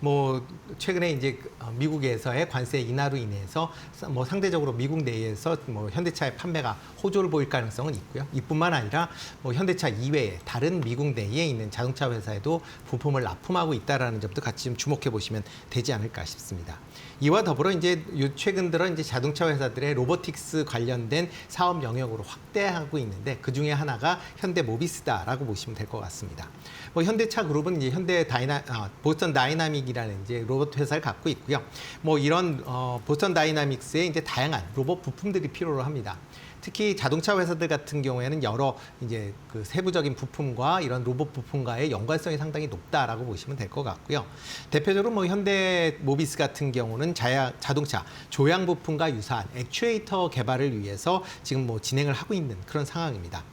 뭐 최근에 이제 미국에서의 관세 인하로 인해서 뭐 상대적으로 미국 내에서 뭐 현대차의 판매가 호조를 보일 가능성은 있고요. 이뿐만 아니라 뭐 현대차 이외에 다른 미국 내에 있는 자동차 회사에도 부품을 납품하고 있다라는 점도 같이 좀 주목해 보시면 되지 않을까 싶습니다. 이와 더불어 이제 최근 들어 이제 자동차 회사들의 로보틱스 관련된 사업 영역으로 확대하고 있는데 그 중에 하나가 현대모비스다라고 보시면 될 것 같습니다. 뭐 현대차 그룹은 이제 보스턴 다이나믹이라는 이제 로봇 회사를 갖고 있고요. 뭐 이런 보스턴 다이나믹스의 이제 다양한 로봇 부품들이 필요로 합니다. 특히 자동차 회사들 같은 경우에는 여러 이제 그 세부적인 부품과 이런 로봇 부품과의 연관성이 상당히 높다라고 보시면 될 것 같고요. 대표적으로 뭐 현대모비스 같은 경우는 자동차 조향 부품과 유사한 액추에이터 개발을 위해서 지금 뭐 진행을 하고 있는 그런 상황입니다.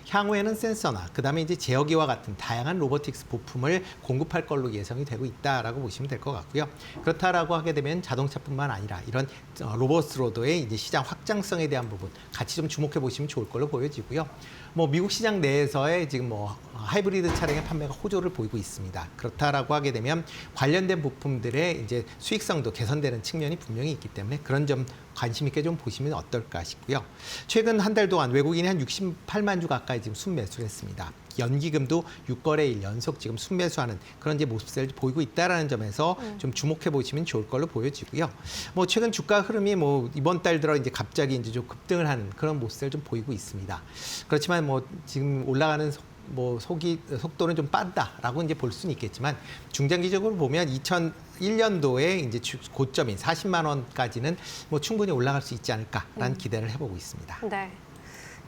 향후에는 센서나 그다음에 이제 제어기와 같은 다양한 로보틱스 부품을 공급할 걸로 예상이 되고 있다라고 보시면 될 것 같고요. 그렇다라고 하게 되면 자동차뿐만 아니라 이런 로봇으로도의 이제 시장 확장성에 대한 부분 같이 좀 주목해 보시면 좋을 걸로 보여지고요. 뭐 미국 시장 내에서의 지금 뭐 하이브리드 차량의 판매가 호조를 보이고 있습니다. 그렇다라고 하게 되면 관련된 부품들의 이제 수익성도 개선되는 측면이 분명히 있기 때문에 그런 점 관심 있게 좀 보시면 어떨까 싶고요. 최근 한 달 동안 외국인이 한 68만 주 가까이 지금 순매수를 했습니다. 연기금도 6거래일 연속 지금 순매수하는 그런 이제 모습을 보이고 있다라는 점에서 좀 주목해 보시면 좋을 걸로 보여지고요. 뭐 최근 주가 흐름이 뭐 이번 달 들어 이제 갑자기 이제 좀 급등을 하는 그런 모습을 좀 보이고 있습니다. 그렇지만 뭐 지금 올라가는 속도는 좀 빠르다라고 이제 볼 수는 있겠지만 중장기적으로 보면 2001년도에 이제 고점인 40만 원까지는 뭐 충분히 올라갈 수 있지 않을까라는 기대를 해보고 있습니다. 네.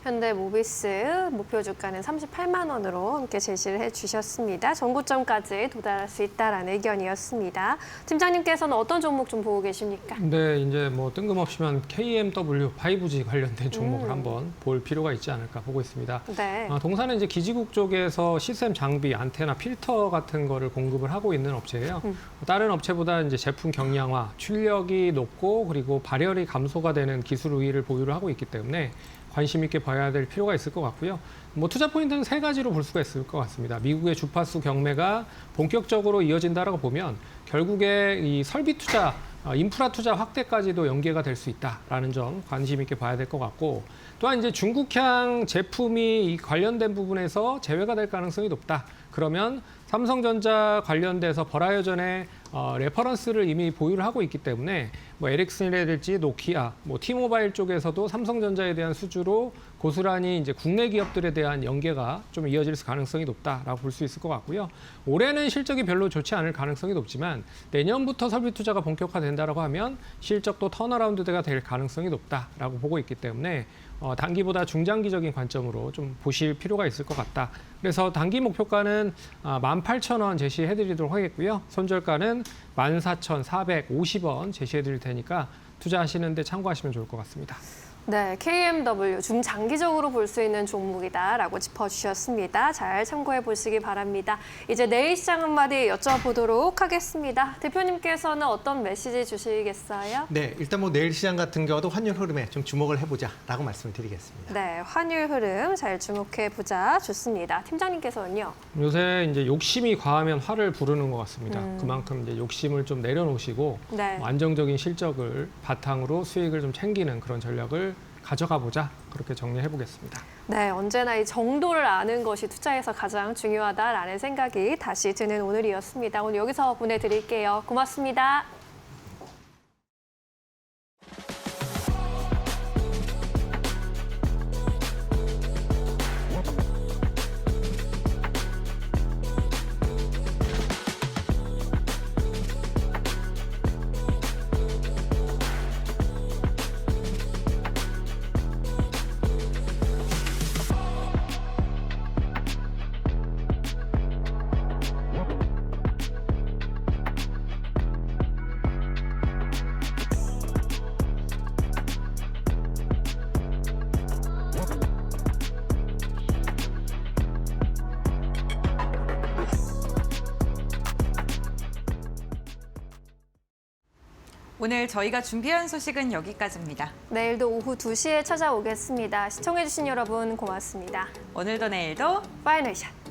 현대모비스 목표 주가는 38만 원으로 함께 제시를 해주셨습니다. 전고점까지 도달할 수 있다라는 의견이었습니다. 팀장님께서는 어떤 종목 좀 보고 계십니까? 네, 이제 뭐 뜬금없이만 KMW 5G 관련된 종목을 한번 볼 필요가 있지 않을까 보고 있습니다. 네. 동사는 이제 기지국 쪽에서 시스템 장비, 안테나, 필터 같은 거를 공급을 하고 있는 업체예요. 다른 업체보다 이제 제품 경량화, 출력이 높고 그리고 발열이 감소가 되는 기술 우위를 보유를 하고 있기 때문에 관심 있게 봐야 될 필요가 있을 것 같고요. 뭐 투자 포인트는 3가지로 볼 수가 있을 것 같습니다. 미국의 주파수 경매가 본격적으로 이어진다라고 보면 결국에 이 설비 투자, 인프라 투자 확대까지도 연계가 될 수 있다라는 점 관심 있게 봐야 될 것 같고 또한 이제 중국향 제품이 관련된 부분에서 제외가 될 가능성이 높다. 그러면 삼성전자 관련돼서 버라이어전에 레퍼런스를 이미 보유를 하고 있기 때문에 뭐 에릭슨이라든지 노키아, 뭐 T모바일 쪽에서도 삼성전자에 대한 수주로 고스란히 이제 국내 기업들에 대한 연계가 좀 이어질 가능성이 높다라고 볼 수 있을 것 같고요. 올해는 실적이 별로 좋지 않을 가능성이 높지만 내년부터 설비 투자가 본격화된다라고 하면 실적도 턴어라운드가 될 가능성이 높다라고 보고 있기 때문에 단기보다 중장기적인 관점으로 좀 보실 필요가 있을 것 같다. 그래서 단기 목표가는 18,000원 제시해드리도록 하겠고요. 손절가는 14,450원 제시해드릴 테니까 투자하시는 데 참고하시면 좋을 것 같습니다. 네, KMW 중장기적으로 볼 수 있는 종목이다라고 짚어주셨습니다. 잘 참고해 보시기 바랍니다. 이제 내일 시장 한마디 여쭤보도록 하겠습니다. 대표님께서는 어떤 메시지 주시겠어요? 네, 일단 뭐 내일 시장 같은 경우도 환율 흐름에 좀 주목을 해보자라고 말씀을 드리겠습니다. 네, 환율 흐름 잘 주목해 보자. 좋습니다. 팀장님께서는요? 요새 이제 욕심이 과하면 화를 부르는 것 같습니다. 그만큼 이제 욕심을 좀 내려놓으시고 네. 안정적인 실적을 바탕으로 수익을 좀 챙기는 그런 전략을 가져가 보자. 그렇게 정리해 보겠습니다. 네, 언제나 이 정도를 아는 것이 투자에서 가장 중요하다라는 생각이 다시 드는 오늘이었습니다. 오늘 여기서 보내드릴게요. 고맙습니다. 오늘 저희가 준비한 소식은 여기까지입니다. 내일도 오후 2시에 찾아오겠습니다. 시청해주신 여러분 고맙습니다. 오늘도 내일도 파이널샷.